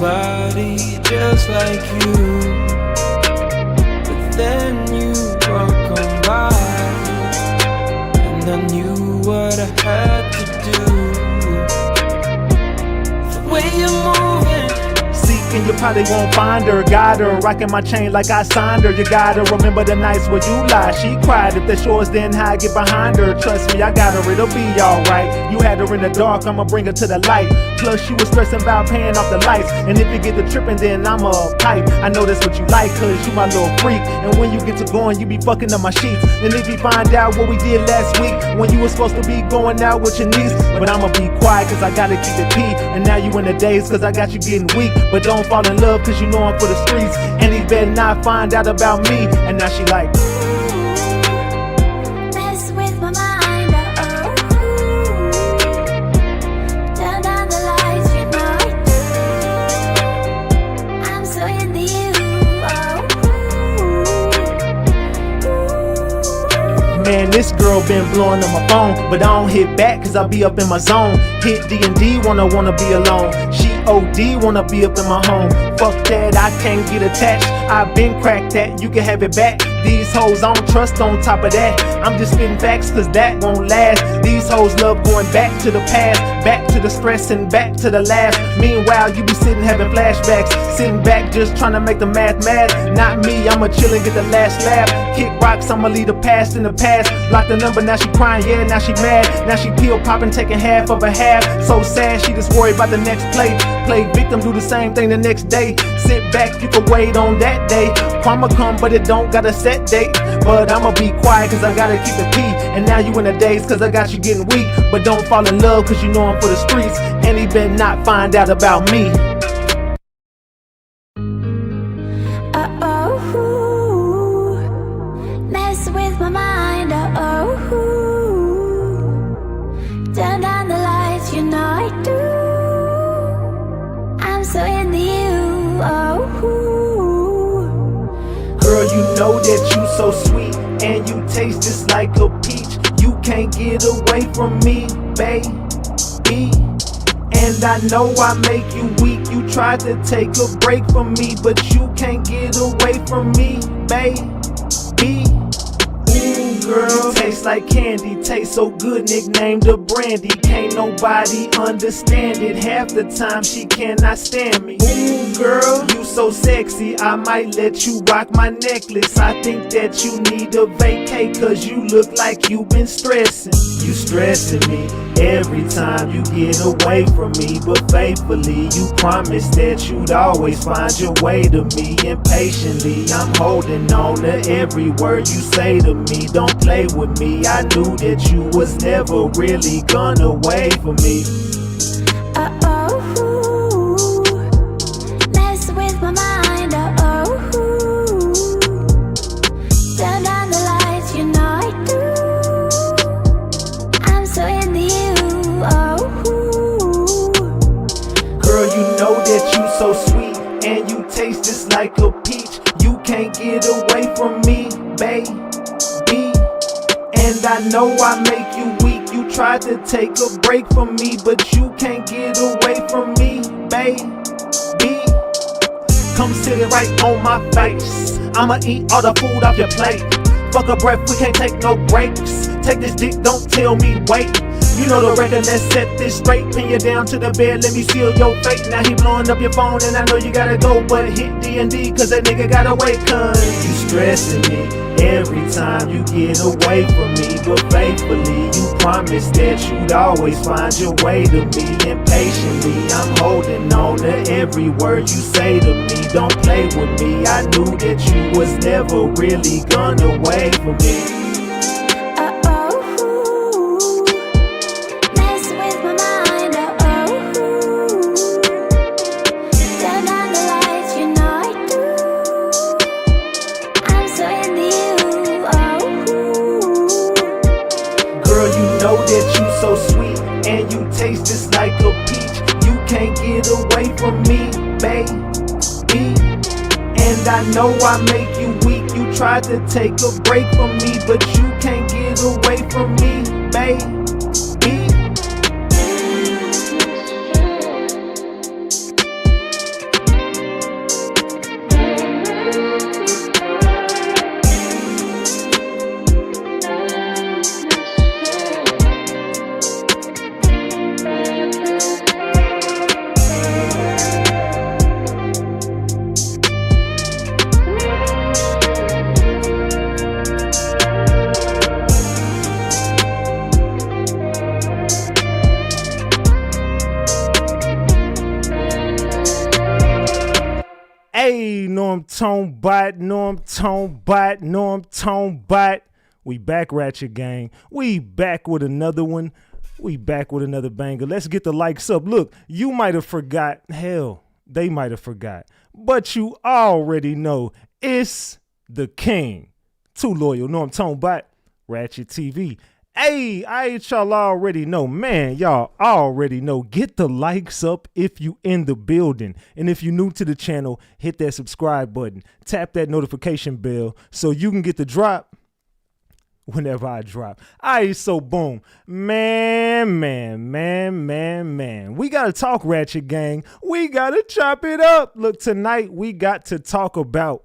nobody just like you. But then you walk on by, and I knew what I had to do. The way you're moving, and you probably won't find her. Got her rocking my chain like I signed her. You gotta remember the nights where you lied. She cried. If that's yours, then how I get behind her? Trust me, I got her, it'll be alright. You had her in the dark, I'ma bring her to the light. Plus you was stressing about paying off the lights, and if you get the tripping, then I'm a pipe. I know that's what you like, cause you my little freak. And when you get to going, you be fucking up my sheets. And if you find out what we did last week, when you was supposed to be going out with your niece, but I'ma be quiet cause I gotta keep it P. And now you in the days cause I got you getting weak. But don't fall in love cause you know I'm for the streets, and he better not find out about me. And now she like, mess with my mind, turn down the lights, you know I do. I'm so into you, man, this girl been blowing on my phone, but I don't hit back cause I be up in my zone. Hit D&D, wanna be alone. She OD, wanna be up in my home. Fuck that, I can't get attached. I been cracked that, you can have it back. These hoes I don't trust on top of that. I'm just spitting facts cause that won't last. These hoes love going back to the past, back to the stress and back to the laugh. Meanwhile, you be sitting having flashbacks, sitting back just trying to make the math mad. Not me, I'ma chill and get the last laugh. Kick rocks, I'ma leave the past in the past. Block the number, now she crying, yeah, now she mad. Now she pill popping, taking half of a half. So sad, she just worried about the next play. Play victim, do the same thing the next day. Sit back, you can wait on that day. Karma come, but it don't got a set date. But I'ma be quiet cause I gotta keep it P. And now you in the days cause I got you getting weak. But don't fall in love cause you know I'm for the streets, and he better not find out about me. mess with my mind, turn down the lights, you know I do. I'm so into you, Girl, you know that you so sweet, and you taste just like a peach. You can't get away from me, baby. And I know I make you weak. You tried to take a break from me, but you can't get away from me, baby. Ooh, girl, taste like candy, taste so good, nicknamed the brandy. Can't nobody understand it. Half the time she cannot stand me. Ooh, girl, you so sexy, I might let you rock my necklace. I think that you need a vacay cause you look like you been stressing. You stressing me every time you get away from me, but faithfully you promised that you'd always find your way to me. Impatiently I'm holding on to every word you say to me. Don't play with me, I knew that you was never really gonna wait for me. mess with my mind, turn down the lights, you know I do. I'm so into you, Girl, you know that you so sweet, and you taste just like a peach. You can't get away from me, baby. And I know I make you weak. You tried to take a break from me, but you can't get away from me, baby. Come sit it right on my face. I'ma eat all the food off your plate. Fuck a breath, we can't take no breaks. Take this dick, don't tell me wait. You know the record, let's set this straight. Pin you down to the bed, let me seal your fate. Now he blowing up your phone and I know you gotta go, but hit D&D cause that nigga gotta wait. Cause you stressing me every time you get away from me, but faithfully you promised that you'd always find your way to me. Impatiently I'm holding on to every word you say to me. Don't play with me, I knew that you was never really gonna wait for me. So sweet, and you taste just like a peach. You can't get away from me, baby. And I know I make you weak. You tried to take a break from me, but you can't get away from me, baby. Hey, Norm Tone Bot, Norm Tone Bot, Norm Tone Bot. We back, Ratchet Gang. We back with another one. We back with another banger. Let's get the likes up. Look, you might have forgot. Hell, they might have forgot. But you already know it's the king. Too loyal, Norm Tone Bot, RatchetTV. Hey, y'all already know, man, y'all already know. Get the likes up if you in the building. And if you new to the channel, hit that subscribe button. Tap that notification bell so you can get the drop whenever I drop. So boom. Man. We got to talk, Ratchet Gang. We got to chop it up. Look, tonight we got to talk about,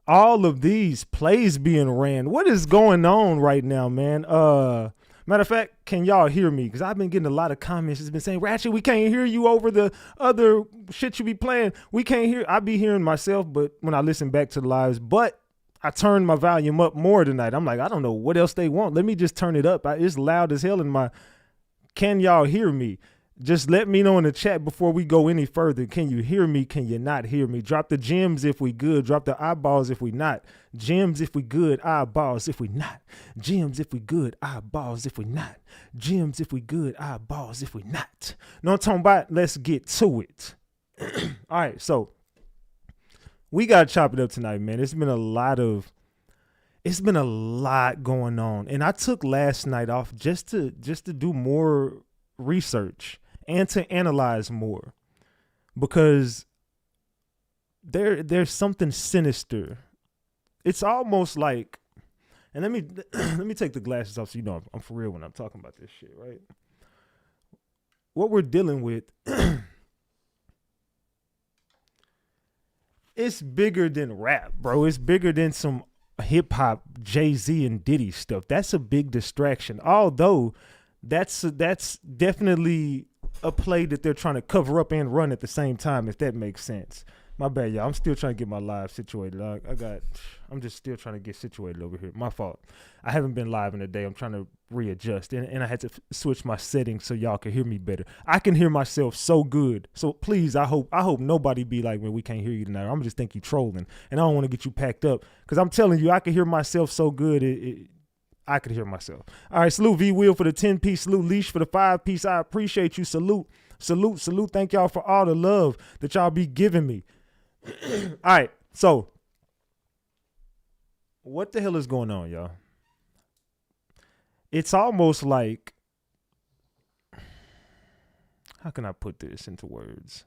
all of these plays being ran. What is going on right now, man? Matter of fact, can y'all hear me? Because I've been getting a lot of comments. It's been saying, Ratchet, we can't hear you over the other shit you be playing. We can't hear. I be hearing myself, but when I listen back to the lives, but I turned my volume up more tonight. I'm like, I don't know what else they want. Let me just turn it up. It's loud as hell in my. Can y'all hear me? Just let me know in the chat before we go any further. Can you hear me? Can you not hear me? Drop the gems if we good. Drop the eyeballs if we not. Gems if we good. Eyeballs if we not. Gems if we good. Eyeballs if we not. Gems if we good. Eyeballs if we not. No, I'm talking about, let's get to it. All right, so we got to chop it up tonight, man. It's been a lot going on. And I took last night off just to do more research and to analyze more, because there's something sinister. It's almost like, and let me take the glasses off so you know I'm for real when I'm talking about this shit, right? What we're dealing with, it's bigger than rap, bro. It's bigger than some hip hop, Jay-Z and Diddy stuff. That's a big distraction. Although that's definitely a play that they're trying to cover up and run at the same time, if that makes sense. My bad, y'all. I'm still trying to get my live situated. I'm just still trying to get situated over here. My fault. I haven't been live in a day. I'm trying to readjust, and I had to switch my settings so y'all can hear me better. I can hear myself so good. So please, I hope nobody be like, man, we can't hear you tonight. I'm just think you trolling, and I don't want to get you packed up, because I'm telling you, I can hear myself so good. I could hear myself. All right, salute V-Will for the 10-piece, salute Leash for the 5-piece. I appreciate you. Salute. Thank y'all for all the love that y'all be giving me. All right, so what the hell is going on, y'all? It's almost like, how can I put this into words?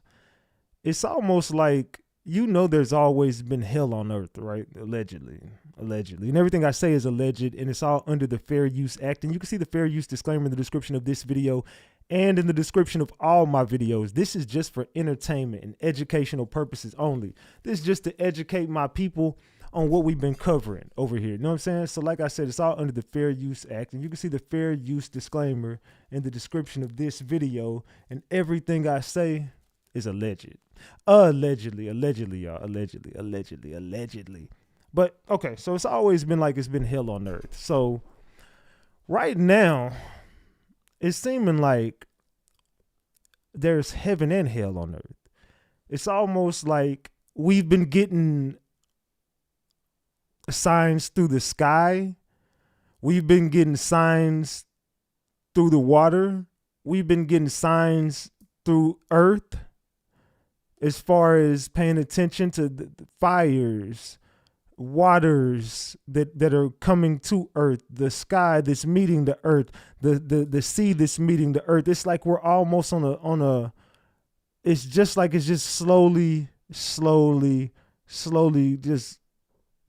It's almost like, there's always been hell on earth, right? Allegedly. And everything I say is alleged, and it's all under the Fair Use Act. And you can see the Fair Use disclaimer in the description of this video and in the description of all my videos. This is just for entertainment and educational purposes only. This is just to educate my people on what we've been covering over here. You know what I'm saying? So like I said, it's all under the Fair Use Act. And you can see the Fair Use disclaimer in the description of this video. And everything I say is alleged. Allegedly, y'all. Allegedly. But okay, so it's always been like it's been hell on earth. So right now, it's seeming like there's heaven and hell on earth. It's almost like we've been getting signs through the sky. We've been getting signs through the water. We've been getting signs through earth, as far as paying attention to the fires, waters that are coming to earth, the sky that's meeting the earth, the sea that's meeting the earth. It's like we're almost on a it's just like it's just slowly just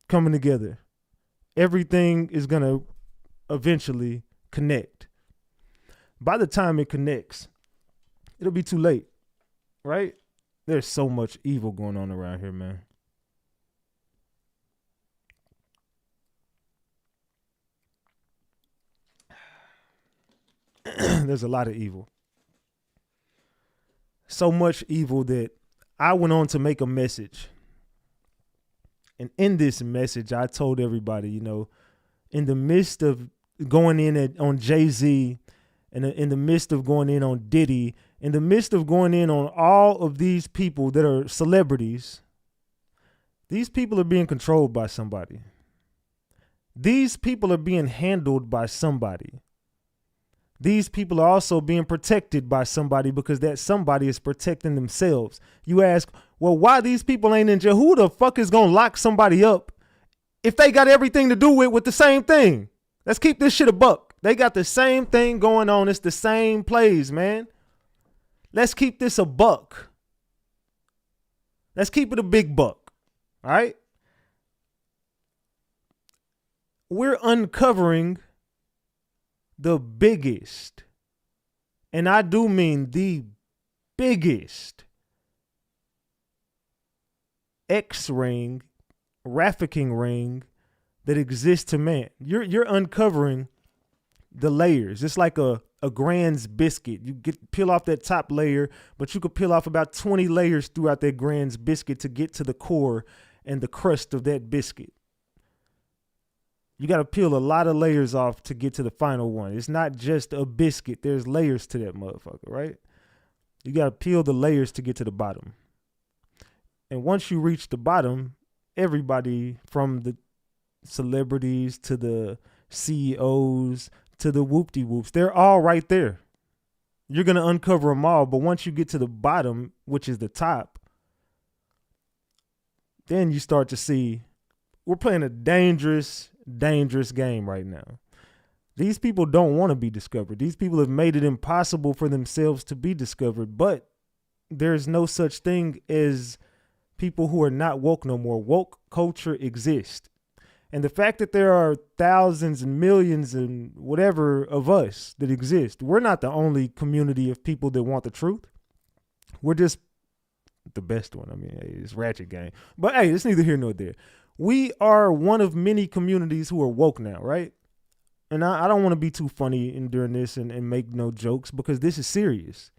coming together. Everything is gonna eventually connect. By the time it connects, it'll be too late, right? There's so much evil going on around here, man. There's a lot of evil. So much evil that I went on to make a message. And in this message, I told everybody, in the midst of going in on Jay-Z in the midst of going in on Diddy, in the midst of going in on all of these people that are celebrities, these people are being controlled by somebody. These people are being handled by somebody. These people are also being protected by somebody because that somebody is protecting themselves. You ask, well, why these people ain't in jail? Who the fuck is going to lock somebody up if they got everything to do with the same thing? Let's keep this shit a buck. They got the same thing going on. It's the same plays, man. Let's keep this a buck. Let's keep it a big buck. All right? We're uncovering the biggest, and I do mean the biggest, X-ring, trafficking ring that exists to man. You're uncovering the layers. It's like a Grand's biscuit. You peel off that top layer, but you could peel off about 20 layers throughout that Grand's biscuit to get to the core and the crust of that biscuit. You got to peel a lot of layers off to get to the final one. It's not just a biscuit. There's layers to that motherfucker, right? You got to peel the layers to get to the bottom. And once you reach the bottom, everybody from the celebrities to the CEOs to the whoop-de-whoops, they're all right there. You're going to uncover them all. But once you get to the bottom, which is the top, then you start to see we're playing a dangerous game right now. These people don't want to be discovered. These people have made it impossible for themselves to be discovered, but there's no such thing as people who are not woke no more. Woke culture exists. And the fact that there are thousands and millions and whatever of us that exist, we're not the only community of people that want the truth. We're just the best one. I mean, hey, it's Ratchet Gang. But hey, it's neither here nor there. We are one of many communities who are woke now, right? And I don't want to be too funny during this and make no jokes because this is serious.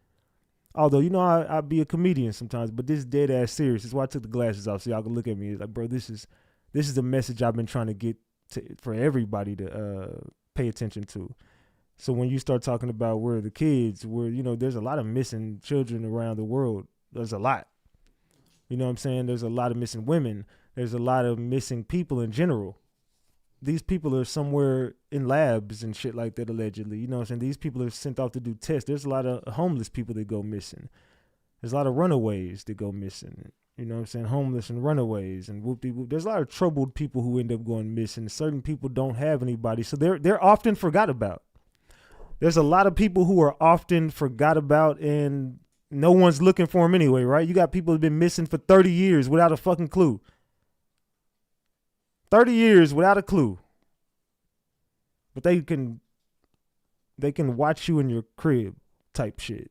Although, you know, I be a comedian sometimes, but this is dead ass serious. That's why I took the glasses off so y'all can look at me. It's like, bro, this is the message I've been trying to get for everybody to pay attention to. So when you start talking about where the kids, where, you know, there's a lot of missing children around the world. There's a lot. You know what I'm saying? There's a lot of missing women. There's a lot of missing people in general. These people are somewhere in labs and shit like that, allegedly. You know what I'm saying? These people are sent off to do tests. There's a lot of homeless people that go missing. There's a lot of runaways that go missing. You know what I'm saying? Homeless and runaways and whoop-de-whoop. There's a lot of troubled people who end up going missing. Certain people don't have anybody, so they're often forgot about. There's a lot of people who are often forgot about and no one's looking for them anyway, right? You got people who've been missing for 30 years without a fucking clue. 30 years without a clue. But they can watch you in your crib type shit.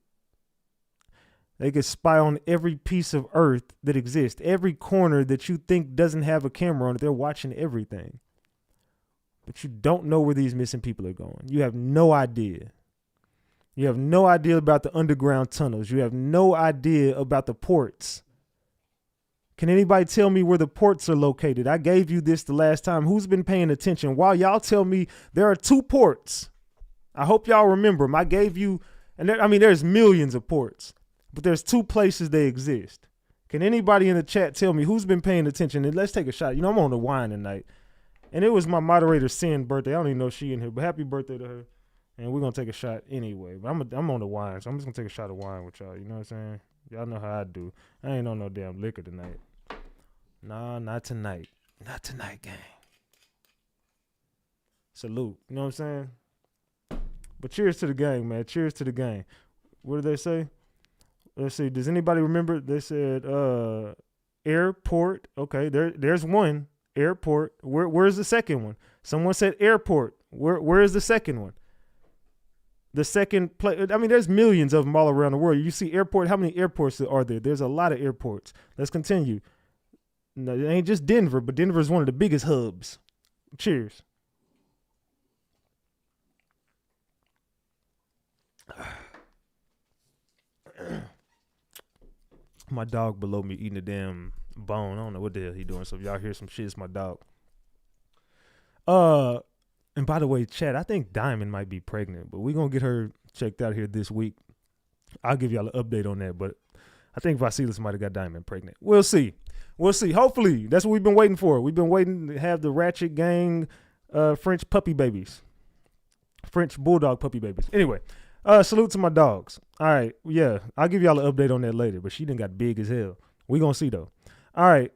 They can spy on every piece of earth that exists. Every corner that you think doesn't have a camera on it, they're watching everything. But you don't know where these missing people are going. You have no idea. You have no idea about the underground tunnels. You have no idea about the ports. Can anybody tell me where the ports are located? I gave you this the last time. Who's been paying attention? While y'all tell me there are 2 ports. I hope y'all remember them. I gave you, and there's millions of ports, but there's 2 places they exist. Can anybody in the chat tell me who's been paying attention? And let's take a shot. You know, I'm on the wine tonight. And it was my moderator, Sin, birthday. I don't even know if she in here, but happy birthday to her. And we're going to take a shot anyway. But I'm on the wine, so I'm just going to take a shot of wine with y'all. You know what I'm saying? Y'all know how I do. I ain't on no damn liquor tonight. Nah, not tonight. Not tonight, gang. Salute. You know what I'm saying? But cheers to the gang, man. Cheers to the gang. What did they say? Let's see. Does anybody remember? They said airport. Okay, there's one. Airport. Where's the second one? Someone said airport. Where is the second one? The second place. I mean, there's millions of them all around the world. You see airport. How many airports are there? There's a lot of airports. Let's continue. No, it ain't just Denver, but Denver is one of the biggest hubs. Cheers. My dog below me eating a damn bone. I don't know what the hell he doing. So if y'all hear some shit, it's my dog. And by the way, Chad, I think Diamond might be pregnant, but we're going to get her checked out here this week. I'll give y'all an update on that, but I think Vasilis might have got Diamond pregnant. We'll see. We'll see. Hopefully, that's what we've been waiting for. We've been waiting to have the Ratchet Gang French puppy babies. French bulldog puppy babies. Anyway, salute to my dogs. All right, yeah, I'll give y'all an update on that later, but she done got big as hell. We gonna see, though. All right,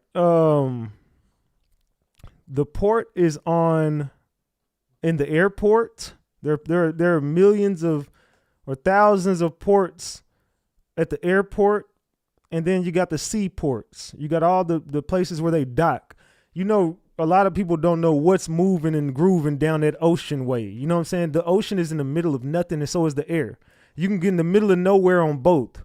the port is on in the airport. There are millions of or thousands of ports at the airport, and then you got the seaports. You got all the places where they dock. You know, a lot of people don't know what's moving and grooving down that ocean way. You know what I'm saying? The ocean is in the middle of nothing, and so is the air. You can get in the middle of nowhere on both.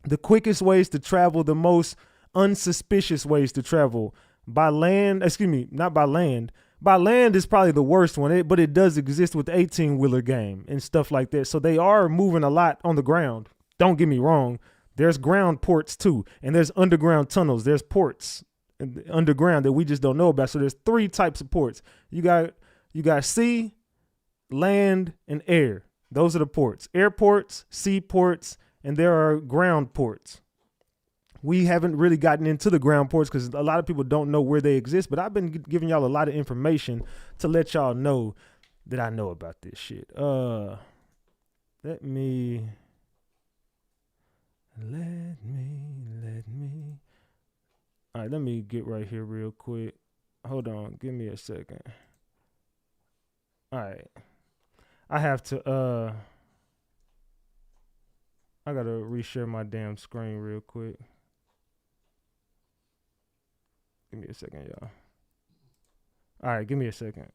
The quickest ways to travel, the most unsuspicious ways to travel by land, not by land. By land is probably the worst one, but it does exist with the 18-wheeler game and stuff like that. So they are moving a lot on the ground. Don't get me wrong. There's ground ports too, and there's underground tunnels. There's ports underground that we just don't know about. So there's 3 types of ports. You got sea, land, and air. Those are the ports. Airports, seaports, and there are ground ports. We haven't really gotten into the ground ports because a lot of people don't know where they exist, but I've been giving y'all a lot of information to let y'all know that I know about this shit. Let me. All right, let me get right here real quick. Hold on, give me a second. All right. I have to, I gotta reshare my damn screen real quick. Give me a second, y'all. All right, give me a second.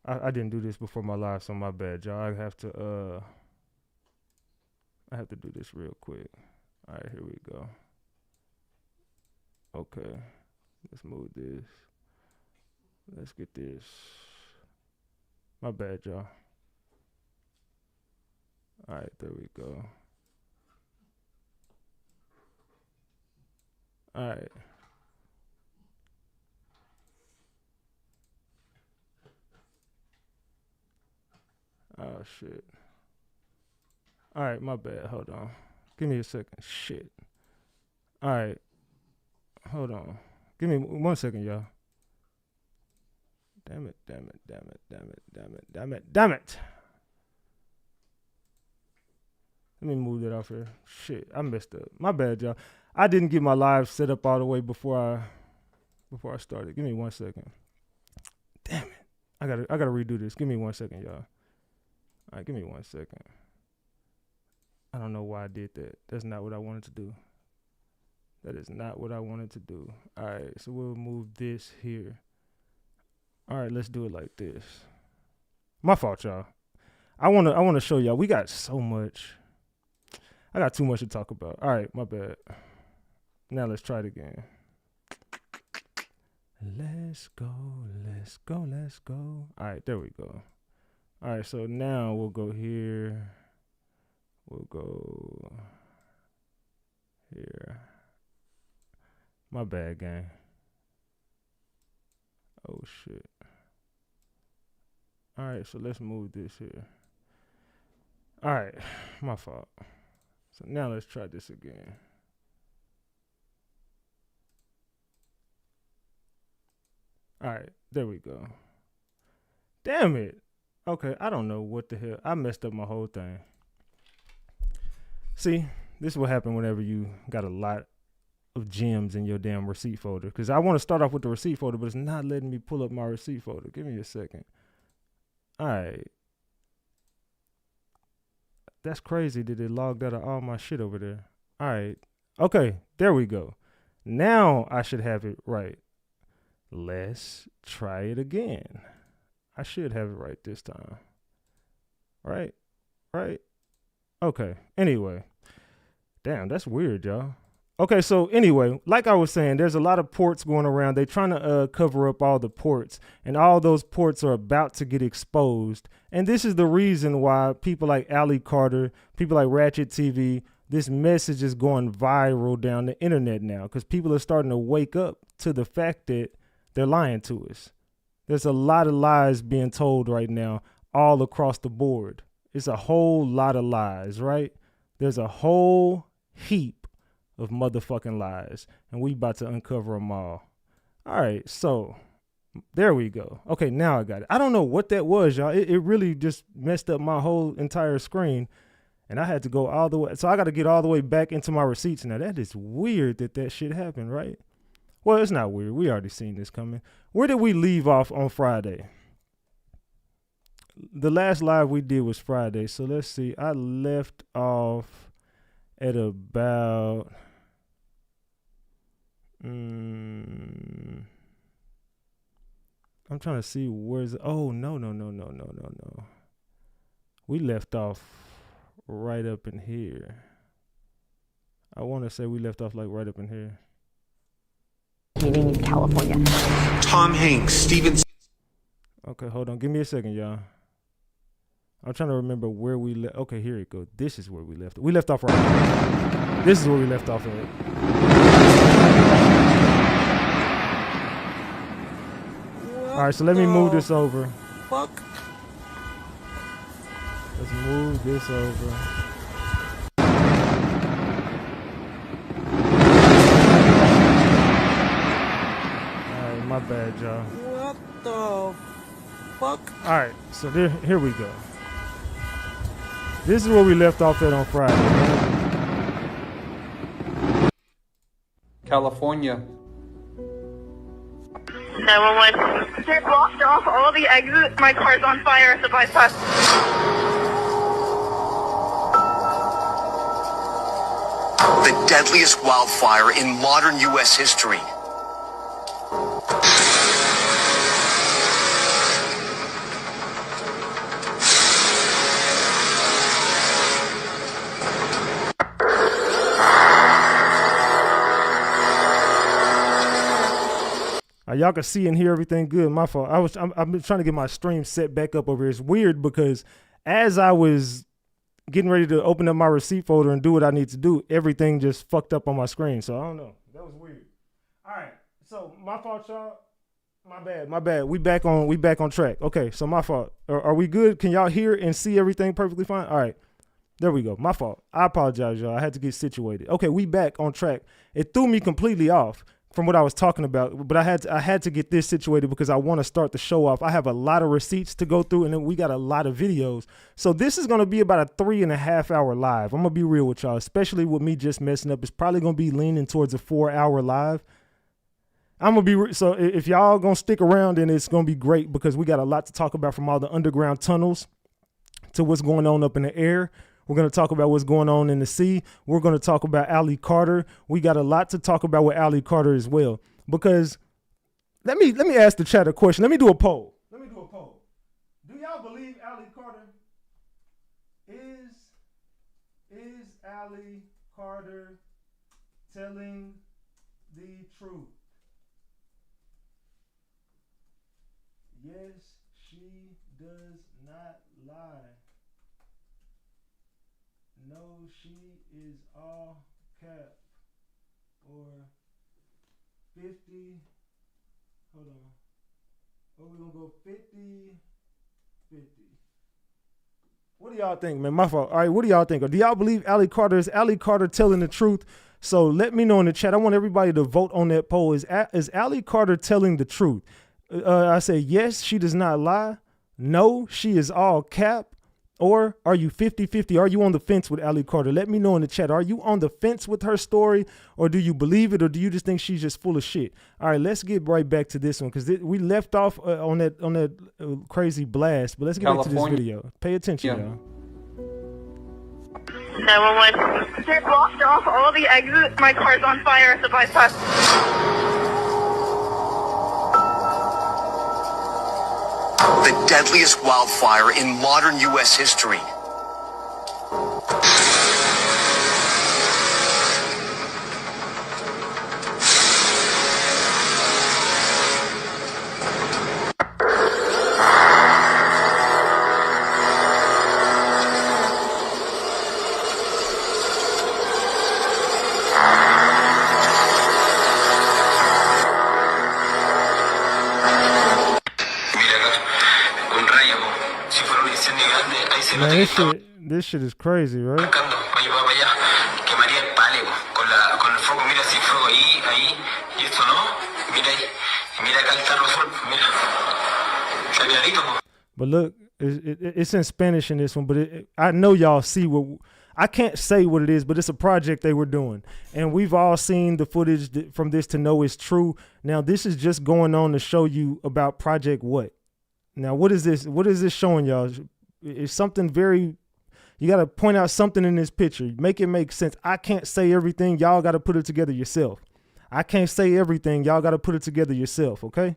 I didn't do this before my live, so my bad, y'all. I have to do this real quick. All right, here we go. Okay, let's move this. Let's get this. My bad, y'all. All right, there we go. All right. Oh, shit. All right, my bad. Hold on. Give me a second. Shit. All right. Hold on. Give me 1 second, y'all. Damn it. Let me move that off here. Shit, I messed up. My bad, y'all. I didn't get my live set up all the way before I started. Give me 1 second. Damn it. I gotta redo this. Give me 1 second, y'all. All right, give me 1 second. I don't know why I did that. That's not what I wanted to do. That is not what I wanted to do. All right, so we'll move this here. All right, let's do it like this. My fault, y'all. I wanna show y'all. We got so much. I got too much to talk about. All right, my bad. Now let's try it again. Let's go. All right, there we go. All right, so now we'll go here. We'll go here. My bad, gang. Oh, shit. All right, so let's move this here. All right, my fault. So now let's try this again. All right, there we go. Damn it. Okay, I don't know what the hell. I messed up my whole thing. See, this is what happened whenever you got a lot of gems in your damn receipt folder. Because I want to start off with the receipt folder, but it's not letting me pull up my receipt folder. Give me a second. All right. That's crazy that it logged out of all my shit over there. All right. Okay, there we go. Now I should have it right. Let's try it again. I should have it right this time. Right? Okay. Anyway. Damn, that's weird, y'all. Okay, so anyway, like I was saying, there's a lot of ports going around. They're trying to cover up all the ports, and all those ports are about to get exposed. And this is the reason why people like Ali Carter, people like RatchetTV, this message is going viral down the internet now because people are starting to wake up to the fact that they're lying to us. There's a lot of lies being told right now all across the board. It's a whole lot of lies, right? There's a whole heap of motherfucking lies, and we about to uncover them all. All right, so there we go. Okay, now I got it. I don't know what that was, y'all. It really just messed up my whole entire screen, and I had to go all the way. So I got to get all the way back into my receipts now. That is weird that shit happened, right? Well, it's not weird. We already seen this coming. Where did we leave off on Friday? The last live we did was Friday. So let's see. I left off at about... I'm trying to see where's... Oh, no. We left off right up in here. I want to say we left off like right up in here. In California. Tom Hanks, Steven. Okay, hold on. Give me a second, y'all. I'm trying to remember where we left. Okay, here it goes. This is where we left. We left off right here. This is where we left off at. All right, so let me move this over. Fuck. Let's move this over. My bad, y'all. What the fuck? All right, so here we go. This is where we left off at on Friday. California. 911. They blocked off all the exits. My car's on fire at the bypass. The deadliest wildfire in modern U.S. history. Y'all can see and hear everything good. My fault. I've been trying to get my stream set back up over here. It's weird because as I was getting ready to open up my receipt folder and do what I need to do, everything just fucked up on my screen. So I don't know. That was weird. All right. So my fault, y'all. My bad. We back on track. Okay. So my fault. Are we good? Can y'all hear and see everything perfectly fine? All right. There we go. My fault. I apologize, y'all. I had to get situated. Okay. We back on track. It threw me completely off from what I was talking about, but I had to get this situated because I want to start the show off. I have a lot of receipts to go through, and then we got a lot of videos. So this is going to be about a 3.5 hour live. I'm going to be real with y'all, especially with me just messing up. It's probably going to be leaning towards a 4 hour live. I'm going to be, so if y'all going to stick around, then it's going to be great because we got a lot to talk about, from all the underground tunnels to what's going on up in the air. We're going to talk about what's going on in the sea. We're going to talk about Allie Carter. We got a lot to talk about with Allie Carter as well. Because let me ask the chat a question. Let me do a poll. Do y'all believe Allie Carter? Is Allie Carter telling the truth? Yes, she does not lie. No, she is all cap. Or 50. Hold on. Or we're going to go 50. What do y'all think, man? My fault. All right, what do y'all think? Or do y'all believe Allie Carter? Is Allie Carter telling the truth? So let me know in the chat. I want everybody to vote on that poll. Is Allie Carter telling the truth? I say yes, she does not lie. No, she is all cap. Or are you 50-50? Are you on the fence with Allie Carter? Let me know in the chat. Are you on the fence with her story, or do you believe it, or do you just think she's just full of shit? All right, let's get right back to this one because we left off on that crazy blast. But let's get back to this video. Pay attention, y'all. 911. They blocked off all the exits. My car's on fire at the bypass. The deadliest wildfire in modern U.S. history. Man, this shit is crazy, right? Oye, va para allá, quemaría el pale con el fuego. Mira si el fuego ahí, y esto no. Mira ahí, mira acá el tarro azul, mira. Chaviadito. But look, it's in Spanish in this one, but I know y'all see what. I can't say what it is, but it's a project they were doing. And we've all seen the footage from this to know it's true. Now, this is just going on to show you about Project what? Now, what is this? What is this showing y'all? It's something very, you got to point out something in this picture. Make it make sense. I can't say everything. Y'all got to put it together yourself. I can't say everything. Y'all got to put it together yourself, okay?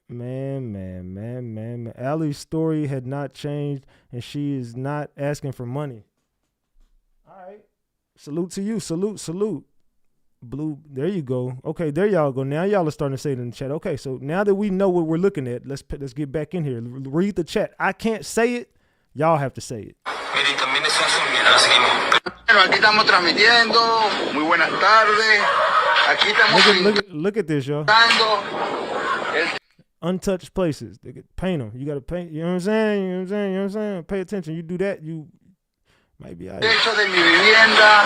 Man. Allie's story had not changed, and she is not asking for money. All right. Salute to you. Salute. Blue, there you go. Okay, there y'all go. Now y'all are starting to say it in the chat. Okay, so now that we know what we're looking at, let's get back in here. Read the chat. I can't say it. Y'all have to say it. Aquí estamos transmitiendo. Muy buenas tardes. Aquí estamos. Look at this, y'all. Untouched places. They could paint them. You got to paint. You know what I'm saying? Pay attention. You do that, you might be all right. Techo de mi vivienda.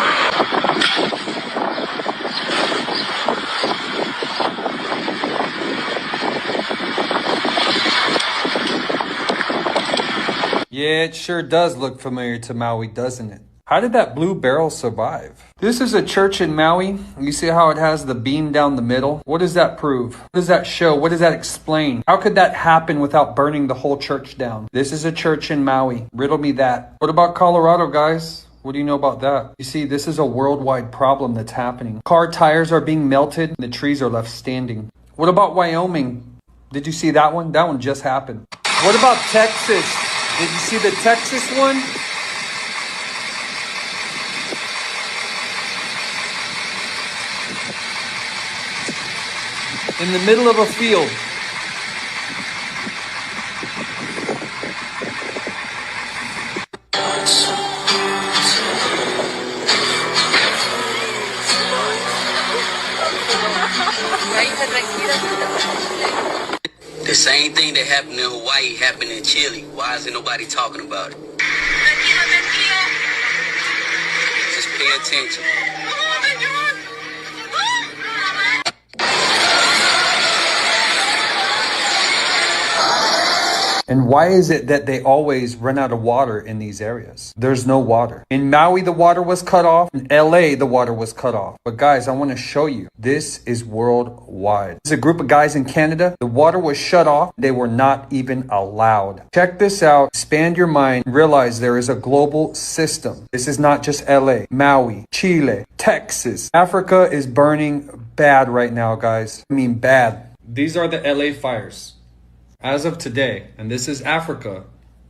Yeah, it sure does look familiar to Maui, doesn't it? How did that blue barrel survive? This is a church in Maui. You see how it has the beam down the middle? What does that prove? What does that show? What does that explain? How could that happen without burning the whole church down? This is a church in Maui. Riddle me that. What about Colorado, guys? What do you know about that? You see, this is a worldwide problem that's happening. Car tires are being melted. The trees are left standing. What about Wyoming? Did you see that one? That one just happened. What about Texas? Did you see the Texas one? In the middle of a field. The same thing that happened in Hawaii happened in Chile. Why isn't nobody talking about it? Just pay attention. And why is it that they always run out of water in these areas? There's no water. In Maui, the water was cut off. In LA, the water was cut off. But guys, I want to show you, this is worldwide. There's a group of guys in Canada. The water was shut off. They were not even allowed. Check this out. Expand your mind. Realize there is a global system. This is not just LA, Maui, Chile, Texas. Africa is burning bad right now, guys. I mean bad. These are the LA fires. As of today, and this is Africa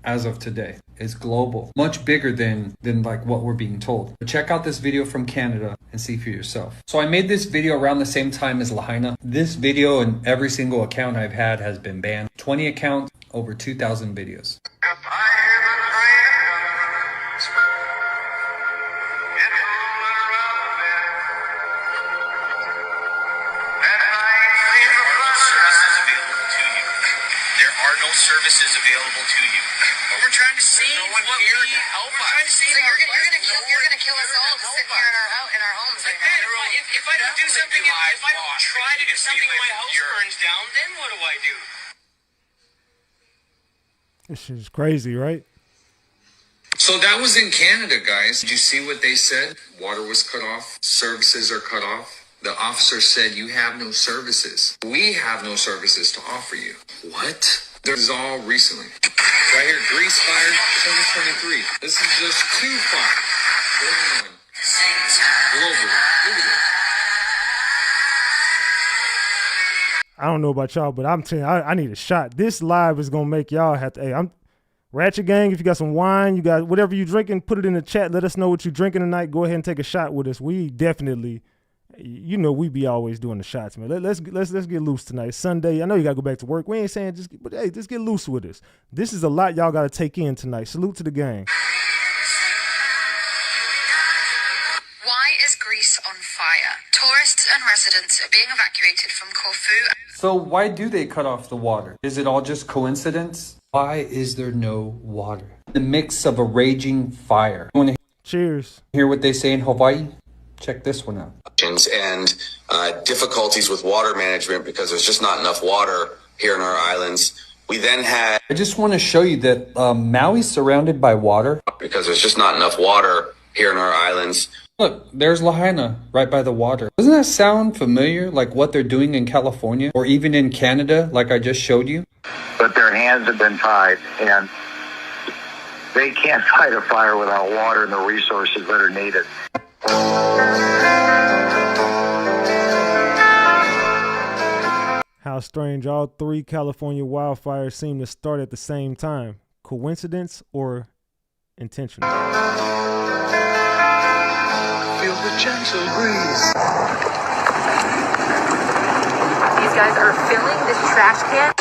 as of today. It's global, much bigger than like what we're being told. But check out this video from Canada and see for yourself. So I made this video around the same time as Lahaina. This video and every single account I've had has been banned. 20 accounts, over 2,000 videos. Services available to you. But we're trying to see what we help us. So you're gonna kill us all to sit here in our homes right now. If I don't do something, if I don't try to do something, my house burns down. Then what do I do? This shit's crazy, right? So that was in Canada, guys. Did you see what they said? Water was cut off. Services are cut off. The officer said, you have no services. We have no services to offer you. What? This is all recently. Right here, Grease Fire 2023. This is just 2 fires going on globally. Look at this. I don't know about y'all, but I'm telling you, I need a shot. This live is gonna make y'all have to. Hey, I'm Ratchet Gang. If you got some wine, you got whatever you drinking, put it in the chat. Let us know what you drinking tonight. Go ahead and take a shot with us. We definitely, you know, we be always doing the shots, man. Let's get loose tonight. Sunday. I know you gotta go back to work. We ain't saying but hey, just get loose with us. This is a lot y'all gotta take in tonight. Salute to the gang. Why is grease on fire. Tourists and residents are being evacuated from Corfu. So why do they cut off the water? Is it all just coincidence? Why is there no water? The mix of a raging fire. You want to Cheers. hear what they say in Hawaii? Check this one out. And difficulties with water management because there's just not enough water here in our islands. We then had... I just want to show you that Maui's surrounded by water. Because there's just not enough water here in our islands. Look, there's Lahaina right by the water. Doesn't that sound familiar, like what they're doing in California or even in Canada, like I just showed you? But their hands have been tied, and they can't fight a fire without water and the resources that are needed. How strange, all 3 California wildfires seem to start at the same time. Coincidence or intentional? Feel the gentle breeze. These guys are filling this trash can.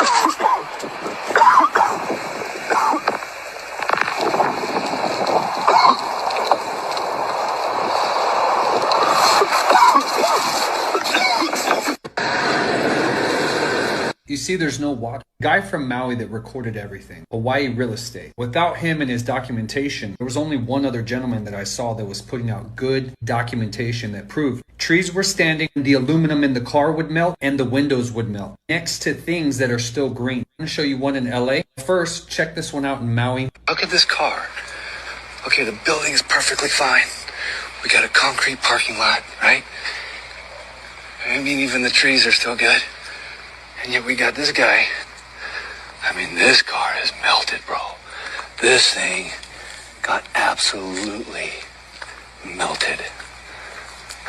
You see, there's no water. Guy from Maui that recorded everything. Hawaii real estate. Without him and his documentation, there was only one other gentleman that I saw that was putting out good documentation that proved trees were standing, the aluminum in the car would melt, and the windows would melt. Next to things that are still green. I'm going to show you one in LA. First, check this one out in Maui. Look at this car. Okay, the building is perfectly fine. We got a concrete parking lot, right? I mean, even the trees are still good. And yet we got this guy. I mean, this car is melted, bro. This thing got absolutely melted.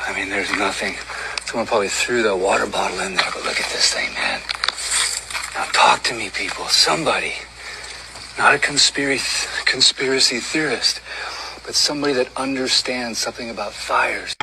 I mean, there's nothing. Someone probably threw the water bottle in there, but look at this thing, man. Now talk to me, people. Somebody, not a conspiracy theorist, but somebody that understands something about fires.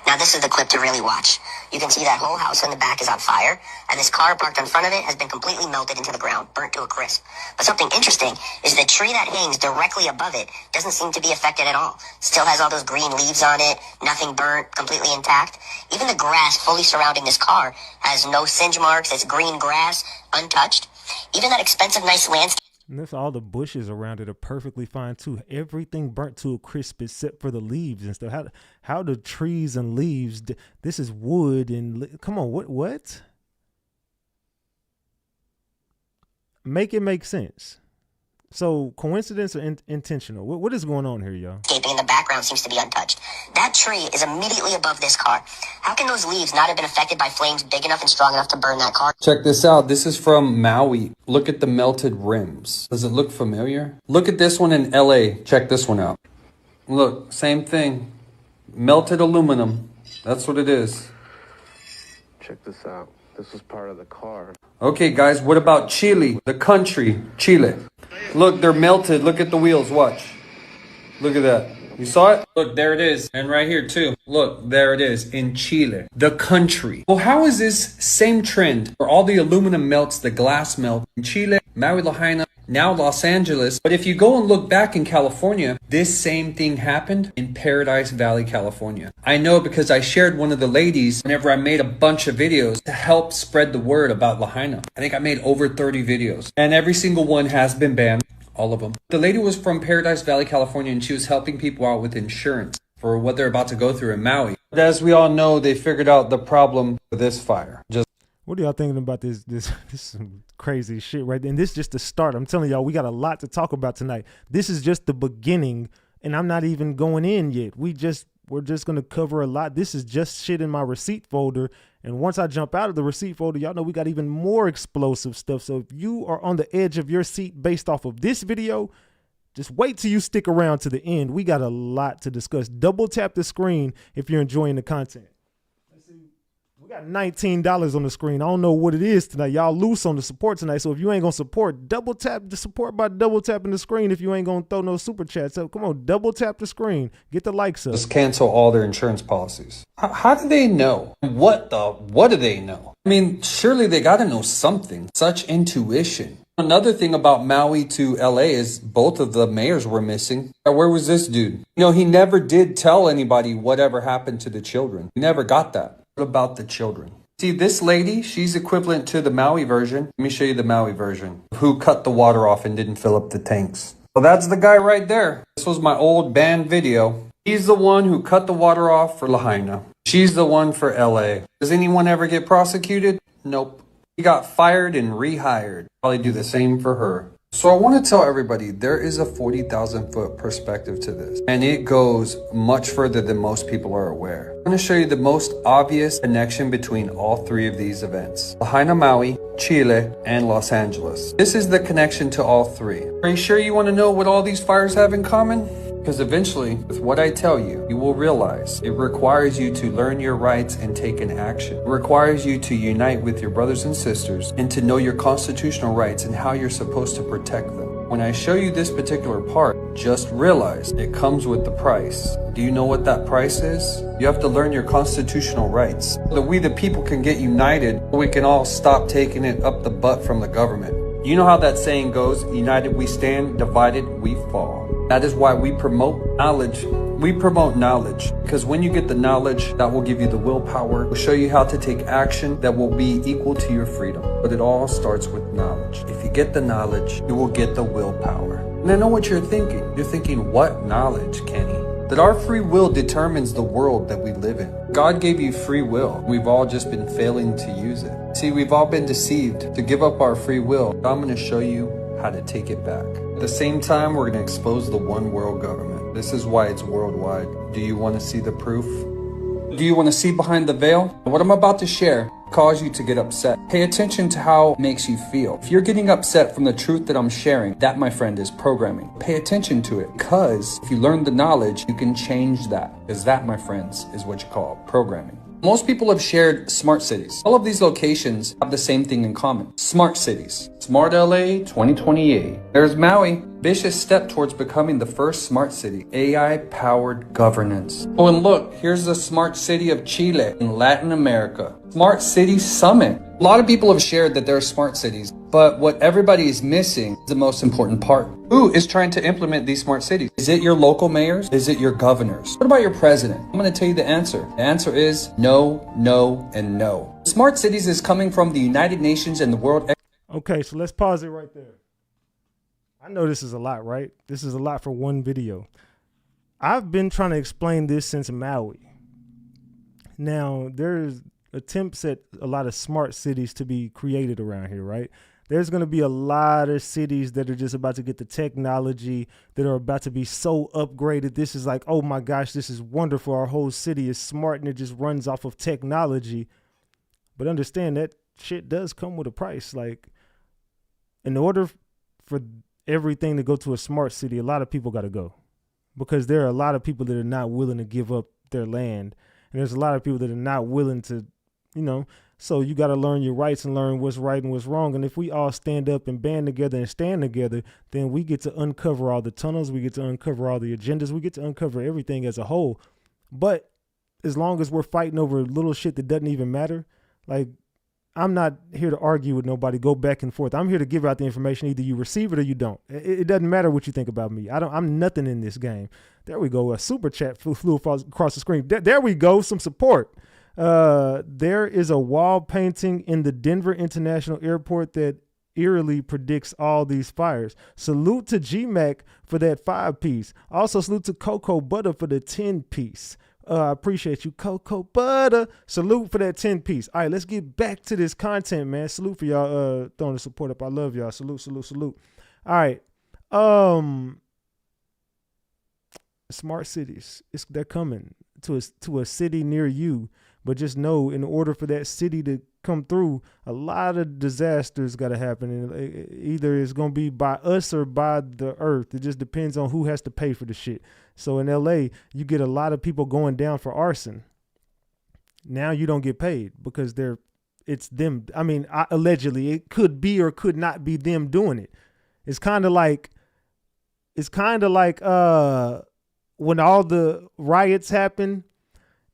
Now this is the clip to really watch. You can see that whole house in the back is on fire, and this car parked in front of it has been completely melted into the ground, burnt to a crisp. But something interesting is the tree that hangs directly above it doesn't seem to be affected at all. Still has all those green leaves on it, nothing burnt, completely intact. Even the grass fully surrounding this car has no singe marks, it's green grass, untouched. Even that expensive, nice landscape. And this, all the bushes around it are perfectly fine too. Everything burnt to a crisp except for the leaves and stuff. How the trees and leaves? This is wood and come on, what? Make it make sense. So coincidence or intentional? What is going on here, y'all? In the background seems to be untouched. That tree is immediately above this car. How can those leaves not have been affected by flames big enough and strong enough to burn that car? Check this out. This is from Maui. Look at the melted rims. Does it look familiar? Look at this one in LA. Check this one out. Look, same thing. Melted aluminum. That's what it is. Check this out. This was part of the car. Okay, guys, what about Chile? The country, Chile. Look, they're melted. Look at the wheels. Watch. Look at that. You saw it? Look, there it is. And right here, too. Look, there it is in Chile, the country. Well, how is this same trend where all the aluminum melts, the glass melt in Chile, Maui, Lahaina, now Los Angeles? But if you go and look back in California, this same thing happened in Paradise Valley, California. I know because I shared one of the ladies whenever I made a bunch of videos to help spread the word about Lahaina. I think I made over 30 videos and every single one has been banned. All of them. The lady was from Paradise Valley, California, and she was helping people out with insurance for what they're about to go through in Maui. But as we all know, they figured out the problem with this fire. What are y'all thinking about this? This is some crazy shit right there. And this is just the start. I'm telling y'all, we got a lot to talk about tonight. This is just the beginning, and I'm not even going in yet. We're just gonna cover a lot. This is just shit in my receipt folder. And once I jump out of the receipt folder, y'all know we got even more explosive stuff. So if you are on the edge of your seat based off of this video, just wait till you stick around to the end. We got a lot to discuss. Double tap the screen if you're enjoying the content. Let's see. We got $19 on the screen. I don't know what it is tonight. Y'all loose on the support tonight. So if you ain't gonna support, double tap the support by double tapping the screen if you ain't gonna throw no super chats. So come on, double tap the screen. Get the likes up. Just cancel all their insurance policies. How do they know? What do they know? I mean, surely they gotta know something. Such intuition. Another thing about Maui to LA is both of the mayors were missing. Where was this dude? He never did tell anybody whatever happened to the children. We never got that. What about the children? See, this lady, she's equivalent to the Maui version. Let me show you the Maui version. Who cut the water off and didn't fill up the tanks. Well, that's the guy right there. This was my old band video. He's the one who cut the water off for Lahaina. She's the one for LA. Does anyone ever get prosecuted? Nope. He got fired and rehired. Probably do the same for her. So I want to tell everybody there is a 40,000 foot perspective to this, and it goes much further than most people are aware. I'm going to show you the most obvious connection between all three of these events: Lahaina, Maui, Chile, and Los Angeles. This is the connection to all three. Are you sure you want to know what all these fires have in common? Because eventually, with what I tell you, you will realize it requires you to learn your rights and take an action. It requires you to unite with your brothers and sisters and to know your constitutional rights and how you're supposed to protect them. When I show you this particular part, just realize it comes with the price. Do you know what that price is? You have to learn your constitutional rights so that we the people can get united, so we can all stop taking it up the butt from the government. You know how that saying goes, united we stand, divided we fall. That is why we promote knowledge. We promote knowledge because when you get the knowledge, that will give you the willpower. We'll show you how to take action that will be equal to your freedom. But it all starts with knowledge. If you get the knowledge, you will get the willpower. And I know what you're thinking. You're thinking, what knowledge, Kenny? That our free will determines the world that we live in. God gave you free will. We've all just been failing to use it. See, we've all been deceived to give up our free will. I'm going to show you how to take it back. At the same time, we're going to expose the one world government. This is why it's worldwide. Do you want to see the proof? Do you want to see behind the veil? What I'm about to share cause you to get upset. Pay attention to how it makes you feel. If you're getting upset from the truth that I'm sharing, that, my friend, is programming. Pay attention to it, because if you learn the knowledge, you can change that. Because that, my friends, is what you call programming. Most people have shared smart cities. All of these locations have the same thing in common. Smart cities. Smart LA 2028. There's Maui. Ambitious step towards becoming the first smart city. AI-powered governance. Oh, and look, here's the smart city of Chile in Latin America. Smart City Summit. A lot of people have shared that there are smart cities, but what everybody is missing is the most important part. Who is trying to implement these smart cities? Is it your local mayors? Is it your governors? What about your president? I'm going to tell you the answer. The answer is no, no, and no. Smart cities is coming from the United Nations and the World. Okay, so let's pause it right there. I know this is a lot, right? This is a lot for one video. I've been trying to explain this since Maui. Now, there's attempts at a lot of smart cities to be created around here, right? There's going to be a lot of cities that are just about to get the technology, that are about to be so upgraded. This is like, oh my gosh, this is wonderful. Our whole city is smart and it just runs off of technology. But understand that shit does come with a price. Like, in order for everything to go to a smart city, a lot of people got to go, because there are a lot of people that are not willing to give up their land. And there's a lot of people that are not willing to, so you got to learn your rights and learn what's right and what's wrong. And if we all stand up and band together and stand together, then we get to uncover all the tunnels. We get to uncover all the agendas. We get to uncover everything as a whole. But as long as we're fighting over little shit that doesn't even matter, like, I'm not here to argue with nobody, go back and forth. I'm here to give out the information. Either you receive it or you don't. It doesn't matter what you think about me. I'm nothing in this game. There we go. A super chat flew across the screen. There we go. Some support. There is a wall painting in the Denver International Airport that eerily predicts all these fires. Salute to GMAC for that 5-piece. Also salute to Cocoa Butter for the 10-piece. I appreciate you, Cocoa Butter. Salute for that 10-piece. All right, let's get back to this content, man. Salute for y'all throwing the support up. I love y'all. Salute, salute, salute. All right. Smart cities. They're coming to a city near you. But just know, in order for that city to come through, a lot of disasters got to happen. And either it's going to be by us or by the earth. It just depends on who has to pay for the shit. So in LA, you get a lot of people going down for arson. Now you don't get paid because it's them. I mean, allegedly, it could be or could not be them doing it. It's kind of like when all the riots happen,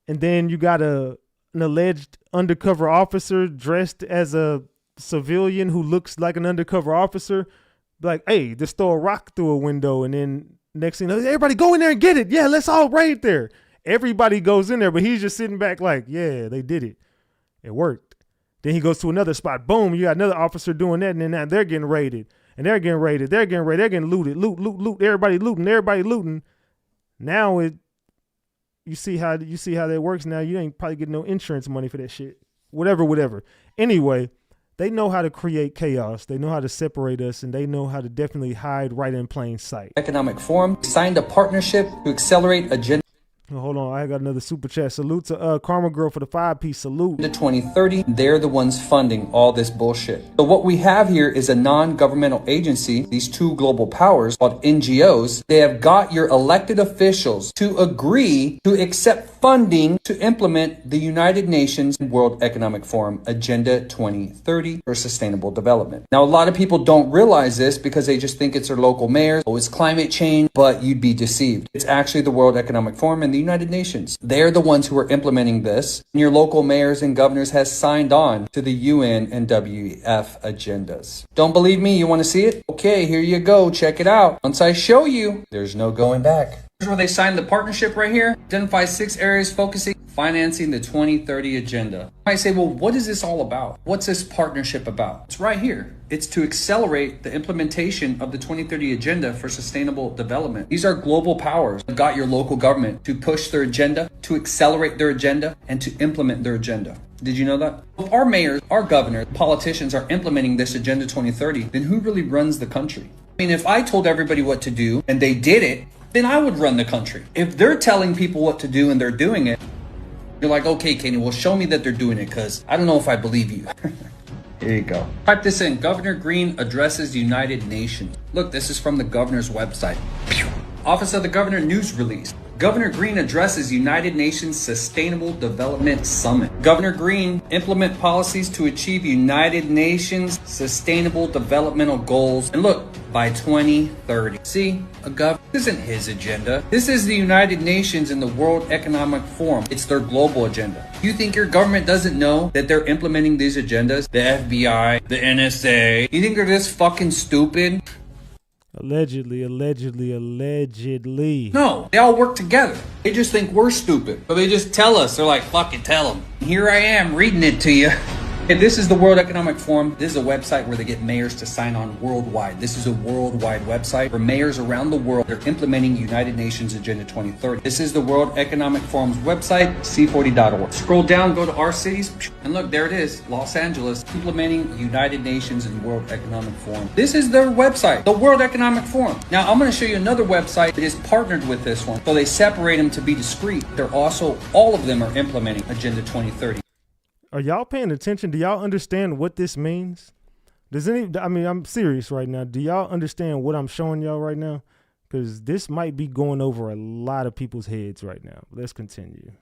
and then you got an alleged undercover officer dressed as a civilian who looks like an undercover officer, like, hey, just throw a rock through a window, and then next thing you know, everybody go in there and get it. Yeah, let's all raid there. Everybody goes in there, but he's just sitting back like, yeah, they did it. It worked. Then he goes to another spot. Boom, you got another officer doing that, and then now they're getting raided. And they're getting raided. They're getting raided. They're getting looted. Loot. Everybody looting. Now you see how that works now. You ain't probably getting no insurance money for that shit. Whatever. Anyway, they know how to create chaos. They know how to separate us, and they know how to definitely hide right in plain sight. Economic Forum signed a partnership to accelerate agenda. Oh, hold on, I got another super chat. Salute to Karma Girl for the 5-piece salute. To 2030, they're the ones funding all this bullshit. So what we have here is a non-governmental agency, these two global powers called NGOs. They have got your elected officials to agree to accept funding to implement the United Nations World Economic Forum Agenda 2030 for Sustainable Development. Now, a lot of people don't realize this because they just think it's their local mayors. Oh, it's climate change, but you'd be deceived. It's actually the World Economic Forum and the United Nations. They're the ones who are implementing this. And your local mayors and governors has signed on to the UN and WEF agendas. Don't believe me? You want to see it? Okay, here you go. Check it out. Once I show you, there's no going back. Here's where they signed the partnership right here. Identify 6 areas focusing, financing the 2030 agenda. You might say, well, what is this all about? What's this partnership about? It's right here. It's to accelerate the implementation of the 2030 agenda for sustainable development. These are global powers that got your local government to push their agenda, to accelerate their agenda, and to implement their agenda. Did you know that? If our mayors, our governors, politicians are implementing this Agenda 2030, then who really runs the country? I mean, if I told everybody what to do and they did it, then I would run the country. If they're telling people what to do and they're doing it, you're like, okay, Kenny, well, show me that they're doing it, because I don't know if I believe you. Here you go. Type this in. Governor Green addresses United Nations. Look, this is from the governor's website. Office of the Governor news release. Governor Green addresses United Nations Sustainable Development Summit. Governor Green implement policies to achieve United Nations Sustainable Developmental Goals. And look, by 2030. See, this isn't his agenda. This is the United Nations and the World Economic Forum. It's their global agenda. You think your government doesn't know that they're implementing these agendas? The FBI, the NSA. You think they're this fucking stupid? Allegedly. No, they all work together. They just think we're stupid. But they just tell us. They're like, fucking tell them. Here I am reading it to you. And this is the World Economic Forum. This is a website where they get mayors to sign on worldwide. This is a worldwide website for mayors around the world. They're implementing United Nations Agenda 2030. This is the World Economic Forum's website, c40.org. Scroll down, go to our cities, and look, there it is, Los Angeles, implementing United Nations and World Economic Forum. This is their website, the World Economic Forum. Now, I'm going to show you another website that is partnered with this one. So they separate them to be discreet. They're also, all of them are implementing Agenda 2030. Are y'all paying attention? Do y'all understand what this means? I'm serious right now. Do y'all understand what I'm showing y'all right now? Because this might be going over a lot of people's heads right now. Let's continue.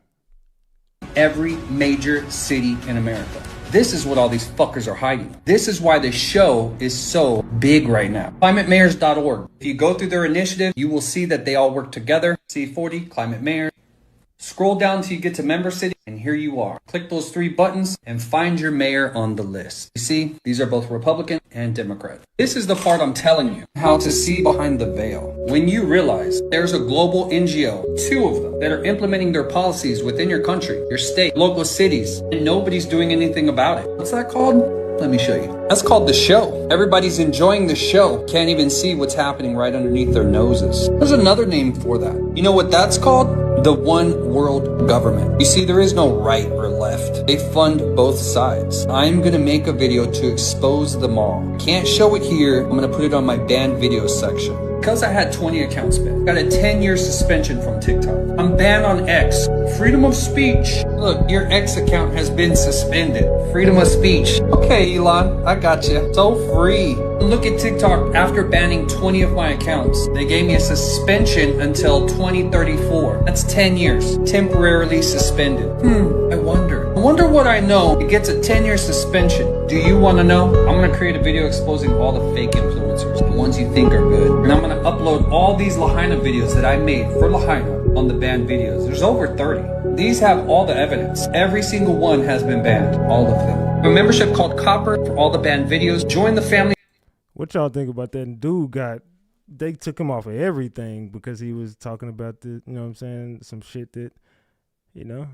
Every major city in America. This is what all these fuckers are hiding. This is why the show is so big right now. ClimateMayors.org. If you go through their initiative, you will see that they all work together. C40, Climate Mayors. Scroll down till you get to member city, and here you are. Click those 3 buttons and find your mayor on the list. You see, these are both Republican and Democrat. This is the part I'm telling you, how to see behind the veil. When you realize there's a global NGO, 2 of them, that are implementing their policies within your country, your state, local cities, and nobody's doing anything about it. What's that called? Let me show you. That's called the show. Everybody's enjoying the show. Can't even see what's happening right underneath their noses. There's another name for that. You know what that's called? The one world government. You see, there is no right or left. They fund both sides. I'm gonna make a video to expose them all. Can't show it here. I'm gonna put it on my banned videos section. Because I had 20 accounts banned. Got a 10-year suspension from TikTok. I'm banned on X. Freedom of speech. Look, your X account has been suspended. Freedom of speech. Okay, Elon, I got you. So free. Look at TikTok. After banning 20 of my accounts, they gave me a suspension until 2034. That's 10 years. Temporarily suspended. I wonder what I know. It gets a 10-year suspension. Do you want to know? I'm going to create a video exposing all the fake influencers, the ones you think are good. And I'm going to upload all these Lahaina videos that I made for Lahaina on the banned videos. There's over 30. These have all the evidence. Every single one has been banned. All of them. A membership called Copper for all the banned videos. Join the family. What y'all think about that? Dude they took him off of everything because he was talking about the, you know what I'm saying, some shit that, you know,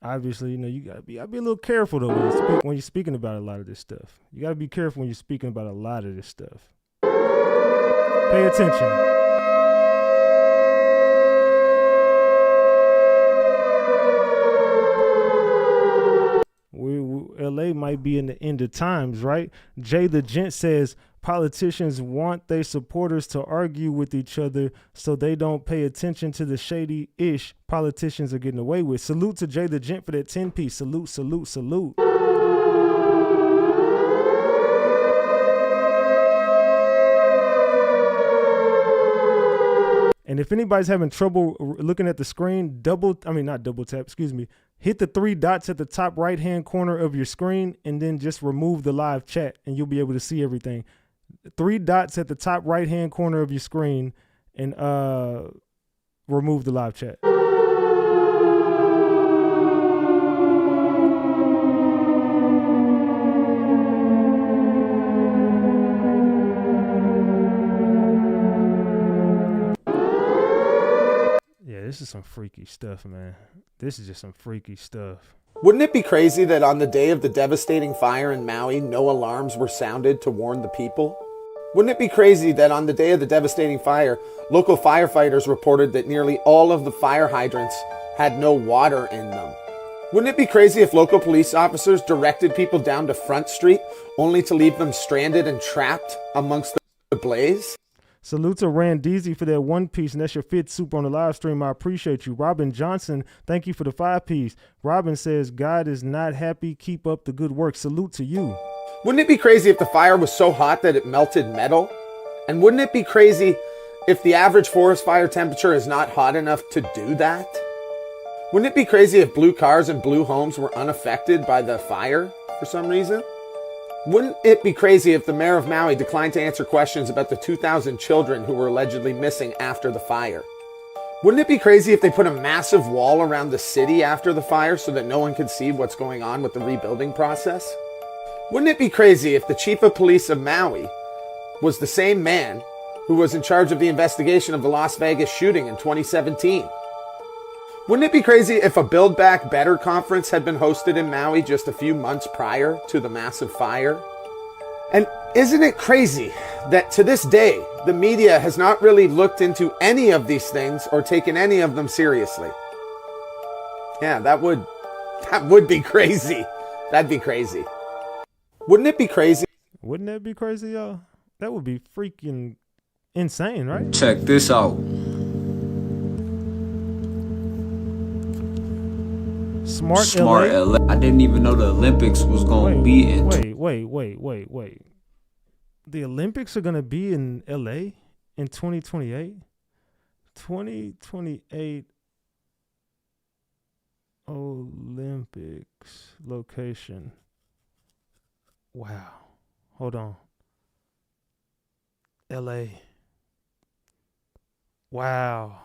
obviously, you know, you gotta be a little careful though when you're speaking about a lot of this stuff. You gotta be careful when you're speaking about a lot of this stuff. Pay attention. LA might be in the end of times, right? Jay the Gent says politicians want their supporters to argue with each other so they don't pay attention to the shady-ish politicians are getting away with. Salute to Jay the Gent for that 10-piece. Salute, salute, salute. And if anybody's having trouble looking at the screen, hit the 3 dots at the top right-hand corner of your screen and then just remove the live chat and you'll be able to see everything. 3 dots at the top right-hand corner of your screen and remove the live chat. This is some freaky stuff, man. This is just some freaky stuff. Wouldn't it be crazy that on the day of the devastating fire in Maui, no alarms were sounded to warn the people? Wouldn't it be crazy that on the day of the devastating fire, local firefighters reported that nearly all of the fire hydrants had no water in them? Wouldn't it be crazy if local police officers directed people down to Front Street only to leave them stranded and trapped amongst the blaze? Salute to Randeezy for that 1-piece, and that's your 5th super on the live stream. I appreciate you. Robin Johnson, thank you for the 5-piece. Robin says, God is not happy. Keep up the good work. Salute to you. Wouldn't it be crazy if the fire was so hot that it melted metal? And wouldn't it be crazy if the average forest fire temperature is not hot enough to do that? Wouldn't it be crazy if blue cars and blue homes were unaffected by the fire for some reason? Wouldn't it be crazy if the mayor of Maui declined to answer questions about the 2,000 children who were allegedly missing after the fire? Wouldn't it be crazy if they put a massive wall around the city after the fire so that no one could see what's going on with the rebuilding process? Wouldn't it be crazy if the chief of police of Maui was the same man who was in charge of the investigation of the Las Vegas shooting in 2017? Wouldn't it be crazy if a Build Back Better conference had been hosted in Maui just a few months prior to the massive fire? And isn't it crazy that to this day, the media has not really looked into any of these things or taken any of them seriously? Yeah, that would be crazy. That'd be crazy. Wouldn't it be crazy? Wouldn't that be crazy, y'all? That would be freaking insane, right? Check this out. Smart LA. I didn't even know the Olympics was going to be in. Wait. The Olympics are going to be in LA in 2028? 2028 Olympics location. Wow. Hold on. LA. Wow.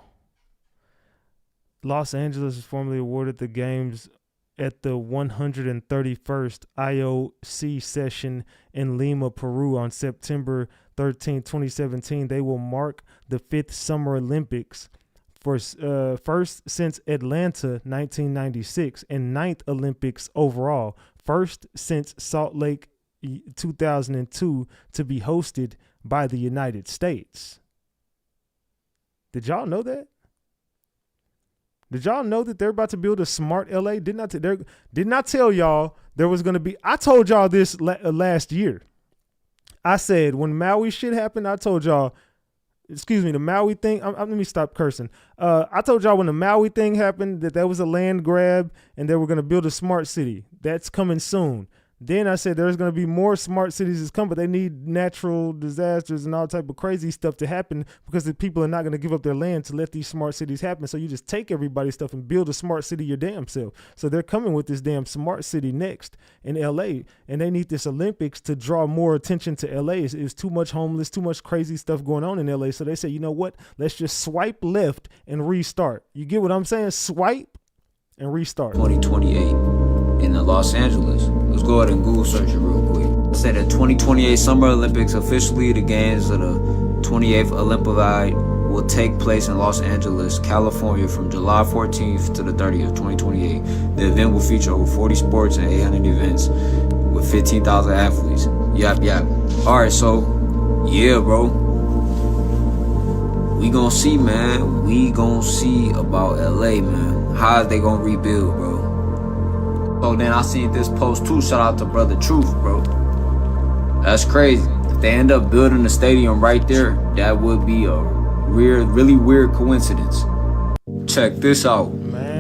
Los Angeles is formally awarded the games at the 131st IOC session in Lima, Peru on September 13, 2017. They will mark the 5th Summer Olympics for first since Atlanta 1996 and 9th Olympics overall. First since Salt Lake 2002 to be hosted by the United States. Did y'all know that? Did y'all know that they're about to build a smart LA? Did not tell y'all there was going to be. I told y'all this last year. I said when Maui shit happened, I told y'all, the Maui thing. Let me stop cursing. I told y'all when the Maui thing happened that was a land grab and they were going to build a smart city. That's coming soon. Then I said there's going to be more smart cities that's come, but they need natural disasters and all type of crazy stuff to happen because the people are not going to give up their land to let these smart cities happen. So you just take everybody's stuff and build a smart city your damn self. So they're coming with this damn smart city next in LA, and they need this Olympics to draw more attention to LA. It's too much homeless, too much crazy stuff going on in LA. So they say, you know what? Let's just swipe left and restart. You get what I'm saying? Swipe and restart. 2028 in Los Angeles. Let's go ahead and Google search it real quick. It said the 2028 Summer Olympics, officially the games of the 28th Olympiad, will take place in Los Angeles, California from July 14th to the 30th, 2028. The event will feature over 40 sports and 800 events with 15,000 athletes. Yap. All right, so yeah, bro. We gonna see, man. We gonna see about LA, man. How is they gonna rebuild, bro? So then I seen this post too. Shout out to Brother Truth, bro. That's crazy. If they end up building the stadium right there, that would be a really weird coincidence. Check this out. Man.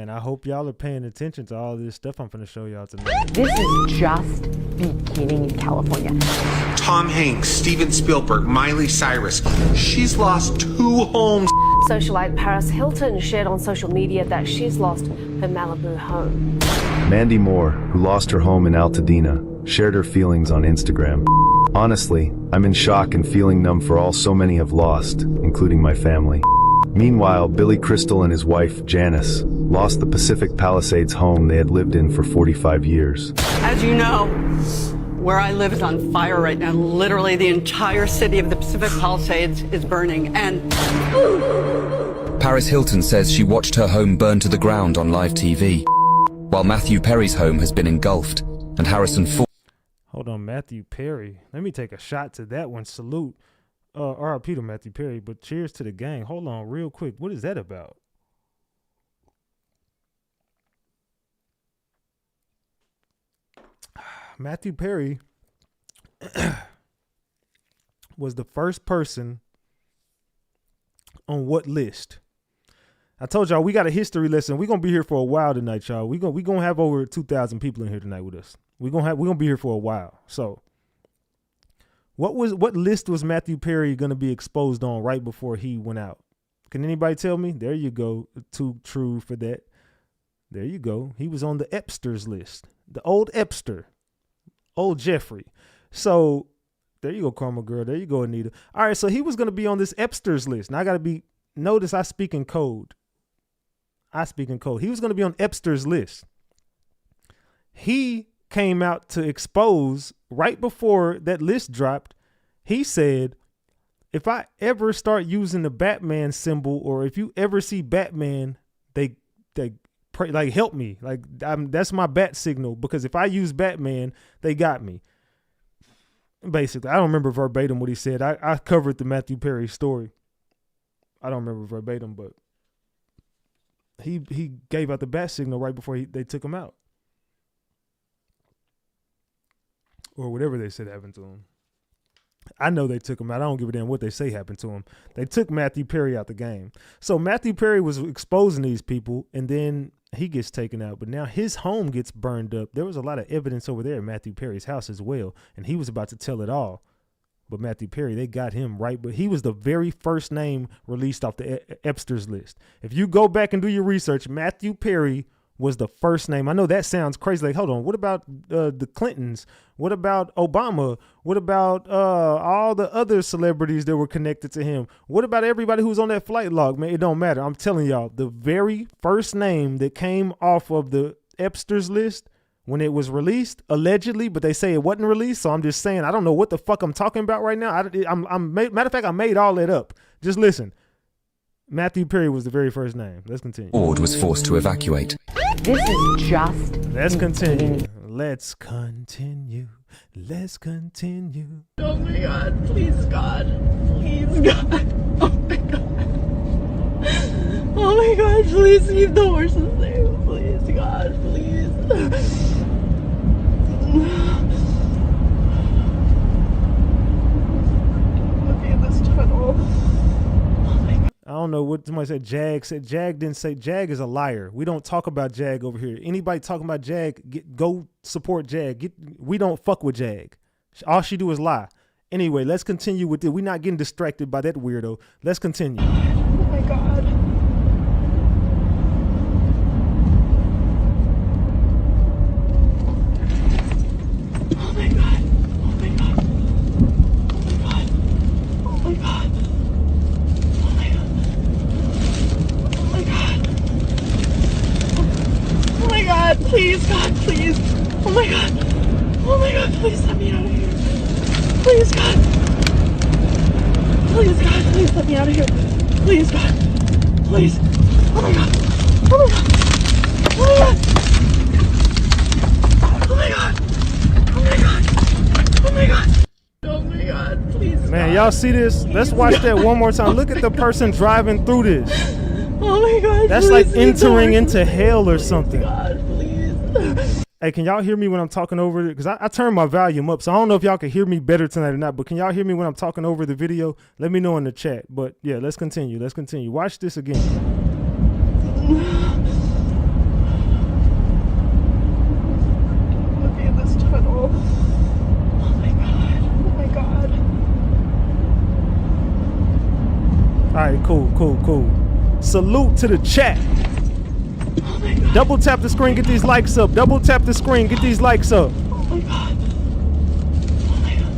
I hope y'all are paying attention to all this stuff I'm finna show y'all tonight. This is just beginning in California. Tom Hanks, Steven Spielberg, Miley Cyrus. She's lost 2 homes. Socialite Paris Hilton shared on social media that she's lost her Malibu home. Mandy Moore, who lost her home in Altadena, shared her feelings on Instagram. Honestly, I'm in shock and feeling numb for all so many have lost, including my family. Meanwhile, Billy Crystal and his wife, Janice, lost the Pacific Palisades home they had lived in for 45 years. As you know, where I live is on fire right now. Literally the entire city of the Pacific Palisades is burning, and Paris Hilton says she watched her home burn to the ground on live TV, while Matthew Perry's home has been engulfed, and Harrison Ford... Hold on, Matthew Perry. Let me take a shot to that one. Salute. R.I.P. to Matthew Perry, but cheers to the gang. Hold on real quick. What is that about? Matthew Perry was the first person on what list? I told y'all we got a history lesson. We're gonna be here for a while tonight, y'all. We gonna have over 2,000 people in here tonight with us. We're gonna be here for a while. So what list was Matthew Perry gonna be exposed on right before he went out? Can anybody tell me? There you go. Too true for that. There you go. He was on the Epsters list. The old Epster. Old Jeffrey. So there you go, Karma Girl. There you go, Anita. All right, so he was gonna be on this Epsters list. Now I gotta be, notice I speak in code. He was gonna be on Epsters list. He came out to expose right before that list dropped. He said, if I ever start using the Batman symbol, or if you ever see Batman, they pray, like, help me. Like, that's my bat signal, because if I use Batman, they got me. Basically, I don't remember verbatim what he said. I covered the Matthew Perry story. I don't remember verbatim, but he gave out the bat signal right before they took him out. Or whatever they said happened to him. I know they took him out. I don't give a damn what they say happened to him. They took Matthew Perry out the game. So Matthew Perry was exposing these people, and then he gets taken out. But now his home gets burned up. There was a lot of evidence over there at Matthew Perry's house as well, and he was about to tell it all. But Matthew Perry, they got him right. But he was the very first name released off the Epsters list. If you go back and do your research, Matthew Perry was the first name. I know that sounds crazy. Like, hold on, what about the Clintons? What about Obama? What about all the other celebrities that were connected to him? What about everybody who was on that flight log? Man, it don't matter. I'm telling y'all, the very first name that came off of the Epsters list when it was released, allegedly, but they say it wasn't released. So I'm just saying, I don't know what the fuck I'm talking about right now. Matter of fact, I made all that up. Just listen. Matthew Perry was the very first name. Let's continue. Ford was forced to evacuate. This is just... Let's continue. Let's continue. Let's continue. oh my God, please God, oh my God, oh my God, please leave the horses there, please God, please. I don't know what somebody said. Jag said Jag didn't say. Jag is a liar. We don't talk about Jag over here. Anybody talking about Jag, go support Jag. We don't fuck with Jag. All she do is lie. Anyway, let's continue with it. We're not getting distracted by that weirdo. Let's continue. Oh my God. Oh my God. Oh my God. Oh my God. Oh my God. Oh my God. Oh my God. Oh my God. Please, God, please. Oh my God. Oh my God, please let me out of here. Please, God. Please, God, please let me out of here. Please, God. Please. Oh my God. Oh my God. Oh my God. Oh my God. Oh my God. Oh my God. Oh my God. Please. Man, y'all see this? Let's watch that one more time. Look at the person driving through this. Oh my God. That's please, like entering into hell or something. God, please. Hey, can y'all hear me when I'm talking over it? Because I turned my volume up, so I don't know if y'all can hear me better tonight or not, but can y'all hear me when I'm talking over the video? Let me know in the chat. But yeah, let's continue. Let's continue. Watch this again. Look at this tunnel. Oh my God. Oh my God. All right, cool. Salute to the chat. Double tap the screen, get these likes up. Double tap the screen, get these likes up. Oh my God. Oh my God.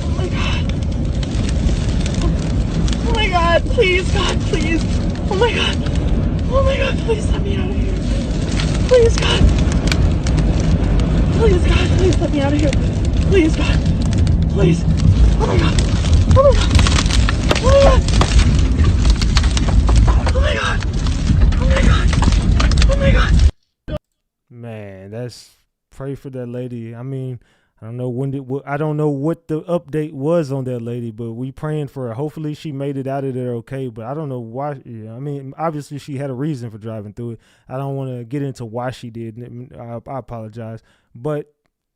Oh my God. Oh my God, please, God, please. Oh my God. Oh my God, please let me out of here. Please, God. Please, God, please let me out of here. Please, God. Please. Oh my God. Oh my God. Oh my God. Oh my God. Oh my God. Oh my God. Man, that's pray for that lady. I mean, I don't know I don't know what the update was on that lady, but we praying for her. Hopefully she made it out of there okay, but I don't know why. Yeah, I mean, obviously she had a reason for driving through it. I don't want to get into why she did. I apologize, but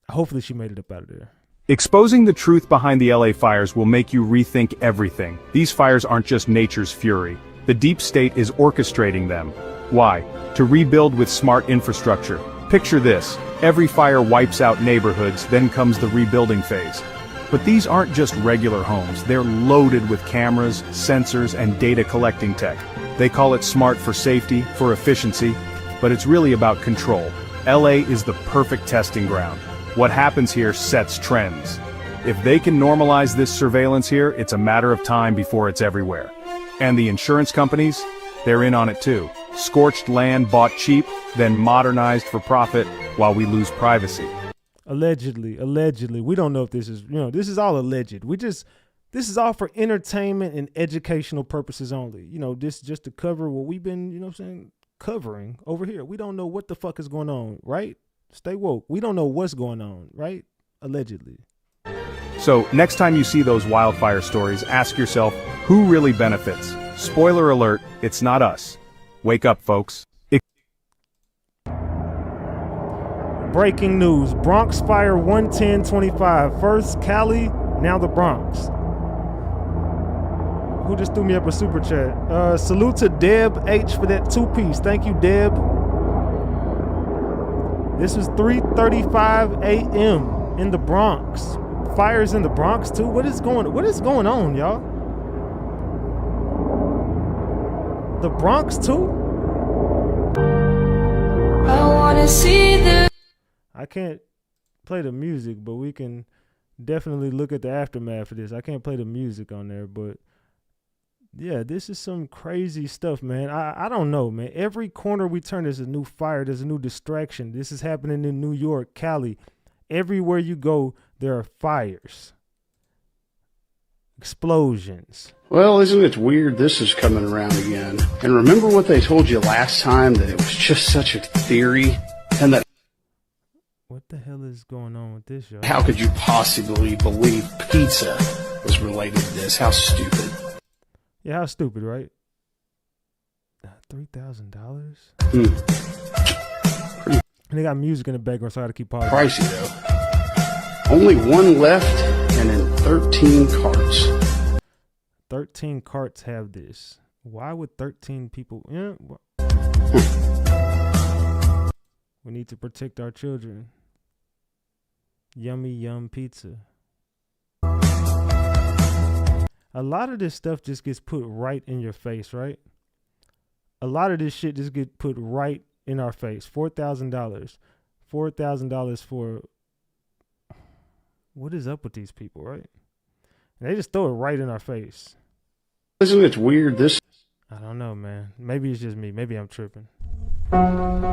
hopefully she made it up out of there. Exposing the truth behind the LA fires will make you rethink everything. These fires aren't just nature's fury. The deep state is orchestrating them. Why? To rebuild with smart infrastructure. Picture this. Every fire wipes out neighborhoods, then comes the rebuilding phase. But these aren't just regular homes. They're loaded with cameras, sensors, and data collecting tech. They call it smart for safety, for efficiency, but it's really about control. LA is the perfect testing ground. What happens here sets trends. If they can normalize this surveillance here, it's a matter of time before it's everywhere. And the insurance companies? They're in on it too. Scorched land bought cheap, then modernized for profit while we lose privacy. Allegedly. We don't know if this is, this is all alleged. This is all for entertainment and educational purposes only. This just to cover what we've been, covering over here. We don't know what the fuck is going on, right? Stay woke. We don't know what's going on, right? Allegedly. So next time you see those wildfire stories, ask yourself, who really benefits? Spoiler alert, it's not us. Wake up, folks. Breaking news. Bronx fire 11025. First Cali, now the Bronx. Who just threw me up a super chat? Salute to Deb H for that 2-piece. Thank you, Deb. This is 3:35 a.m. in the Bronx. Fires in the Bronx too. What is going on, y'all? The Bronx too? I wanna see the. I can't play the music, but we can definitely look at the aftermath of this. I can't play the music on there, but yeah, this is some crazy stuff, man. I don't know, man. Every corner we turn, there's a new fire. There's a new distraction. This is happening in New York, Cali. Everywhere you go, there are fires. Explosions. Well, isn't it weird this is coming around again? And remember what they told you last time, that it was just such a theory? And that... What the hell is going on with this, y'all? How could you possibly believe pizza was related to this? How stupid. Yeah, how stupid, right? $3,000? And they got music in the background, so I gotta keep pausing. Pricey, though. Only one left and in 13 carts. 13 carts have this. Why would 13 people? Yeah, we need to protect our children. Yummy yum pizza. A lot of this stuff just gets put right in your face, right? A lot of this shit just get put right in our face. $4,000. $4,000 for... What is up with these people, right? And they just throw it right in our face. Isn't it weird? I don't know, man. Maybe it's just me. Maybe I'm tripping. Oh,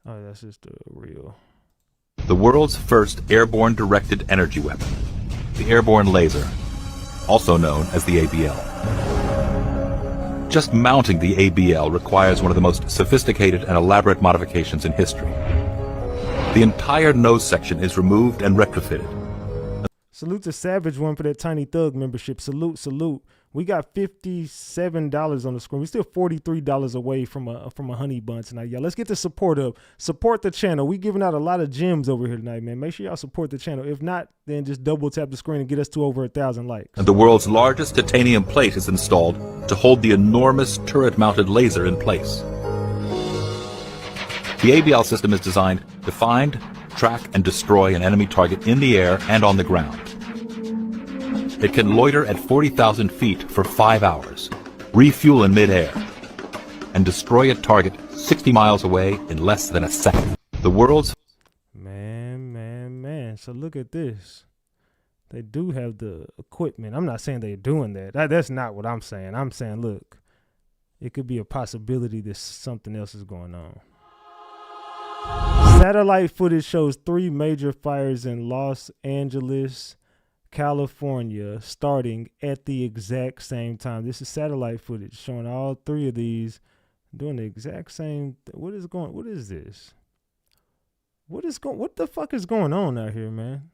that's just a real... The world's first airborne directed energy weapon, the airborne laser, also known as the ABL. Just mounting the ABL requires one of the most sophisticated and elaborate modifications in history. The entire nose section is removed and retrofitted. Salute to Savage One for that Tiny Thug membership. Salute, salute. We got $57 on the screen. We're still $43 away from a honey bun tonight. Y'all, let's get the support up. Support the channel. We giving out a lot of gems over here tonight, man. Make sure y'all support the channel. If not, then just double tap the screen and get us to over 1,000 likes. And the world's largest titanium plate is installed to hold the enormous turret-mounted laser in place. The ABL system is designed to find, track, and destroy an enemy target in the air and on the ground. It can loiter at 40,000 feet for 5 hours, refuel in midair, and destroy a target 60 miles away in less than a second. The world's... Man. So look at this. They do have the equipment. I'm not saying they're doing that. That's not what I'm saying. I'm saying, look, it could be a possibility that something else is going on. Satellite footage shows 3 major fires in Los Angeles, California, starting at the exact same time. This is satellite footage showing all 3 of these doing the exact same. What is this? What the fuck is going on out here, man?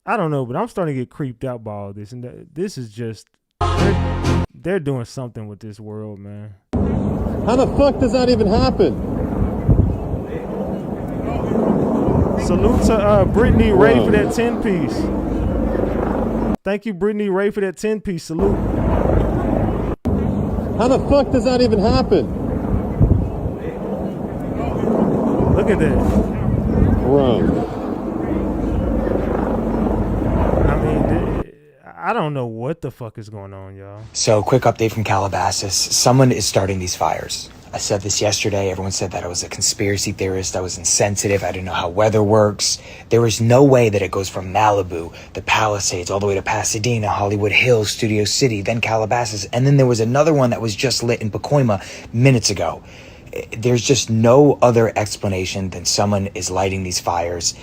I don't know, but I'm starting to get creeped out by all this, and this is just they're doing something with this world, man. How the fuck does that even happen? Salute to Brittany Ray for that 10-piece. Thank you, Brittany Ray, for that 10-piece. Salute. How the fuck does that even happen? Look at that. Bro. I mean, I don't know what the fuck is going on, y'all. So, quick update from Calabasas. Someone is starting these fires. I said this yesterday. Everyone said that I was a conspiracy theorist. I was insensitive. I didn't know how weather works. There is no way that it goes from Malibu, the Palisades, all the way to Pasadena, Hollywood Hills, Studio City, then Calabasas. And then there was another one that was just lit in Pacoima minutes ago. There's just no other explanation than someone is lighting these fires.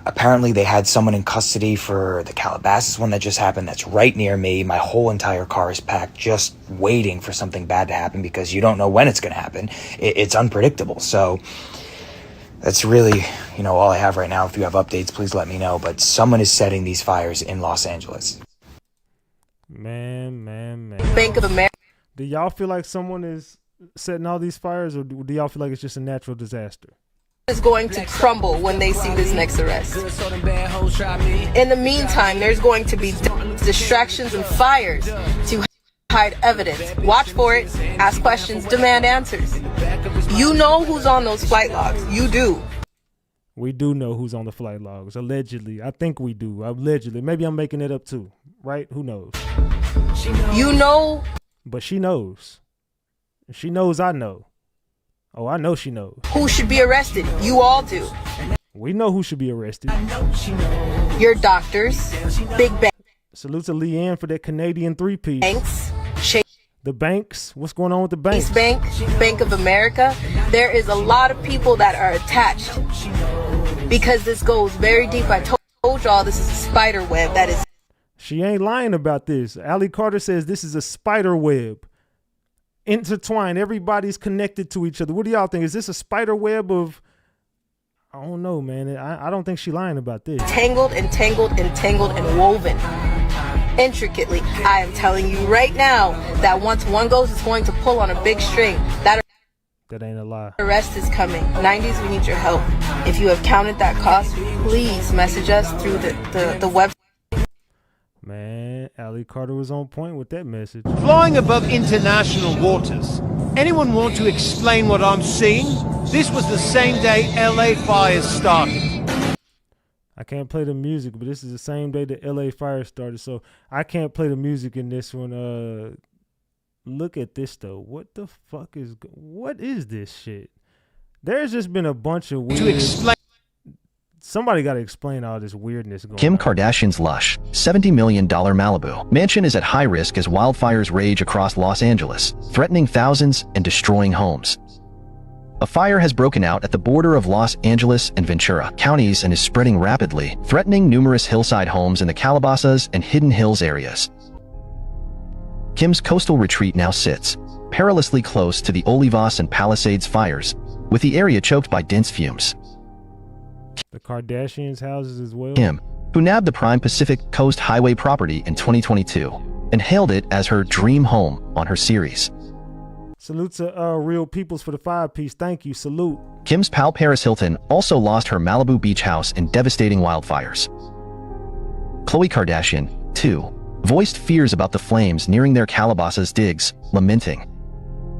Apparently they had someone in custody for the Calabasas one that just happened. That's right near me. My whole entire car is packed, just waiting for something bad to happen because you don't know when it's going to happen. It's unpredictable. So that's really, all I have right now. If you have updates, please let me know. But someone is setting these fires in Los Angeles. Man. Bank of America. Do y'all feel like someone is setting all these fires, or do y'all feel like it's just a natural disaster? Is going to crumble when they see this next arrest. In the meantime, there's going to be distractions and fires to hide evidence. Watch for it, ask questions, demand answers. You know who's on those flight logs. You do. We do know who's on the flight logs, allegedly. I think we do, allegedly. Maybe I'm making it up too, right? Who knows? You know. But she knows. She knows I know. Oh, I know she knows. Who should be arrested? You all do. We know who should be arrested. Your doctors, Big Bank. Salute to Leanne for that Canadian 3-piece. Banks. The banks. What's going on with the banks? Bank, Bank of America. There is a lot of people that are attached because this goes very deep. I told y'all this is a spider web. That is. She ain't lying about this. Allie Carter says this is a spider web. Intertwined. Everybody's connected to each other. What do y'all think? Is this a spider web of... I don't know, man. I don't think she's lying about this. Tangled and woven intricately. I am telling you right now that once one goes, it's going to pull on a big string. That ain't a lie. Arrest is coming. 90s, we need your help. If you have counted that cost, please message us through the website. Man, Ali Carter was on point with that message. Flying above international waters. Anyone want to explain what I'm seeing? This was the same day LA fires started. I can't play the music, but this is the same day the LA fire started, so I can't play the music in this one. Look at this though. What the fuck what is this shit? There's just been a bunch of weird. To explain. Somebody got to explain all this weirdness going Kim on. Kardashian's lush, $70 million Malibu mansion is at high risk as wildfires rage across Los Angeles, threatening thousands and destroying homes. A fire has broken out at the border of Los Angeles and Ventura counties and is spreading rapidly, threatening numerous hillside homes in the Calabasas and Hidden Hills areas. Kim's coastal retreat now sits perilously close to the Olivos and Palisades fires, with the area choked by dense fumes. The Kardashians' houses as well. Kim, who nabbed the prime Pacific Coast Highway property in 2022 and hailed it as her dream home on her series. Salute to Real Peoples for the 5-piece. Thank you. Salute. Kim's pal Paris Hilton also lost her Malibu beach house in devastating wildfires. Khloe Kardashian, too, voiced fears about the flames nearing their Calabasas digs, lamenting.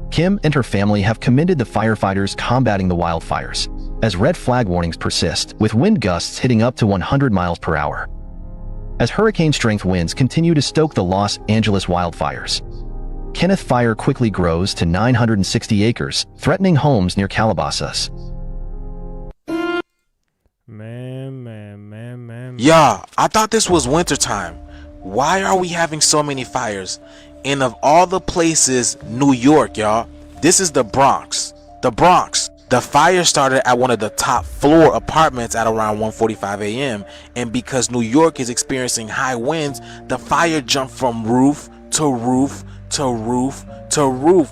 Kim and her family have commended the firefighters combating the wildfires, as red flag warnings persist, with wind gusts hitting up to 100 miles per hour. As hurricane-strength winds continue to stoke the Los Angeles wildfires, Kenneth Fire quickly grows to 960 acres, threatening homes near Calabasas. Man. Yeah, I thought this was wintertime. Why are we having so many fires? And of all the places, New York, y'all. This is the Bronx. The Bronx. The fire started at one of the top floor apartments at around 1:45 a.m. And because New York is experiencing high winds, the fire jumped from roof to roof to roof to roof.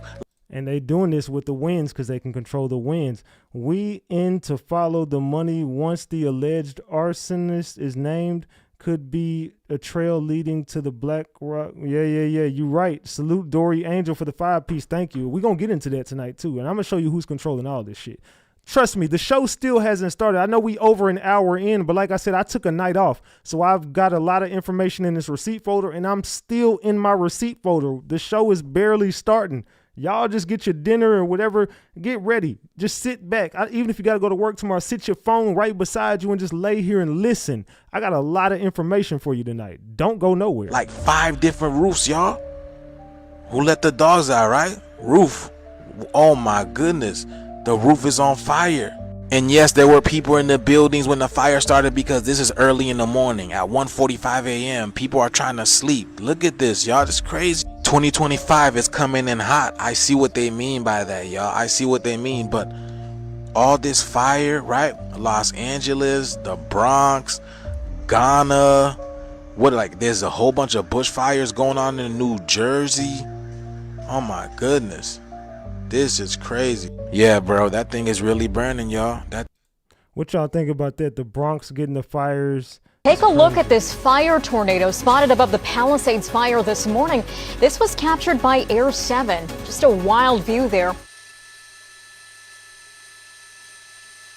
And they doing this with the winds because they can control the winds. We in to follow the money once the alleged arsonist is named. Could be a trail leading to the Black Rock. Yeah. You right. Salute Dory Angel for the 5-piece. Thank you. We're going to get into that tonight too. And I'm going to show you who's controlling all this shit. Trust me, the show still hasn't started. I know we over an hour in, but like I said, I took a night off. So I've got a lot of information in this receipt folder and I'm still in my receipt folder. The show is barely starting. Y'all just get your dinner or whatever. Get ready. Just sit back. Even if you got to go to work tomorrow, sit your phone right beside you and just lay here and listen. I got a lot of information for you tonight. Don't go nowhere. Like 5 different roofs, y'all. Who let the dogs out, right? Roof. Oh my goodness. The roof is on fire. And yes, there were people in the buildings when the fire started because this is early in the morning at 1:45 a.m. People are trying to sleep. Look at this, y'all. It's crazy. 2025 is coming in hot. I see what they mean by that, y'all. I see what they mean. But all this fire, right? Los Angeles, the Bronx, Ghana. There's a whole bunch of bushfires going on in New Jersey. Oh my goodness. This is crazy. Yeah, bro, that thing is really burning, y'all. What y'all think about that? The Bronx getting the fires. Take a look at this fire tornado spotted above the Palisades fire this morning. This was captured by Air 7. Just a wild view there.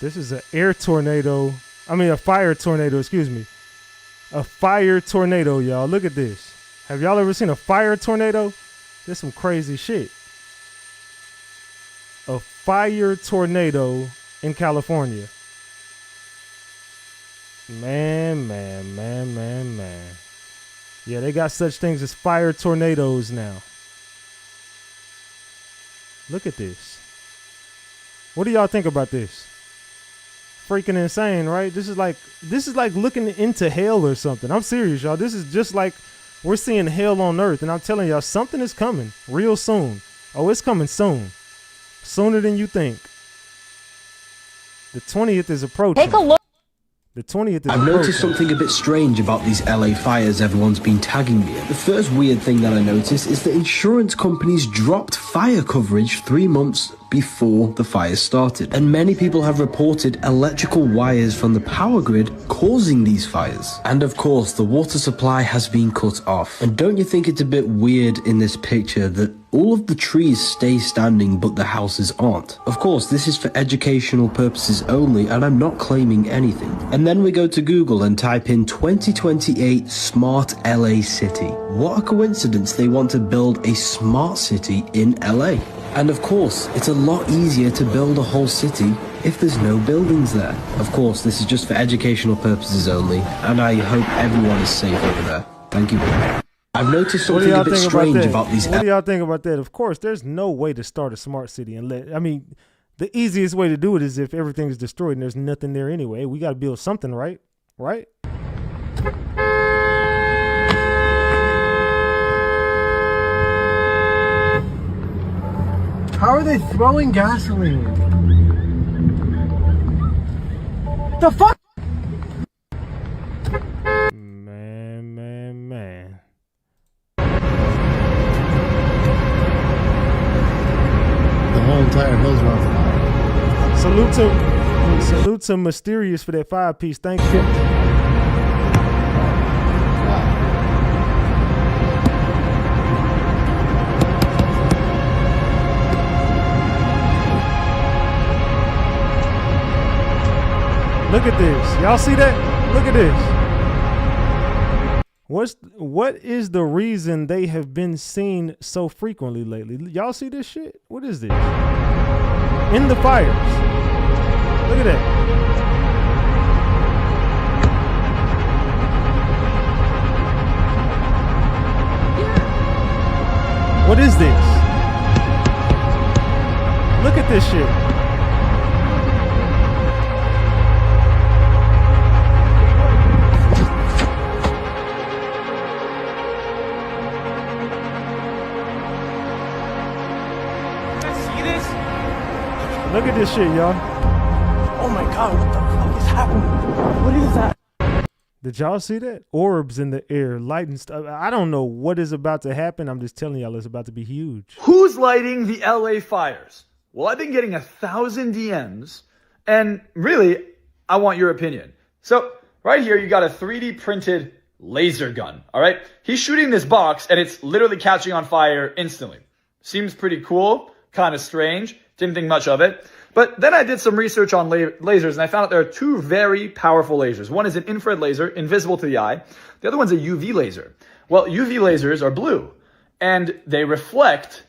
This is a fire tornado, excuse me. A fire tornado, y'all. Look at this. Have y'all ever seen a fire tornado? There's some crazy shit. A fire tornado in California. Man. Yeah, they got such things as fire tornadoes now. Look at this. What do y'all think about this? Freaking insane, right? This is like looking into hell or something. I'm serious, y'all. This is just like we're seeing hell on earth, and I'm telling y'all, something is coming real soon. Oh, it's coming soon. Sooner than you think. The 20th is approaching. Take a look. The 20th is I've noticed something a bit strange about these LA fires everyone's been tagging me. The first weird thing that I noticed is that insurance companies dropped fire coverage 3 months before the fire started. And many people have reported electrical wires from the power grid causing these fires. And of course, the water supply has been cut off. And don't you think it's a bit weird in this picture that all of the trees stay standing but the houses aren't. Of course, this is for educational purposes only, and I'm not claiming anything. And then we go to Google and type in 2028 Smart LA City. What a coincidence they want to build a smart city in LA. And of course, it's a lot easier to build a whole city if there's no buildings there. Of course, this is just for educational purposes only, and I hope everyone is safe over there. Thank you. I've noticed something a bit strange about these. What do y'all think about that? Of course, there's no way to start a smart city the easiest way to do it is if everything is destroyed and there's nothing there anyway. We got to build something, right? Right? How are they throwing gasoline? The fuck? Man. The whole entire hill's on fire. Salute to Mysterious for that 5-piece. Thank you. Look at this. Y'all see that? Look at this. What is the reason they have been seen so frequently lately? Y'all see this shit? What is this? In the fires. Look at that. What is this? Look at this shit. Look at this shit, y'all. Oh my god, what the fuck is happening? What is that? Did y'all see that? Orbs in the air, lighting stuff. I don't know what is about to happen. I'm just telling y'all it's about to be huge. Who's lighting the LA fires? Well, I've been getting 1,000 DMs, and really, I want your opinion. So, right here, you got a 3D printed laser gun, all right? He's shooting this box, and it's literally catching on fire instantly. Seems pretty cool, kind of strange. Didn't think much of it. But then I did some research on lasers, and I found out there are two very powerful lasers. One is an infrared laser, invisible to the eye. The other one's a UV laser. Well, UV lasers are blue, and they reflect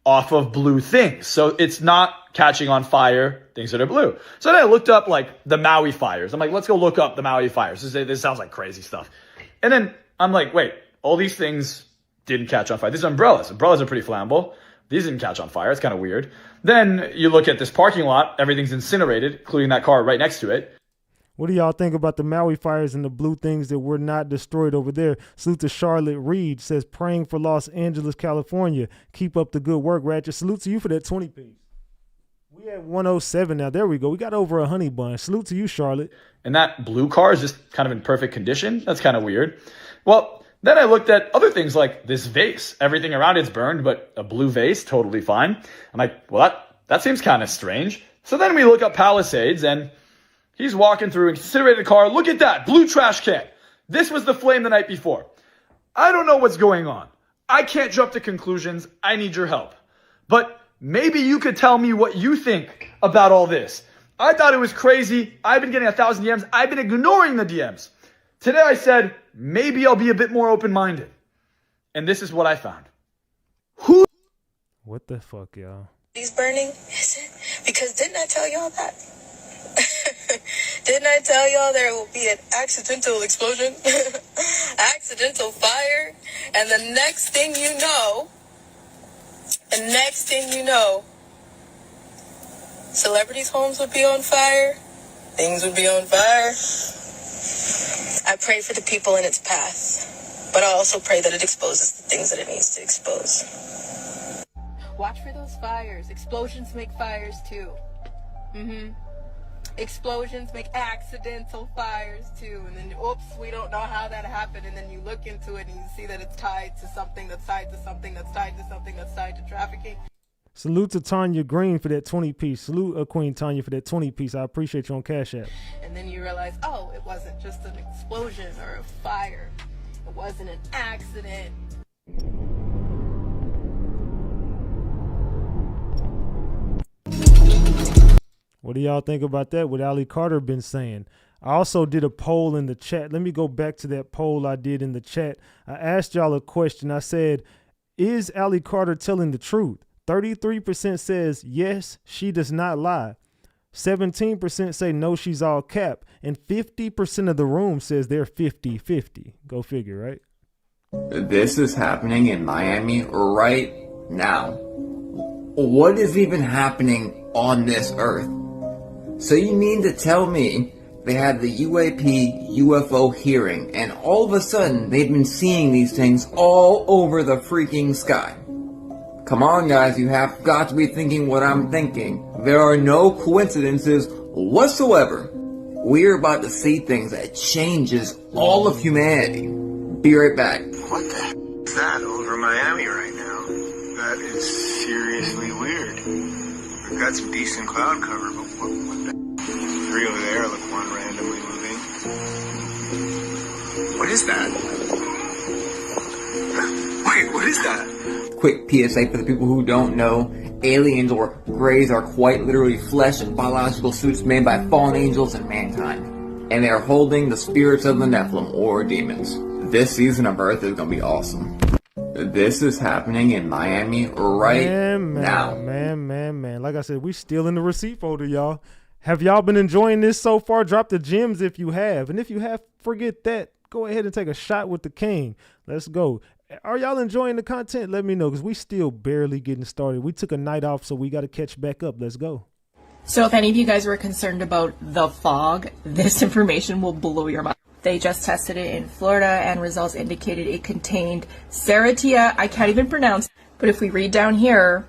off of blue things. So it's not catching on fire things that are blue. So then I looked up, like, the Maui fires. I'm like, let's go look up the Maui fires. This sounds like crazy stuff. And then I'm like, wait, all these things didn't catch on fire. These are umbrellas. Umbrellas are pretty flammable. These didn't catch on fire. It's kind of weird. Then you look at this parking lot. Everything's incinerated, including that car right next to it. What do y'all think about the Maui fires and the blue things that were not destroyed over there? Salute to Charlotte Reed. Says, praying for Los Angeles, California. Keep up the good work, Ratchet. Salute to you for that 20-piece. We at 107 now. There we go. We got over a honey bun. Salute to you, Charlotte. And that blue car is just kind of in perfect condition. That's kind of weird. Well, then I looked at other things like this vase. Everything around it's burned, but a blue vase, totally fine. I'm like, well, that seems kind of strange. So then we look up Palisades, and he's walking through an incinerated car. Look at that, blue trash can. This was the flame the night before. I don't know what's going on. I can't jump to conclusions. I need your help. But maybe you could tell me what you think about all this. I thought it was crazy. I've been getting 1,000 DMs. I've been ignoring the DMs. Today I said, maybe I'll be a bit more open-minded. And this is what I found. Who? What the fuck, y'all? He's burning, is it? Because didn't I tell y'all that? Didn't I tell y'all there will be an accidental explosion? Accidental fire? And the next thing you know, celebrities' homes would be on fire. Things would be on fire. I pray for the people in its path, but I also pray that it exposes the things that it needs to expose. Watch for those fires. Explosions make fires too. Explosions make accidental fires too. And then, oops, we don't know how that happened. And then you look into it and you see that it's tied to something that's tied to something that's tied to something that's tied to trafficking. Salute to Tanya Green for that 20-piece. Salute Queen Tanya for that 20-piece. I appreciate you on Cash App. And then you realize, oh, it wasn't just an explosion or a fire. It wasn't an accident. What do y'all think about that? What Ali Carter been saying? I also did a poll in the chat. Let me go back to that poll I did in the chat. I asked y'all a question. I said, is Ali Carter telling the truth? 33% says yes, she does not lie. 17% say no, she's all cap. And 50% of the room says they're 50-50. Go figure, right? This is happening in Miami right now. What is even happening on this earth? So you mean to tell me they had the UAP UFO hearing and all of a sudden they've been seeing these things all over the freaking sky? Come on guys, you have got to be thinking what I'm thinking. There are no coincidences whatsoever. We're about to see things that changes all of humanity. Be right back. What the heck is that over Miami right now? That is seriously weird. We've got some decent cloud cover, but what the three over there look one randomly moving. What is that? Wait, what is that? Quick PSA for the people who don't know. Aliens or greys are quite literally flesh and biological suits made by fallen angels and mankind. And they are holding the spirits of the Nephilim or demons. This season of Earth is going to be awesome. This is happening in Miami right now. Man. Like I said, we still in the receipt folder, y'all. Have y'all been enjoying this so far? Drop the gems if you have. And if you have, forget that. Go ahead and take a shot with the king. Let's go. Are y'all enjoying the content? Let me know, because we still barely getting started. We took a night off, so we got to catch back up. Let's go. So if any of you guys were concerned about the fog, this information will blow your mind. They just tested it in Florida, and results indicated it contained Ceratia. I can't even pronounce, but if we read down here,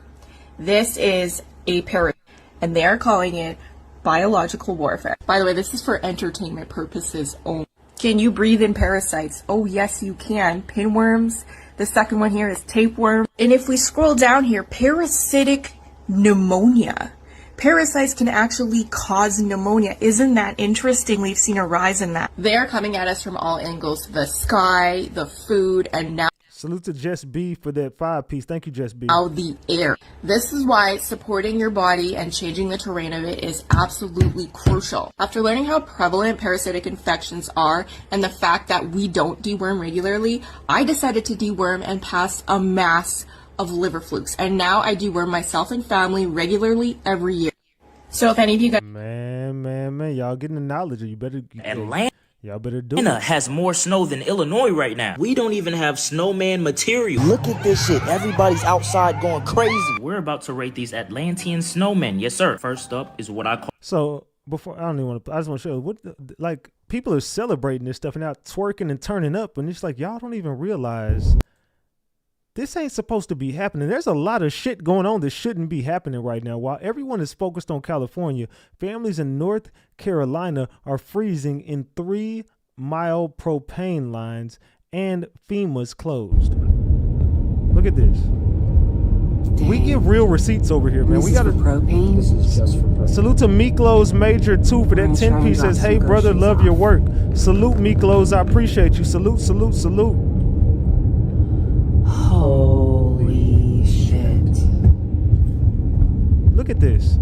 this is a parasite, and they are calling it biological warfare. By the way, this is for entertainment purposes only. Can you breathe in parasites? Oh, yes, you can. Pinworms. The second one here is tapeworm. And if we scroll down here, parasitic pneumonia. Parasites can actually cause pneumonia. Isn't that interesting? We've seen a rise in that. They are coming at us from all angles. The sky, the food, and now... Salute to Jess B for that 5-piece. Thank you, Jess B. Now the air. This is why supporting your body and changing the terrain of it is absolutely crucial. After learning how prevalent parasitic infections are and the fact that we don't deworm regularly, I decided to deworm and passed a mass of liver flukes. And now I deworm myself and family regularly every year. So if any of you guys... Man, y'all getting the knowledge. You better... Atlanta. Y'all better do it. Has more snow than Illinois right now. We don't even have snowman material. Look at this shit. Everybody's outside going crazy. We're about to rate these Atlantean snowmen. Yes, sir. First up is what I call... So, before, I don't even want to... I just want to show what... Like, people are celebrating this stuff and now twerking and turning up. And it's like, y'all don't even realize... This ain't supposed to be happening. There's a lot of shit going on that shouldn't be happening right now. While everyone is focused on California, families in North Carolina are freezing in 3-mile propane lines and FEMA's closed. Look at this. Dang. We give real receipts over here, man. We got propane. This is just for propane. Salute to Miklos Major 2 for that 10-piece. Says, hey, brother, love your work. Salute, Miklos. I appreciate you. Salute. Holy shit. Look at this.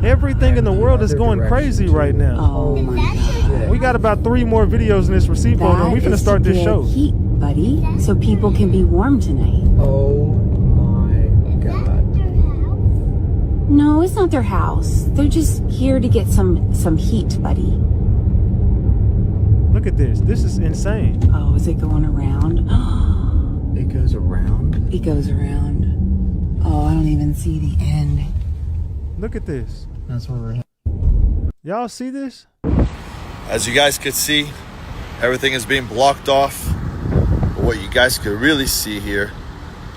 Everything in the world is going crazy right now. Oh my god. We got about 3 more videos in this receipt folder and we finna start this show. Heat, buddy, so people can be warm tonight. Oh my god. No, it's not their house. They're just here to get some heat, buddy. Look at this. This is insane. Oh, is it going around? It goes around? It goes around. Oh, I don't even see the end. Look at this. That's where we're at. Y'all see this? As you guys could see, everything is being blocked off. But what you guys could really see here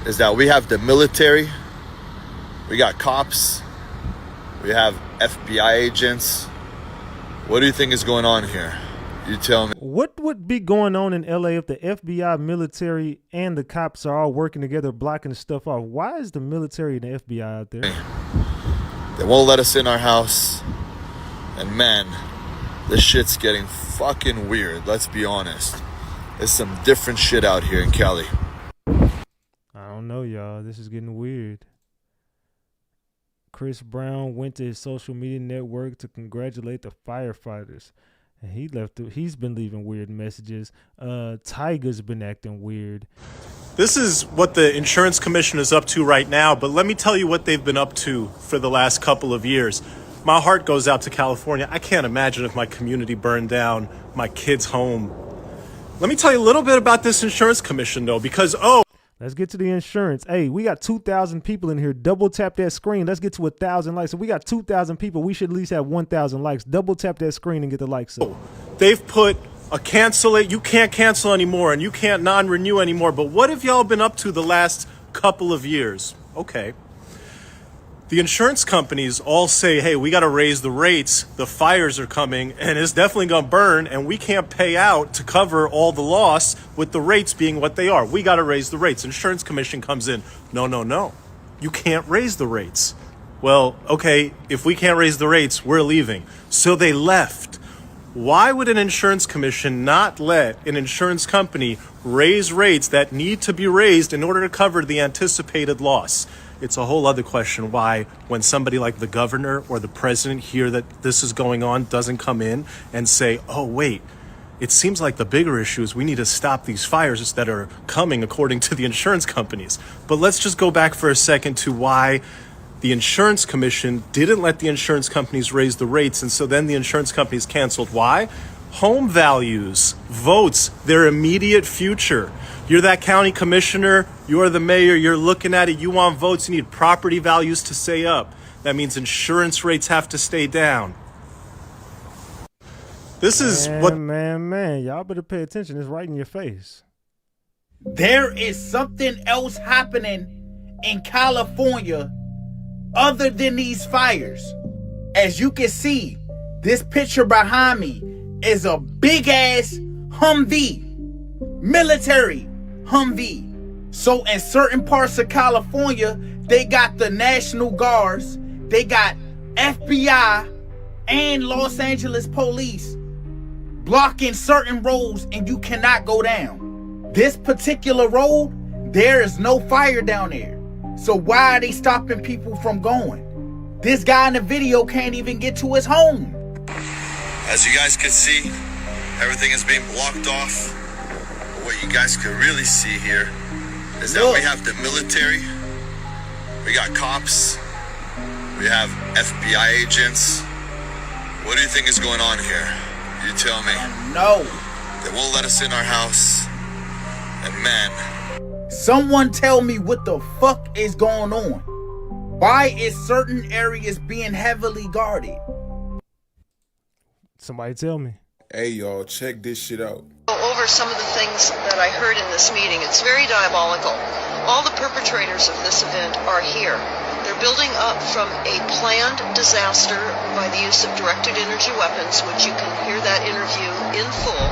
is that we have the military, we got cops, we have FBI agents. What do you think is going on here? You tell me. What would be going on in LA if the FBI, military, and the cops are all working together, blocking stuff off? Why is the military and the FBI out there? They won't let us in our house. And man, this shit's getting fucking weird. Let's be honest. There's some different shit out here in Cali. I don't know, y'all. This is getting weird. Chris Brown went to his social media network to congratulate the firefighters. And he's been leaving weird messages. Tiger's been acting weird. This is what the insurance commission is up to right now, but let me tell you what they've been up to for the last couple of years. My heart goes out to California. I can't imagine if my community burned down, my kids' home. Let me tell you a little bit about this insurance commission, though, because, let's get to the insurance. Hey, we got 2,000 people in here. Double tap that screen. Let's get to 1,000 likes. So we got 2,000 people. We should at least have 1,000 likes. Double tap that screen and get the likes up. They've put a cancel it. You can't cancel anymore and you can't non-renew anymore. But what have y'all been up to the last couple of years? Okay. The insurance companies all say, hey, we got to raise the rates. The fires are coming and it's definitely going to burn and we can't pay out to cover all the loss with the rates being what they are. We got to raise the rates. Insurance commission comes in. No. You can't raise the rates. Well, okay, if we can't raise the rates, we're leaving. So they left. Why would an insurance commission not let an insurance company raise rates that need to be raised in order to cover the anticipated loss? It's a whole other question why when somebody like the governor or the president hear that this is going on doesn't come in and say, oh, wait, it seems like the bigger issue is we need to stop these fires that are coming according to the insurance companies. But let's just go back for a second to why the insurance commission didn't let the insurance companies raise the rates. And so then the insurance companies canceled. Why? Home values, votes, their immediate future. You're that county commissioner, you're the mayor, you're looking at it, you want votes, you need property values to stay up. That means insurance rates have to stay down. This is what... Man, y'all better pay attention. It's right in your face. There is something else happening in California other than these fires. As you can see, this picture behind me is a big-ass Humvee. Military Humvee. So in certain parts of California, they got the National Guards, they got FBI and Los Angeles police blocking certain roads and you cannot go down. This particular road, there is no fire down there. So why are they stopping people from going? This guy in the video can't even get to his home. As you guys can see, everything is being blocked off. What you guys can really see here is that we have the military, we got cops, we have FBI agents. What do you think is going on here? You tell me. No. They won't let us in our house. And man. Someone tell me what the fuck is going on. Why is certain areas being heavily guarded? Somebody tell me. Hey y'all, check this shit out. Over some of the things that I heard in this meeting. It's very diabolical. All the perpetrators of this event are here. They're building up from a planned disaster by the use of directed energy weapons, which you can hear that interview in full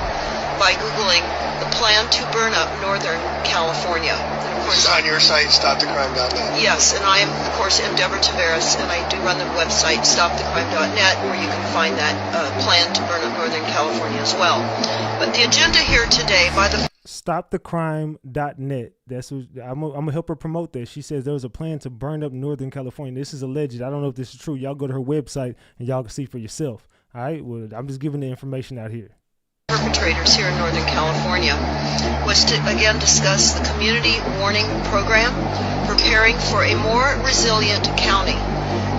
by Googling the plan to burn up Northern California. And of course, on your site, stopthecrime.net. Yes, and I am, of course, M. Deborah Taveras, and I do run the website stopthecrime.net, where you can find that plan to burn up Northern California as well. But the agenda here today by the stopthecrime.net. That's what I'm gonna help her promote that. She says there was a plan to burn up Northern California. This is alleged. I don't know if this is true. Y'all go to her website and y'all can see for yourself. All right. Well, I'm just giving the information out here. Perpetrators here in Northern California was to again discuss the community warning program, preparing for a more resilient county.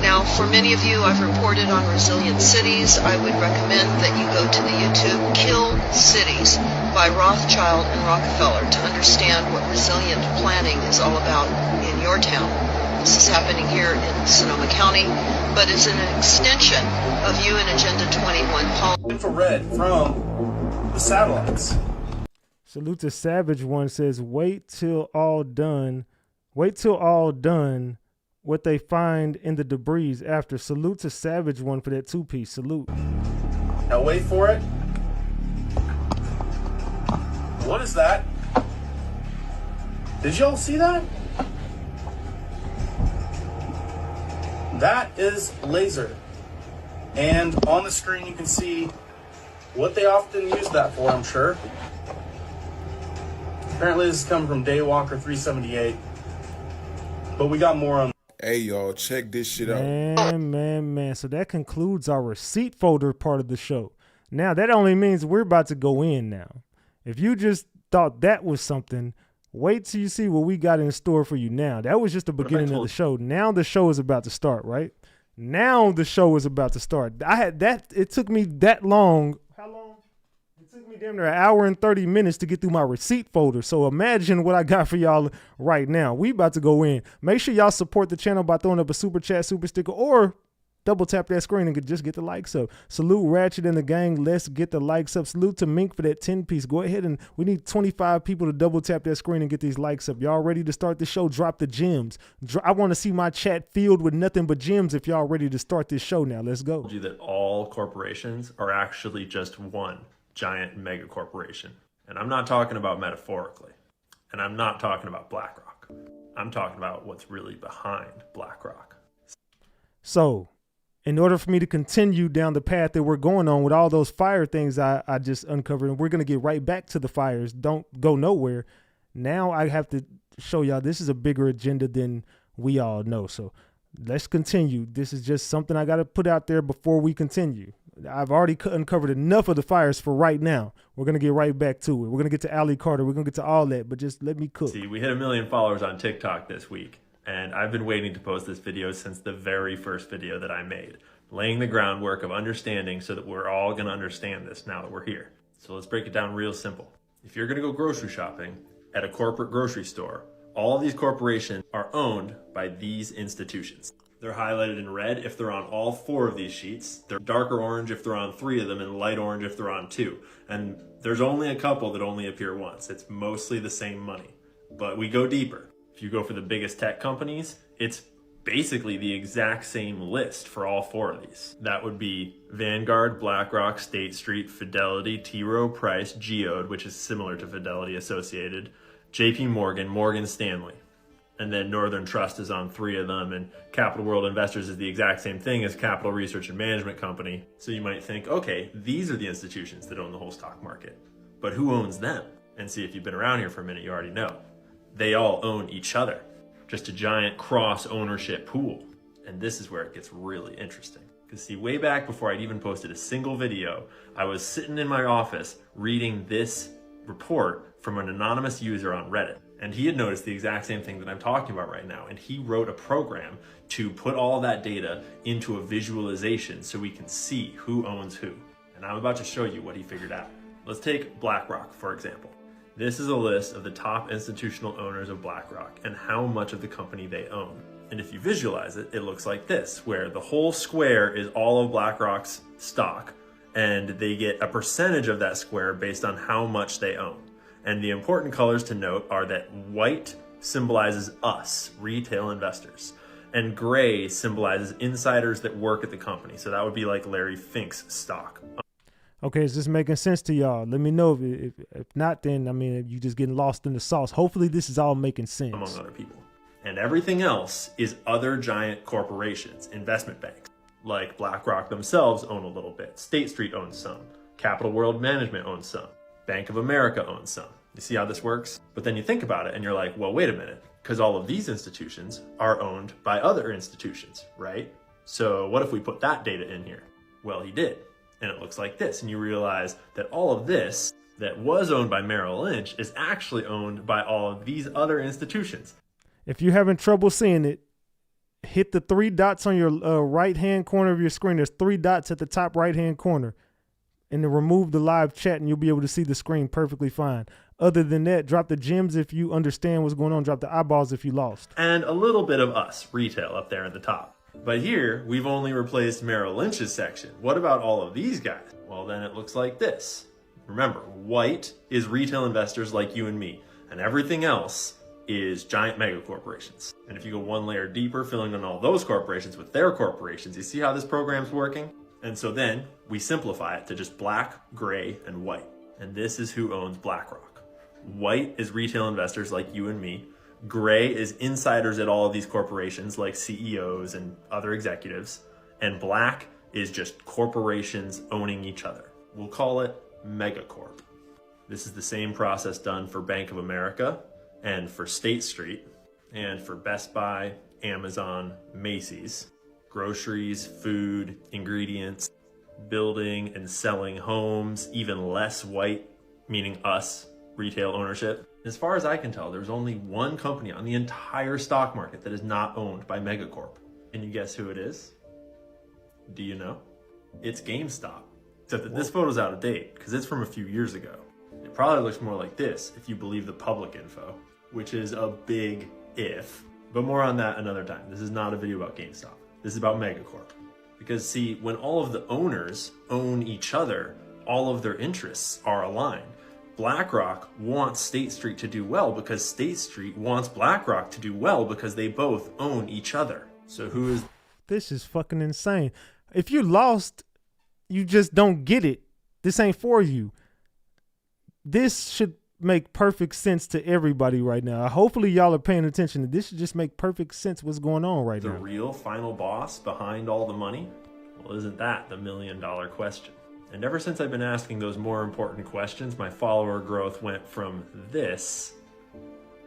Now, for many of you, I've reported on resilient cities. I would recommend that you go to the YouTube Kill Cities by Rothschild and Rockefeller to understand what resilient planning is all about in your town. This is happening here in Sonoma County, but it's an extension of UN Agenda 21 policy. Infrared from the satellites. Salute to Savage One says, wait till all done. What they find in the debris after. Salute to Savage One for that 2-piece. Salute. Now wait for it. What is that? Did y'all see that? That is laser. And on the screen you can see what they often use that for, I'm sure. Apparently this is coming from Daywalker 378. But we got more on. Hey, y'all, check this shit out. Man. So that concludes our receipt folder part of the show. Now, that only means we're about to go in now. If you just thought that was something, wait till you see what we got in store for you now. That was just the beginning of the show. Now the show is about to start, right? Now the show is about to start. It took me that long. How long? It took me damn near an hour and 30 minutes to get through my receipt folder. So imagine what I got for y'all right now. We about to go in. Make sure y'all support the channel by throwing up a super chat, super sticker, or double tap that screen and just get the likes up. Salute Ratchet and the gang. Let's get the likes up. Salute to Mink for that 10 piece. Go ahead, and we need 25 people to double tap that screen and get these likes up. Y'all ready to start the show? Drop the gems. I want to see my chat filled with nothing but gems if y'all ready to start this show now. Let's go. That all corporations are actually just one giant mega corporation. And I'm not talking about metaphorically. And I'm not talking about BlackRock. I'm talking about what's really behind BlackRock. So, in order for me to continue down the path that we're going on with all those fire things I just uncovered, and we're going to get right back to the fires, don't go nowhere. Now I have to show y'all this is a bigger agenda than we all know. So let's continue. This is just something I got to put out there before we continue. I've already uncovered enough of the fires for right now. We're going to get right back to it. We're going to get to Allie Carter. We're going to get to all that, but just let me cook. See, we hit 1 million followers on TikTok this week. And I've been waiting to post this video since the very first video that I made, laying the groundwork of understanding so that we're all going to understand this now that we're here. So let's break it down real simple. If you're going to go grocery shopping at a corporate grocery store, all of these corporations are owned by these institutions. They're highlighted in red if they're on all 4 of these sheets. They're darker orange if they're on 3 of them, and light orange if they're on 2. And there's only a couple that only appear once. It's mostly the same money. But we go deeper. If you go for the biggest tech companies, it's basically the exact same list for all 4 of these. That would be Vanguard, BlackRock, State Street, Fidelity, T. Rowe Price, Geode, which is similar to Fidelity Associated, JP Morgan, Morgan Stanley. And then Northern Trust is on 3 of them, and Capital World Investors is the exact same thing as Capital Research and Management Company. So you might think, okay, these are the institutions that own the whole stock market. But who owns them? And see, if you've been around here for a minute, you already know. They all own each other. Just a giant cross ownership pool. And this is where it gets really interesting. Because see, way back before I'd even posted a single video, I was sitting in my office reading this report from an anonymous user on Reddit. And he had noticed the exact same thing that I'm talking about right now. And he wrote a program to put all that data into a visualization so we can see who owns who. And I'm about to show you what he figured out. Let's take BlackRock, for example. This is a list of the top institutional owners of BlackRock and how much of the company they own. And if you visualize it, it looks like this, where the whole square is all of BlackRock's stock, and they get a percentage of that square based on how much they own. And the important colors to note are that white symbolizes us, retail investors, and gray symbolizes insiders that work at the company. So that would be like Larry Fink's stock. Okay, is this making sense to y'all? Let me know if not, then I mean, you just getting lost in the sauce. Hopefully this is all making sense. Among other people. And everything else is other giant corporations, investment banks. Like BlackRock themselves own a little bit. State Street owns some. Capital World Management owns some. Bank of America owns some. You see how this works? But then you think about it and you're like, well, wait a minute. Because all of these institutions are owned by other institutions, right? So what if we put that data in here? Well, he did. And it looks like this. And you realize that all of this that was owned by Merrill Lynch is actually owned by all of these other institutions. If you're having trouble seeing it, hit the 3 dots on your right-hand corner of your screen. There's 3 dots at the top right-hand corner. And then remove the live chat and you'll be able to see the screen perfectly fine. Other than that, drop the gems if you understand what's going on. Drop the eyeballs if you lost. And a little bit of us, retail, up there at the top. But here, we've only replaced Merrill Lynch's section. What about all of these guys? Well, then it looks like this. Remember, white is retail investors like you and me, and everything else is giant mega corporations. And if you go one layer deeper, filling in all those corporations with their corporations, you see how this program's working? And so then we simplify it to just black, gray, and white. And this is who owns BlackRock. White is retail investors like you and me. Gray is insiders at all of these corporations like CEOs and other executives. And black is just corporations owning each other. We'll call it megacorp. This is the same process done for Bank of America and for State Street and for Best Buy Amazon, Macy's. Groceries, food, ingredients, building and selling homes, even less white, meaning us, retail ownership. As far as I can tell, there's only one company on the entire stock market that is not owned by Megacorp. And you guess who it is? Do you know? It's GameStop. Except that this photo's out of date because it's from a few years ago. It probably looks more like this if you believe the public info, which is a big if. But more on that another time. This is not a video about GameStop. This is about Megacorp. Because see, when all of the owners own each other, all of their interests are aligned. BlackRock wants State Street to do well because State Street wants BlackRock to do well because they both own each other. So who is... This is fucking insane. If you're lost, you just don't get it. This ain't for you. This should make perfect sense to everybody right now. Hopefully y'all are paying attention. This should just make perfect sense what's going on right now. The real final boss behind all the money? Well, isn't that the million-dollar question? And ever since I've been asking those more important questions, my follower growth went from this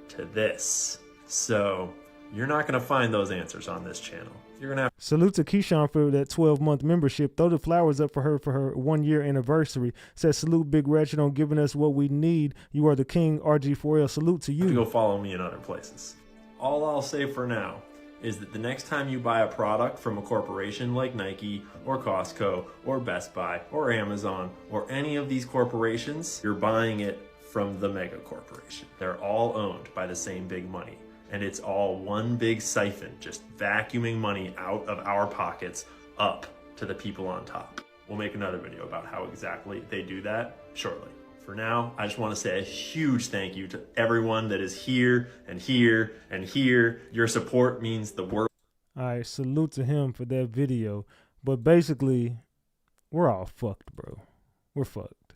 to this. So you're not going to find those answers on this channel. You're going to have... Salute to Keyshawn for that 12-month membership. Throw the flowers up for her 1-year anniversary. Says, salute Big Ratchet on giving us what we need. You are the king, RG4L. Salute to you. Go follow me in other places. All I'll say for now is that the next time you buy a product from a corporation like Nike or Costco or Best Buy or Amazon or any of these corporations, you're buying it from the mega corporation. They're all owned by the same big money. And it's all one big siphon, just vacuuming money out of our pockets up to the people on top. We'll make another video about how exactly they do that shortly. For now, I just want to say a huge thank you to everyone that is here and here and here. Your support means the world. All right, salute to him for that video. But basically, we're all fucked, bro. We're fucked.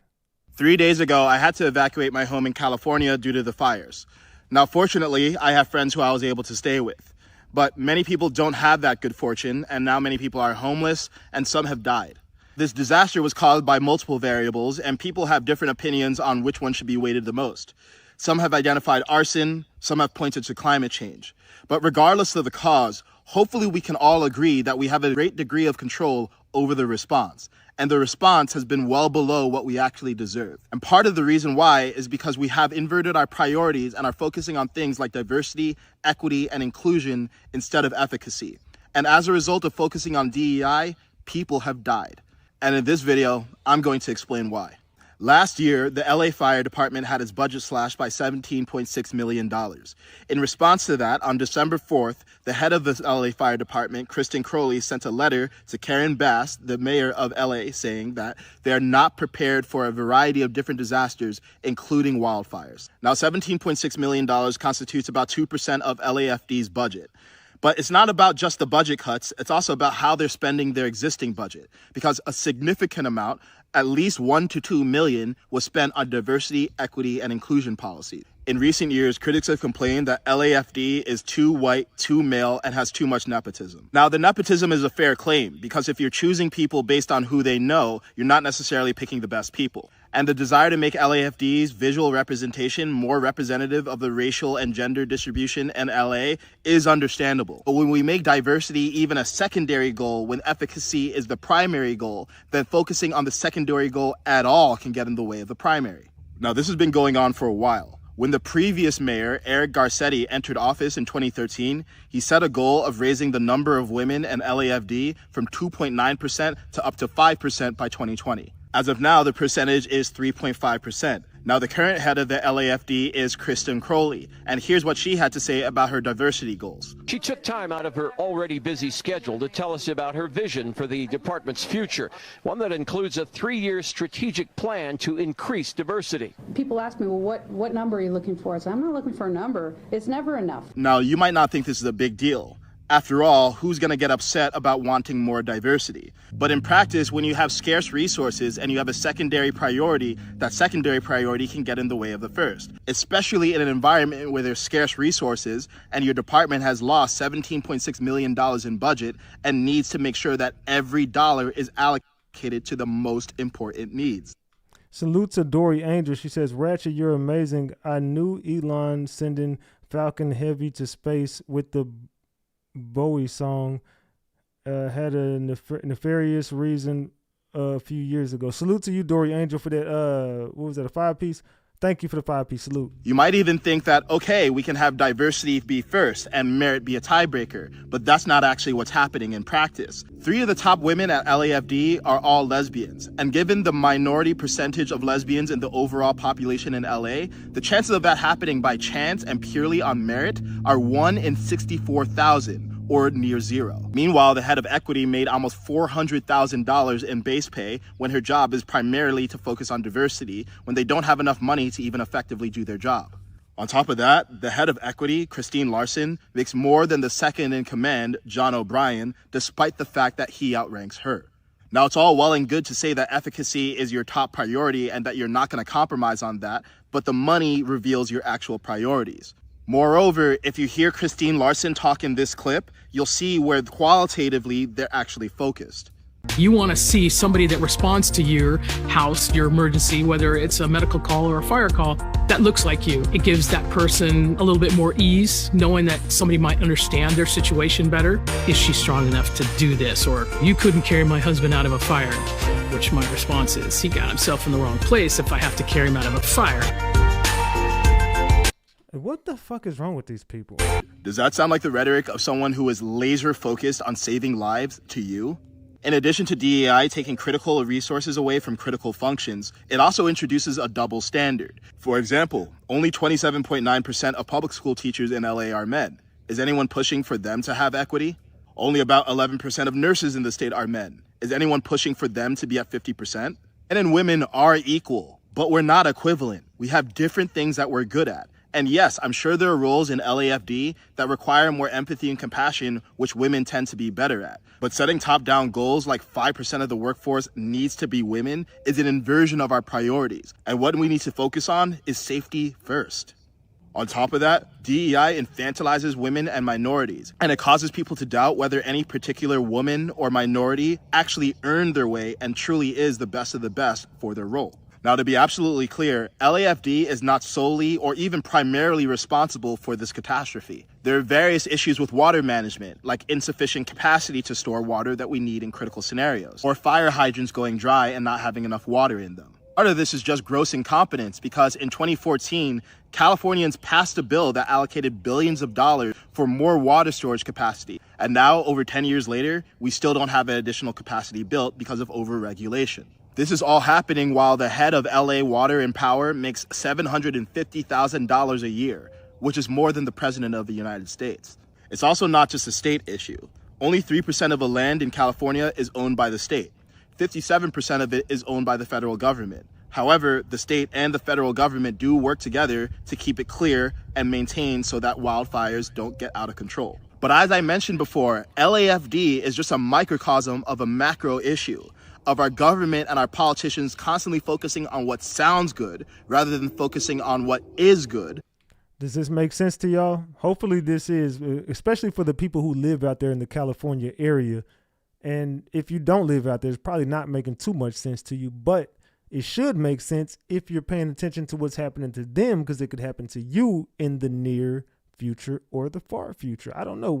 3 days ago, I had to evacuate my home in California due to the fires. Now, fortunately, I have friends who I was able to stay with. But many people don't have that good fortune, and now many people are homeless, and some have died. This disaster was caused by multiple variables, and people have different opinions on which one should be weighted the most. Some have identified arson, some have pointed to climate change. But regardless of the cause, hopefully we can all agree that we have a great degree of control over the response. And the response has been well below what we actually deserve. And part of the reason why is because we have inverted our priorities and are focusing on things like diversity, equity, and inclusion instead of efficacy. And as a result of focusing on DEI, people have died. And in this video, I'm going to explain why. Last year, the LA Fire Department had its budget slashed by $17.6 million. In response to that, on December 4th, the head of the LA Fire Department, Kristen Crowley, sent a letter to Karen Bass, the mayor of LA, saying that they are not prepared for a variety of different disasters, including wildfires. Now, $17.6 million constitutes about 2% of LAFD's budget. But it's not about just the budget cuts, it's also about how they're spending their existing budget. Because a significant amount, at least 1 to 2 million, was spent on diversity, equity, and inclusion policy. In recent years, critics have complained that LAFD is too white, too male, and has too much nepotism. Now, the nepotism is a fair claim, because if you're choosing people based on who they know, you're not necessarily picking the best people. And the desire to make LAFD's visual representation more representative of the racial and gender distribution in LA is understandable. But when we make diversity even a secondary goal when efficacy is the primary goal, then focusing on the secondary goal at all can get in the way of the primary. Now, this has been going on for a while. When the previous mayor, Eric Garcetti, entered office in 2013, he set a goal of raising the number of women in LAFD from 2.9% to up to 5% by 2020. As of now, the percentage is 3.5%. Now, the current head of the LAFD is Kristen Crowley, and here's what she had to say about her diversity goals. She took time out of her already busy schedule to tell us about her vision for the department's future, one that includes a 3-year strategic plan to increase diversity. People ask me, well, what number are you looking for? I say, I'm not looking for a number. It's never enough. Now, you might not think this is a big deal. After all, who's going to get upset about wanting more diversity? But in practice, when you have scarce resources and you have a secondary priority, that secondary priority can get in the way of the first. Especially in an environment where there's scarce resources and your department has lost $17.6 million in budget and needs to make sure that every dollar is allocated to the most important needs. Salute to Dory Angel. She says, Ratchet, you're amazing. I knew Elon sending Falcon Heavy to space with the Bowie song had a nefarious reason a few years ago. Salute to you, Dory Angel, for that. What was that? A 5-piece? Thank you for the 5-piece salute. You might even think that, okay, we can have diversity be first and merit be a tiebreaker, but that's not actually what's happening in practice. 3 of the top women at LAFD are all lesbians, and given the minority percentage of lesbians in the overall population in LA, the chances of that happening by chance and purely on merit are 1 in 64,000. Or near zero. Meanwhile, the head of equity made almost $400,000 in base pay when her job is primarily to focus on diversity when they don't have enough money to even effectively do their job. On top of that, the head of equity, Christine Larson, makes more than the second in command, John O'Brien, despite the fact that he outranks her. Now, it's all well and good to say that efficacy is your top priority and that you're not going to compromise on that, but the money reveals your actual priorities. Moreover, if you hear Christine Larson talk in this clip, you'll see where qualitatively they're actually focused. You want to see somebody that responds to your house, your emergency, whether it's a medical call or a fire call, that looks like you. It gives that person a little bit more ease, knowing that somebody might understand their situation better. Is she strong enough to do this? Or you couldn't carry my husband out of a fire, which my response is, he got himself in the wrong place if I have to carry him out of a fire. What the fuck is wrong with these people? Does that sound like the rhetoric of someone who is laser focused on saving lives to you? In addition to DEI taking critical resources away from critical functions, it also introduces a double standard. For example, only 27.9% of public school teachers in LA are men. Is anyone pushing for them to have equity? Only about 11% of nurses in the state are men. Is anyone pushing for them to be at 50%? And then women are equal, but we're not equivalent. We have different things that we're good at. And yes, I'm sure there are roles in LAFD that require more empathy and compassion, which women tend to be better at. But setting top-down goals like 5% of the workforce needs to be women is an inversion of our priorities. And what we need to focus on is safety first. On top of that, DEI infantilizes women and minorities, and it causes people to doubt whether any particular woman or minority actually earned their way and truly is the best of the best for their role. Now, to be absolutely clear, LAFD is not solely or even primarily responsible for this catastrophe. There are various issues with water management, like insufficient capacity to store water that we need in critical scenarios, or fire hydrants going dry and not having enough water in them. Part of this is just gross incompetence because in 2014, Californians passed a bill that allocated billions of dollars for more water storage capacity. And now, over 10 years later, we still don't have an additional capacity built because of over-regulation. This is all happening while the head of LA Water and Power makes $750,000 a year, which is more than the president of the United States. It's also not just a state issue. Only 3% of the land in California is owned by the state. 57% of it is owned by the federal government. However, the state and the federal government do work together to keep it clear and maintained so that wildfires don't get out of control. But as I mentioned before, LAFD is just a microcosm of a macro issue, of our government and our politicians constantly focusing on what sounds good rather than focusing on what is good. Does this make sense to y'all? Hopefully this is, especially for the people who live out there in the California area. And if you don't live out there, it's probably not making too much sense to you, but it should make sense if you're paying attention to what's happening to them, because it could happen to you in the near future or the far future. I don't know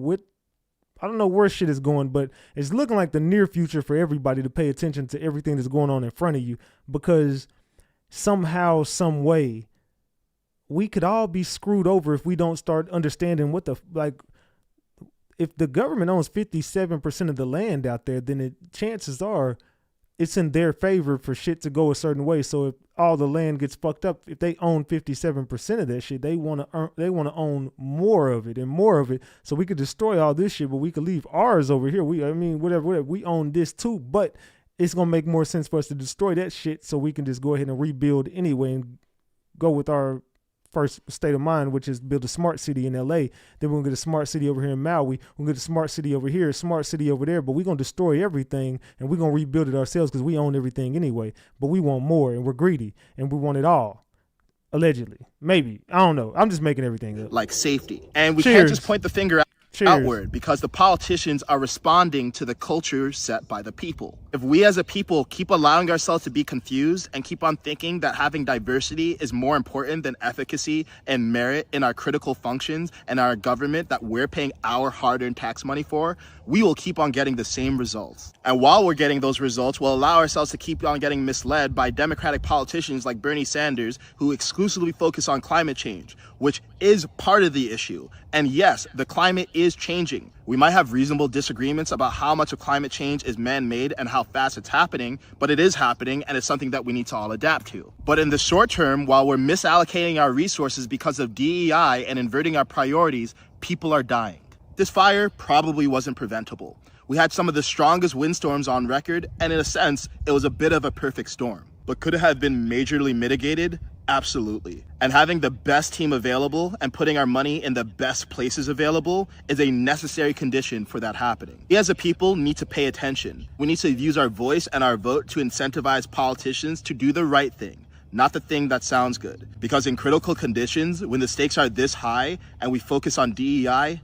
where shit is going, but it's looking like the near future for everybody to pay attention to everything that's going on in front of you, because somehow, some way, we could all be screwed over if we don't start understanding if the government owns 57% of the land out there, then chances are it's in their favor for shit to go a certain way. So if all the land gets fucked up, if they own 57% of that shit, they want to own more of it and more of it. So we could destroy all this shit, but we could leave ours over here. Whatever. We own this too, but it's going to make more sense for us to destroy that shit so we can just go ahead and rebuild anyway and go with our first state of mind, which is build a smart city in LA. Then we're going to get a smart city over here in Maui. We're going to get a smart city over here, a smart city over there, but we're going to destroy everything and we're going to rebuild it ourselves because we own everything anyway. But we want more and we're greedy and we want it all. Allegedly. Maybe. I don't know. I'm just making everything up. Like safety. And we can't just point the finger at outward because the politicians are responding to the culture set by the people. If we as a people keep allowing ourselves to be confused and keep on thinking that having diversity is more important than efficacy and merit in our critical functions and our government that we're paying our hard-earned tax money for, we will keep on getting the same results. And while we're getting those results, we'll allow ourselves to keep on getting misled by Democratic politicians like Bernie Sanders, who exclusively focus on climate change, which is part of the issue. And yes, the climate is changing. We might have reasonable disagreements about how much of climate change is man-made and how fast it's happening, but it is happening and it's something that we need to all adapt to. But in the short term, while we're misallocating our resources because of DEI and inverting our priorities, people are dying. This fire probably wasn't preventable. We had some of the strongest windstorms on record, and in a sense, it was a bit of a perfect storm. But could it have been majorly mitigated? Absolutely. And having the best team available and putting our money in the best places available is a necessary condition for that happening. We as a people need to pay attention. We need to use our voice and our vote to incentivize politicians to do the right thing, not the thing that sounds good. Because in critical conditions, when the stakes are this high and we focus on DEI,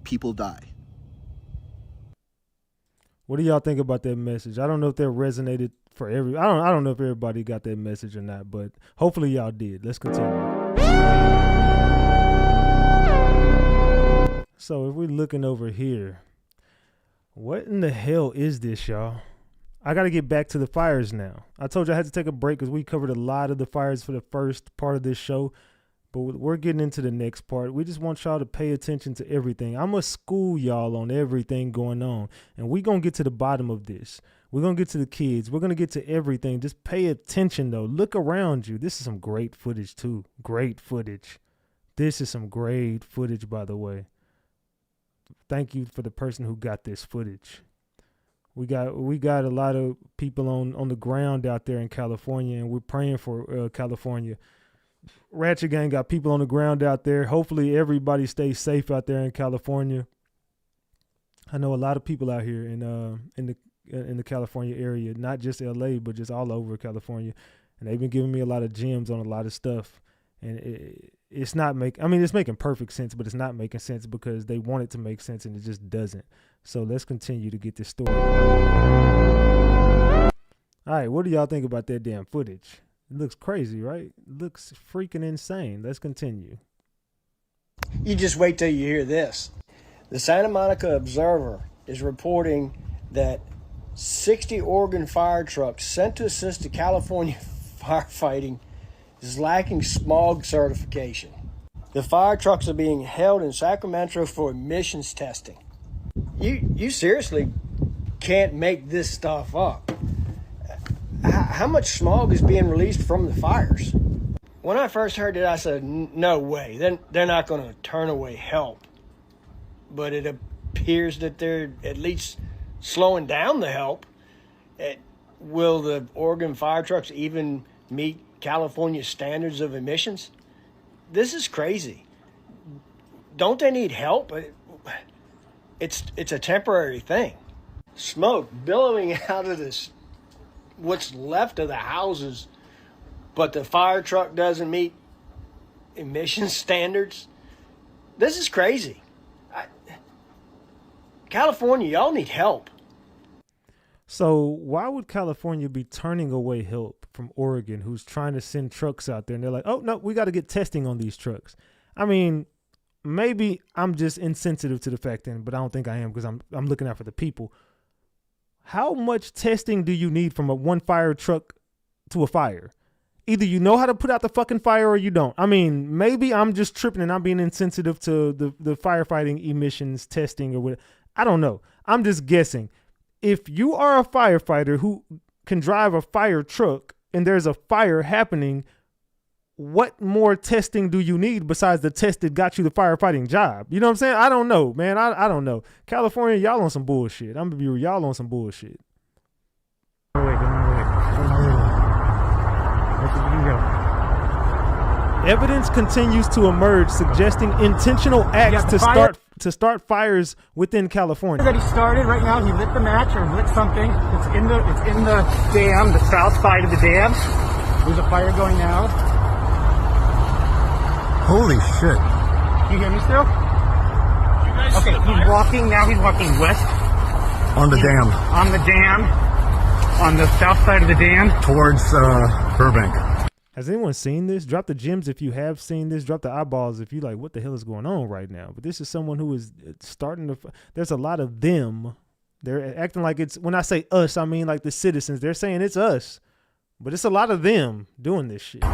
people die. What do y'all think about that message? I don't know if that resonated for I don't know if everybody got that message or not, but hopefully y'all did. Let's continue. So if we're looking over here, what in the hell is this, y'all? I got to get back to the fires now. I told you I had to take a break because we covered a lot of the fires for the first part of this show, but we're getting into the next part. We just want y'all to pay attention to everything. I'm going to school y'all on everything going on, and we're going to get to the bottom of this. We're going to get to the kids. We're going to get to everything. Just pay attention, though. Look around you. This is some great footage, too. Great footage. This is some great footage, by the way. Thank you for the person who got this footage. We got a lot of people on the ground out there in California, and we're praying for California. Ratchet Gang got people on the ground out there. Hopefully everybody stays safe out there in California. I know a lot of people out here in the California area, not just LA, but just all over California. And they've been giving me a lot of gems on a lot of stuff. And it's making perfect sense, but it's not making sense because they want it to make sense and it just doesn't. So let's continue to get this story. All right, what do y'all think about that damn footage? It looks crazy, right? It looks freaking insane. Let's continue. You just wait till you hear this. The Santa Monica Observer is reporting that 60 Oregon fire trucks sent to assist the California firefighting is lacking smog certification. The fire trucks are being held in Sacramento for emissions testing. You seriously can't make this stuff up. How much smog is being released from the fires? When I first heard it, I said, no way. They're not going to turn away help. But it appears that they're at least slowing down the help. Will the Oregon fire trucks even meet California standards of emissions? This is crazy. Don't they need help? It's a temporary thing. Smoke billowing out of this, what's left of the houses, but the fire truck doesn't meet emission standards. This is crazy. California, y'all need help. So why would California be turning away help from Oregon, who's trying to send trucks out there? And they're like, oh, no, we got to get testing on these trucks. I mean, maybe I'm just insensitive to the fact, but I don't think I am because I'm looking out for the people. How much testing do you need from one fire truck to a fire? Either you know how to put out the fucking fire or you don't. I mean, maybe I'm just tripping and I'm being insensitive to the firefighting emissions testing or whatever. I don't know. I'm just guessing. If you are a firefighter who can drive a fire truck and there's a fire happening, what more testing do you need besides the test that got you the firefighting job? You know what I'm saying? I don't know, man. I don't know. California, y'all on some bullshit. I'm going to be real. Y'all on some bullshit. Evidence continues to emerge suggesting intentional acts to start fires within California. That he started right now. He lit the match or lit something. It's in the dam, the south side of the dam. There's a fire going now. Holy shit! Can you hear me still? Okay, he's walking now. He's walking west. On the dam. On the dam. On the south side of the dam. Towards Burbank. Has anyone seen this? Drop the gems if you have seen this. Drop the eyeballs if you like, what the hell is going on right now? But this is someone who is starting to... There's a lot of them. They're acting like it's... When I say us, I mean like the citizens. They're saying it's us. But it's a lot of them doing this shit. You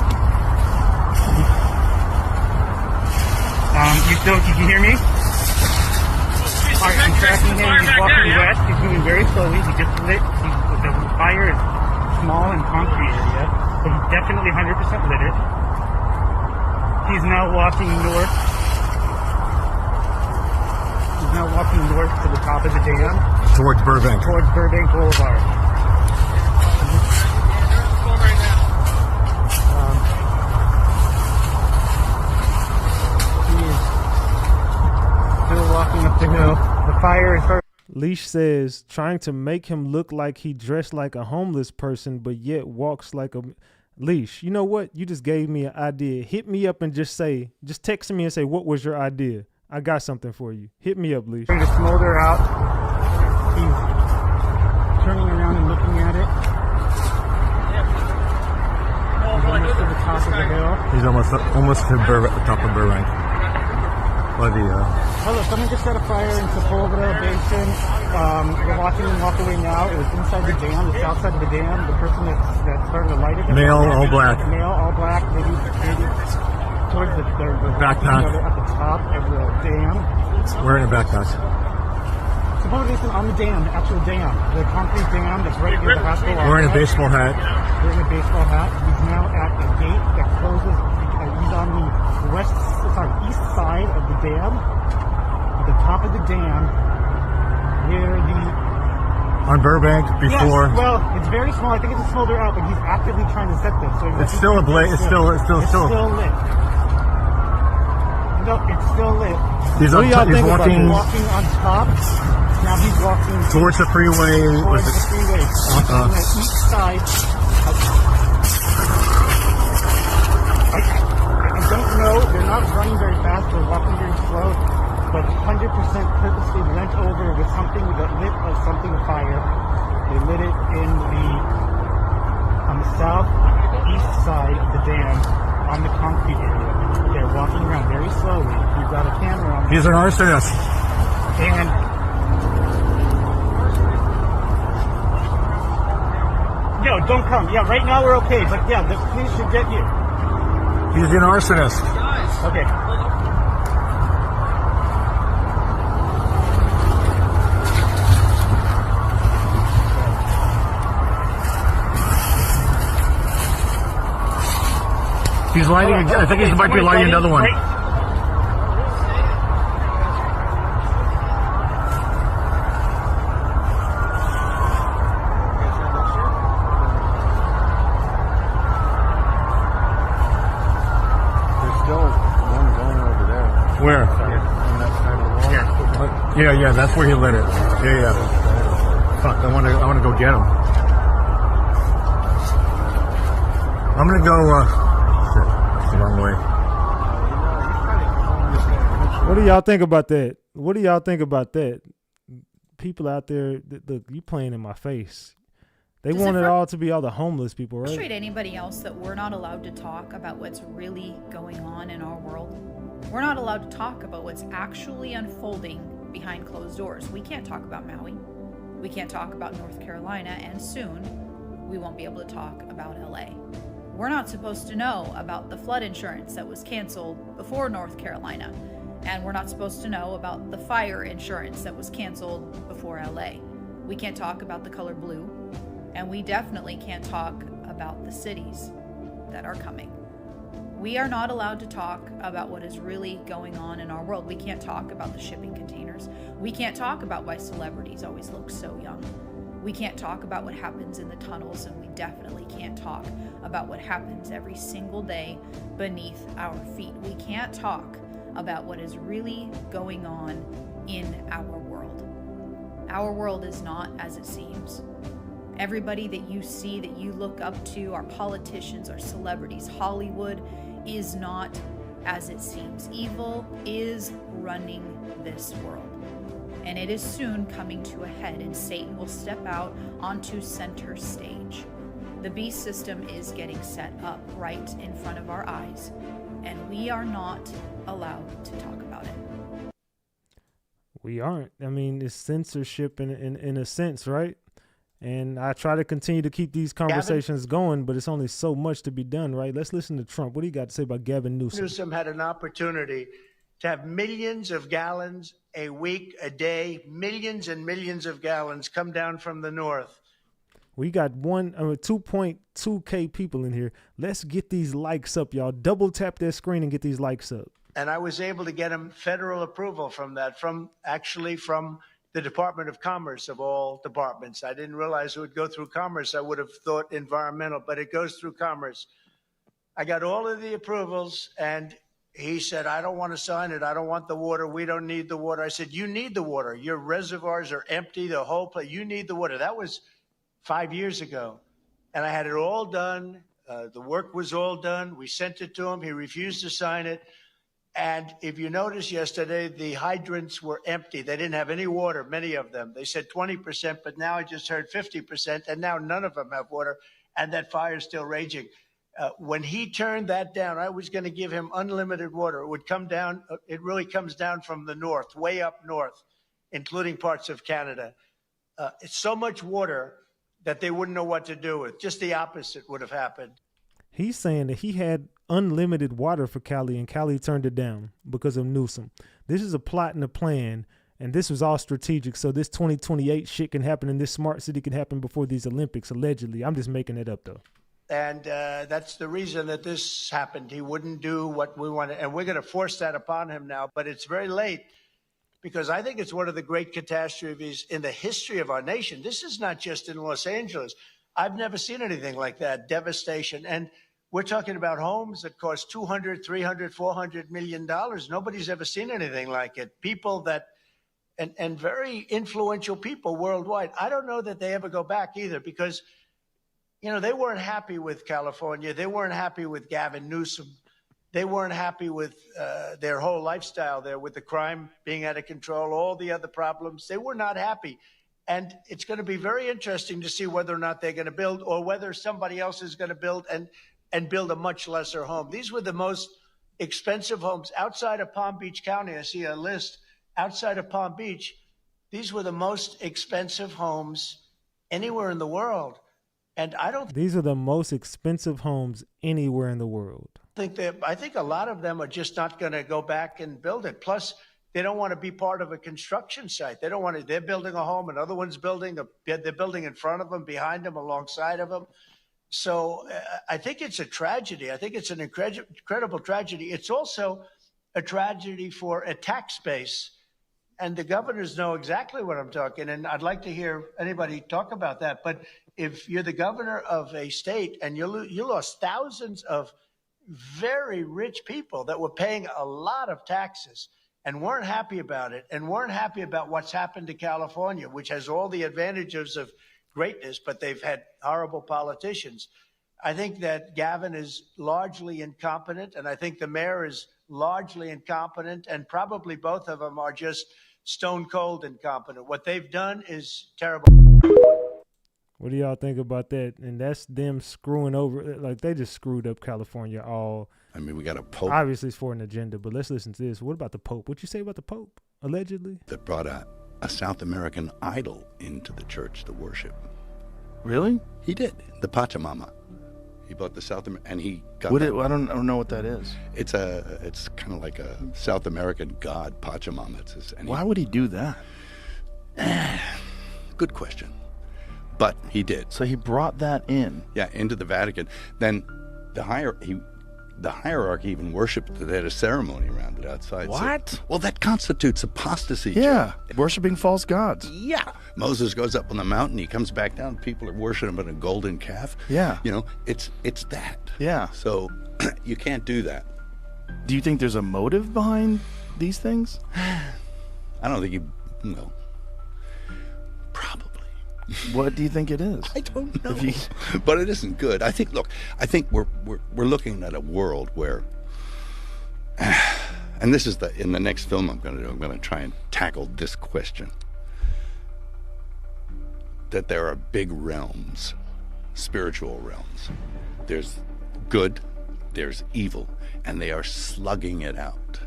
can hear me? Alright, I'm tracking him. He's walking west. He's moving very slowly. He just lit. The fire is small and concrete area, but he's definitely 100% lit it. He's now walking north. He's now walking north to the top of the dam. Towards Burbank. Towards Burbank Boulevard. He is still walking up the hill. The fire is hurt. Leash says, trying to make him look like he dressed like a homeless person, but yet walks like a... Leash, you know what? You just gave me an idea. Hit me up and just text me and say, what was your idea? I got something for you. Hit me up, Leash. Trying to smolder out. He's turning around and looking at it. He's almost to the top of the hill. He's almost to the top of Burbank. Oh, look, someone just set a fire in Sepulveda Basin. We're watching him walk away now. It was inside the dam, the south side of the dam. The person that started to light it. Male, all black. Male, all black. Maybe towards the backpack. At the top of the dam. Wearing a backpack. Sepulveda Basin on the dam, the actual dam. The concrete dam that's right near the hospital. Wearing a baseball hat. Wearing a baseball hat. He's now at the gate that closes. He's on the east side of the dam, at the top of the dam, where on Burbank before. Yes, well, it's very small. I think it's a smolder out, but he's actively trying to set this. So it's still a blaze. It's still lit. No, it's still lit. He's walking on top. Now he's walking towards the freeway. Towards the freeway. On the east side. I don't know. They're not running very fast. They're walking very slow. But 100% purposely went over with something that lit something afire. They lit it on the southeast side of the dam, on the concrete area. They're walking around very slowly. We've got a camera on. He's an arsonist. And no, don't come. Yeah, right now we're okay. But yeah, the police should get you. He's an arsonist. Okay. He's lighting. I think he might be lighting another one. Where? Yeah, that's where he lit it. Yeah. Fuck, I want to go get him. I'm gonna go. Shit, that's the wrong way. What do y'all think about that? People out there, look, you playing in my face. They want it all to be all the homeless people, right? Frustrate anybody else that we're not allowed to talk about what's really going on in our world. We're not allowed to talk about what's actually unfolding behind closed doors. We can't talk about Maui. We can't talk about North Carolina, and soon we won't be able to talk about LA. We're not supposed to know about the flood insurance that was canceled before North Carolina, and we're not supposed to know about the fire insurance that was canceled before LA. We can't talk about the color blue, and we definitely can't talk about the cities that are coming. We are not allowed to talk about what is really going on in our world. We can't talk about the shipping containers. We can't talk about why celebrities always look so young. We can't talk about what happens in the tunnels, and we definitely can't talk about what happens every single day beneath our feet. We can't talk about what is really going on in our world. Our world is not as it seems. Everybody that you see, that you look up to, our politicians, our celebrities, Hollywood, is not as it seems. Evil is running this world, and it is soon coming to a head, and Satan will step out onto center stage. The beast system is getting set up right in front of our eyes, and we are not allowed to talk about it. We aren't. I mean, it's censorship in a sense, right? And I try to continue to keep these conversations going, but it's only so much to be done, right? Let's listen to Trump. What do you got to say about Gavin Newsom? Newsom had an opportunity to have millions of gallons a week, a day, millions and millions of gallons come down from the north. We got 2.2K people in here. Let's get these likes up, y'all. Double tap that screen and get these likes up. And I was able to get him federal approval from that, from the Department of Commerce of all departments. I didn't realize it would go through Commerce. I would have thought environmental, but it goes through Commerce. I got all of the approvals, and he said, I don't want to sign it. I don't want the water. We don't need the water. I said, you need the water. Your reservoirs are empty, the whole place. You need the water. That was 5 years ago. And I had it all done. The work was all done. We sent it to him. He refused to sign it. And if you notice yesterday, the hydrants were empty. They didn't have any water, many of them. They said 20%, but now I just heard 50%, and now none of them have water, and that fire is still raging. When he turned that down, I was going to give him unlimited water. It would come down. It really comes down from the north, way up north, including parts of Canada. It's so much water that they wouldn't know what to do with. Just the opposite would have happened. He's saying that he had unlimited water for Cali, and Cali turned it down because of Newsom. This is a plot and a plan, and this was all strategic. So this 2028 shit can happen, and this smart city can happen before these Olympics, allegedly. I'm just making it up, though. And that's the reason that this happened. He wouldn't do what we wanted, and we're going to force that upon him now. But it's very late, because I think it's one of the great catastrophes in the history of our nation. This is not just in Los Angeles. I've never seen anything like that, devastation. And we're talking about homes that cost $200, $300, $400 million. Nobody's ever seen anything like it. People that, and very influential people worldwide. I don't know that they ever go back either, because, you know, they weren't happy with California. They weren't happy with Gavin Newsom. They weren't happy with their whole lifestyle there, with the crime being out of control, all the other problems. They were not happy. And it's going to be very interesting to see whether or not they're going to build, or whether somebody else is going to build and build a much lesser home. These were the most expensive homes outside of Palm Beach County. I see a list outside of Palm Beach. These were the most expensive homes anywhere in the world. And These are the most expensive homes anywhere in the world. I think a lot of them are just not going to go back and build it. Plus, they don't want to be part of a construction site. They don't want to. They're building a home, another one's building. They're building in front of them, behind them, alongside of them. So I think it's a tragedy. I think it's an incredible tragedy. It's also a tragedy for a tax base. And the governors know exactly what I'm talking. And I'd like to hear anybody talk about that. But if you're the governor of a state and you lost thousands of very rich people that were paying a lot of taxes and weren't happy about it, and weren't happy about what's happened to California, which has all the advantages of greatness, but they've had horrible politicians. I think that Gavin is largely incompetent, and I think the mayor is largely incompetent, and probably both of them are just stone cold incompetent. What they've done is terrible. What do y'all think about that? And that's them screwing over, like they just screwed up California all. I mean, we got a pope. Obviously it's for an agenda, but let's listen to this. What about the Pope? What'd you say about the Pope, allegedly? That brought a South American idol into the church to worship. Really? He did. The Pachamama. He bought the South American, and he got. I don't know what that is. It's kind of like a South American god, Pachamama. Why would he do that? Good question. But he did. So he brought that in. Yeah, into the Vatican. Then the hierarchy even worshipped it. They had a ceremony around it outside. What? So, well, that constitutes apostasy. Yeah, worshiping false gods. Yeah. Moses goes up on the mountain. He comes back down. People are worshiping a golden calf. Yeah. You know, it's that. Yeah. So you can't do that. Do you think there's a motive behind these things? I don't think no. Probably. What do you think it is? I don't know. But it isn't good. I think we're looking at a world where, And this is in the next film I'm going to do, I'm going to try and tackle this question. That there are big realms, spiritual realms. There's good, there's evil, and they are slugging it out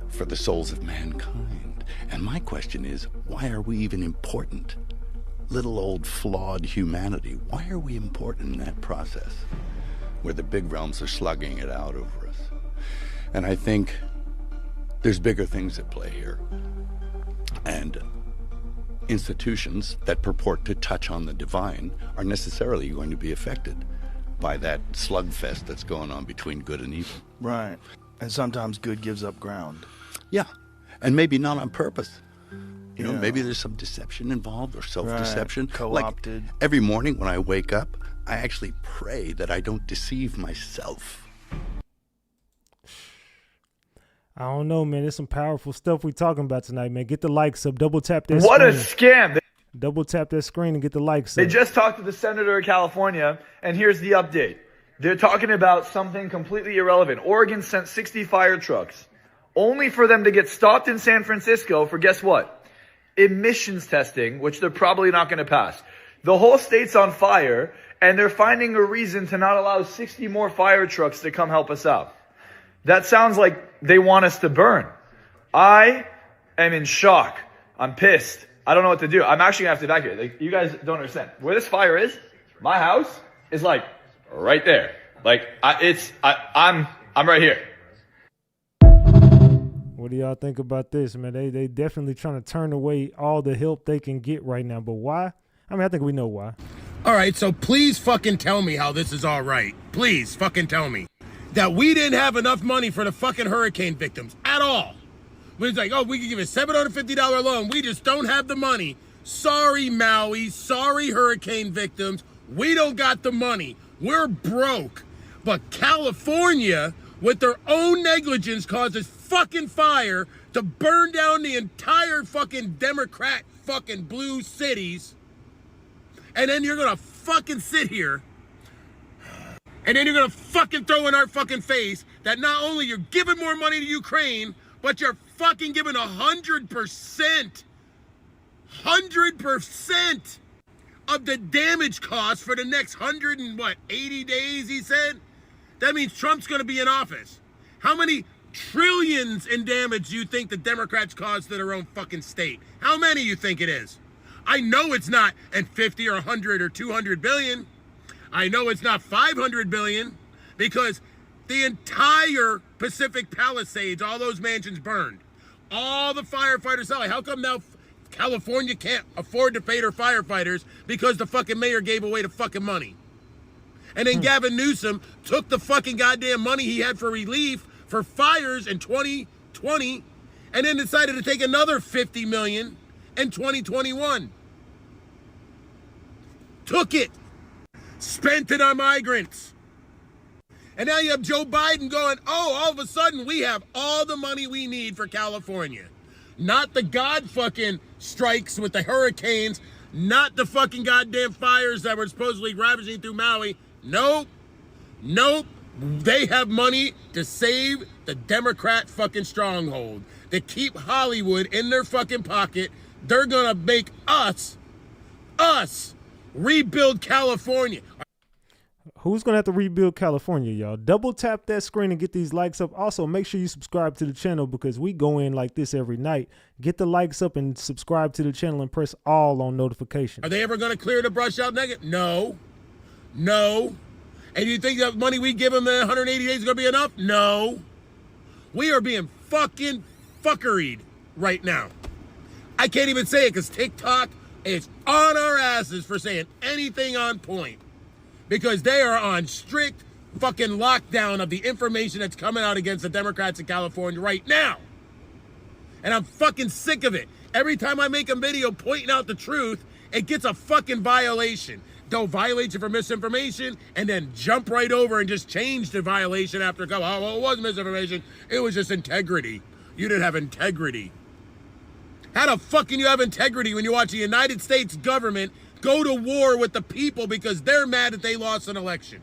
for the souls of mankind. And my question is, why are we even important? Little old flawed humanity, why are we important in that process where the big realms are slugging it out over us? And I think there's bigger things at play here. And institutions that purport to touch on the divine are necessarily going to be affected by that slugfest that's going on between good and evil. Right. And sometimes good gives up ground. Yeah. And maybe not on purpose. You know, Yeah. maybe there's some deception involved or self-deception. Right. Co-opted. Like every morning when I wake up, I actually pray that I don't deceive myself. I don't know, man. There's some powerful stuff we talking about tonight, man. Get the likes up. Double tap that What a screen. scam. Double tap that screen and get the likes They up. just talked to the senator of California, and here's the update. They're talking about something completely irrelevant. Oregon sent 60 fire trucks, only for them to get stopped in San Francisco for, guess what? Emissions testing, which they're probably not going to pass. The whole state's on fire, and they're finding a reason to not allow 60 more fire trucks to come help us out. That sounds like they want us to burn. I am in shock. I'm pissed. I don't know what to do. I'm actually going to have to evacuate. Like, you guys don't understand. Where this fire is, my house is like right there. Like, I'm right here. What do y'all think about this, man? They definitely trying to turn away all the help they can get right now. But why? I mean, I think we know why. All right, so please fucking tell me how this is all right. Please fucking tell me that we didn't have enough money for the fucking hurricane victims at all. We was like, oh, we can give a $750 loan. We just don't have the money. Sorry, Maui. Sorry, hurricane victims. We don't got the money. We're broke. But California, with their own negligence, causes fucking fire to burn down the entire fucking Democrat fucking blue cities. And then you're gonna fucking sit here and then you're gonna fucking throw in our fucking face that not only you're giving more money to Ukraine, but you're fucking giving 100% of the damage costs for the next 180 days, he said? That means Trump's gonna be in office. How many trillions in damage do you think the Democrats caused to their own fucking state? How many you think it is? I know it's not at 50 or 100 or 200 billion. I know it's not 500 billion because the entire Pacific Palisades, all those mansions burned. All the firefighters died. How come now California can't afford to pay their firefighters because the fucking mayor gave away the fucking money? And then Gavin Newsom took the fucking goddamn money he had for relief for fires in 2020 and then decided to take another 50 million in 2021. Took it. Spent it on migrants. And now you have Joe Biden going, oh, all of a sudden we have all the money we need for California. Not the god fucking strikes with the hurricanes, not the fucking goddamn fires that were supposedly ravaging through Maui. Nope. Nope. They have money to save the Democrat fucking stronghold, to keep Hollywood in their fucking pocket. They're gonna make us rebuild California. Who's going to have to rebuild California, y'all? Double tap that screen and get these likes up. Also, make sure you subscribe to the channel because we go in like this every night. Get the likes up and subscribe to the channel and press all on notifications. Are they ever going to clear the brush out negative? No. No. And you think the money we give them in 180 days is going to be enough? No. We are being fucking fuckeried right now. I can't even say it because TikTok is on our asses for saying anything on point. Because they are on strict fucking lockdown of the information that's coming out against the Democrats in California right now. And I'm fucking sick of it. Every time I make a video pointing out the truth, it gets a fucking violation. They'll violate you for misinformation and then jump right over and just change the violation after a couple. Oh, well, it wasn't misinformation. It was just integrity. You didn't have integrity. How the fuck can you have integrity when you watch the United States government go to war with the people because they're mad that they lost an election?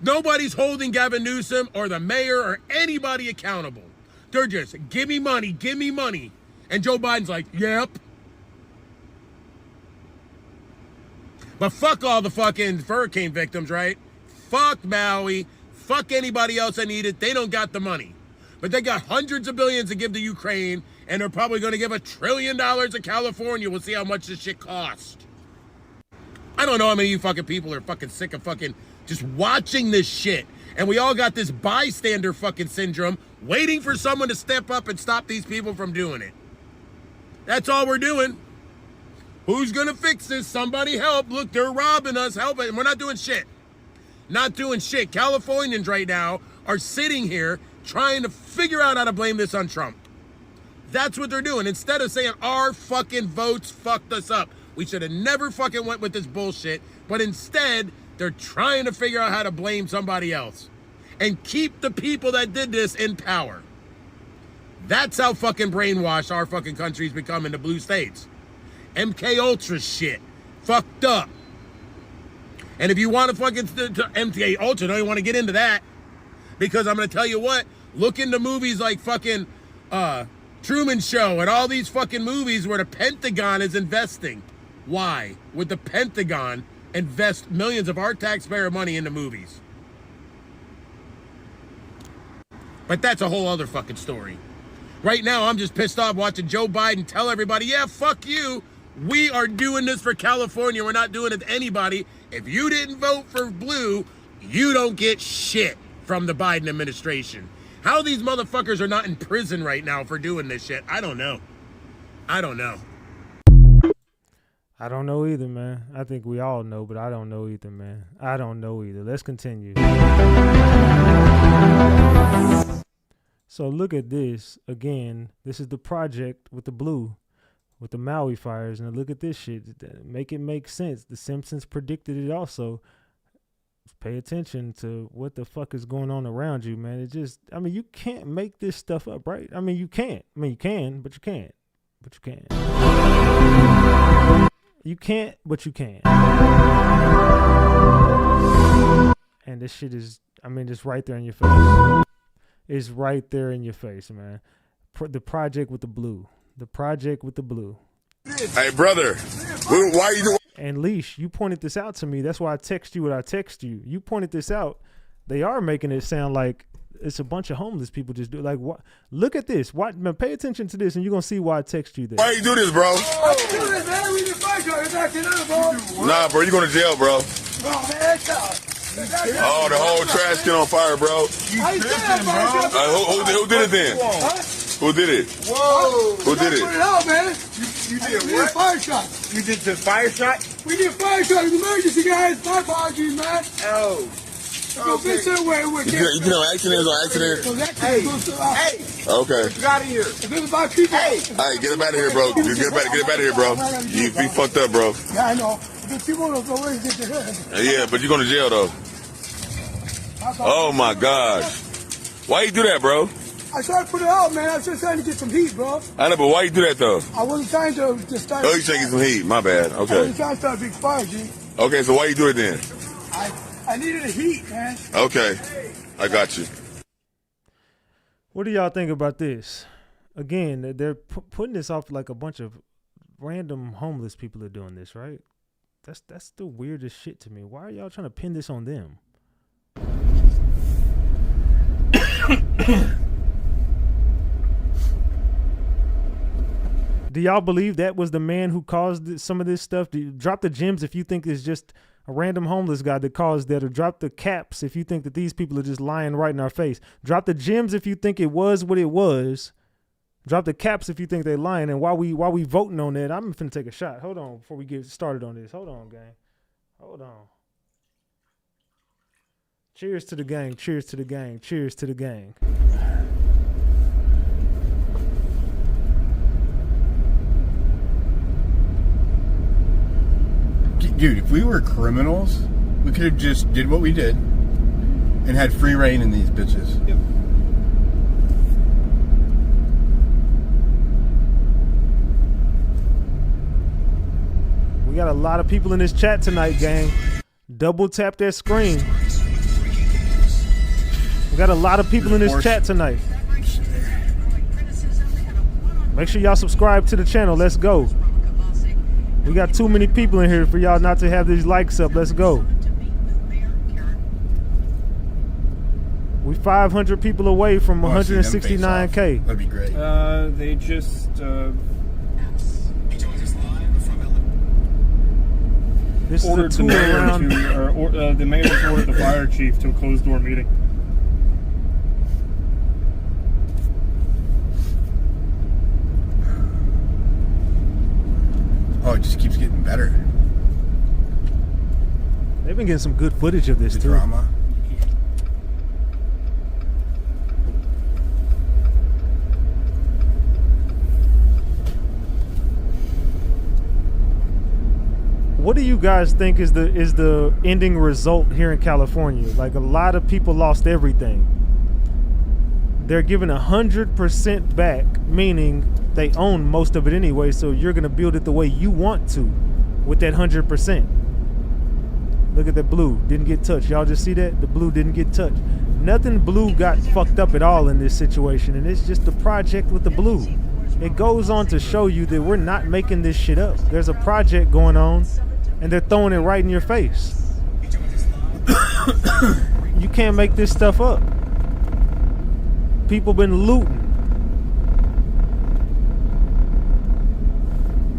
Nobody's holding Gavin Newsom or the mayor or anybody accountable. They're just, give me money, give me money. And Joe Biden's like, yep. But fuck all the fucking hurricane victims, right? Fuck Maui. Fuck anybody else that need it. They don't got the money. But they got hundreds of billions to give to Ukraine, and they're probably going to give $1 trillion to California. We'll see how much this shit costs. I don't know how many of you fucking people are fucking sick of fucking just watching this shit. And we all got this bystander fucking syndrome, waiting for someone to step up and stop these people from doing it. That's all we're doing. Who's gonna fix this? Somebody help. Look, they're robbing us. Help it. And we're not doing shit. Not doing shit. Californians right now are sitting here trying to figure out how to blame this on Trump. That's what they're doing. Instead of saying our fucking votes fucked us up. We should have never fucking went with this bullshit. But instead, they're trying to figure out how to blame somebody else and keep the people that did this in power. That's how fucking brainwashed our fucking country's become in the blue states. MK Ultra shit. Fucked up. And if you want to fucking MK Ultra, don't even want to get into that. Because I'm going to tell you what, look into movies like fucking Truman Show and all these fucking movies where the Pentagon is investing. Why would the Pentagon invest millions of our taxpayer money into movies? But that's a whole other fucking story. Right now, I'm just pissed off watching Joe Biden tell everybody, yeah, fuck you. We are doing this for California. We're not doing it to anybody. If you didn't vote for blue, you don't get shit from the Biden administration. How these motherfuckers are not in prison right now for doing this shit, I don't know. I don't know. I don't know either, man. I think we all know, but I don't know either, man. I don't know either. Let's continue. So look at this. Again, this is the project with the blue, with the Maui fires. And look at this shit. Make it make sense. The Simpsons predicted it also. Pay attention to what the fuck is going on around you, man. It just, I mean, you can't make this stuff up, right? I mean, you can't. I mean, you can, but you can't. But you can't. You can't, but you can. And this shit is, I mean, it's right there in your face. It's right there in your face, man. The project with the blue. The project with the blue. Hey, brother. Why you doing? And Leash, you pointed this out to me. That's why I text you what I text you. You pointed this out. They are making it sound like it's a bunch of homeless people just do like what? Look at this. What? Man, pay attention to this, and you're gonna see why I text you this. Why you do this, bro? Why you do this, man? We need to fight you. It's acting up, bro. Nah, bro, you going to jail, bro. Oh, man, oh, the whole trash can on fire, bro. How you do that, bro? Who did it then? Who did it? Whoa. Who did it? Put it out, man. You did we what? Did a fire shot. You did the fire shot? We did a fire shot. It's emergency, guys. My apologies, man. Oh. Okay. You did on accident or accident? Hey. Okay. Get out of here. If it's about people. Hey, get him out of here, bro. Get him out of here, bro. You be fucked up, bro. Yeah, I know. If people don't go away, get your head. Yeah, but you're going to jail, though. Oh, my gosh. Why you do that, bro? I tried to put it out, man. I was just trying to get some heat, bro. I know, but why you do that, though? I wasn't trying to start. Oh, you trying to get some heat. My bad. I Okay. wasn't trying to start a big fire, G. Okay, so why you do it then? I needed the heat, man. Okay. I got you. What do y'all think about this? Again, they're putting this off like a bunch of random homeless people are doing this, right? That's the weirdest shit to me. Why are y'all trying to pin this on them? Do y'all believe that was the man who caused some of this stuff? Drop the gems if you think it's just a random homeless guy that caused that, or drop the caps if you think that these people are just lying right in our face. Drop the gems if you think it was what it was. Drop the caps if you think they're lying. And while we voting on that, I'm finna take a shot. Hold on before we get started on this. Hold on, gang. Hold on. Cheers to the gang. Cheers to the gang. Cheers to the gang. Dude, if we were criminals, we could have just did what we did and had free reign in these bitches. Yep. We got a lot of people in this chat tonight, gang. Double tap that screen. We got a lot of people in this chat tonight. Make sure y'all subscribe to the channel. Let's go. We got too many people in here for y'all not to have these likes up. Let's go. We 500 people away from 169K. That'd be great. They just this ordered is a the tour mayor around. the mayor just ordered the fire chief to a closed door meeting. Oh, it just keeps getting better. They've been getting some good footage of this too. Drama. What do you guys think is the ending result here in California? Like, a lot of people lost everything. They're giving 100% back, meaning they own most of it anyway, so you're gonna build it the way you want to with that 100%. Look at that blue, didn't get touched. Y'all just see that? The blue didn't get touched. Nothing blue got fucked up at all in this situation, and it's just the project with the blue. It goes on to show you that we're not making this shit up. There's a project going on, and they're throwing it right in your face. You can't make this stuff up. People been looting.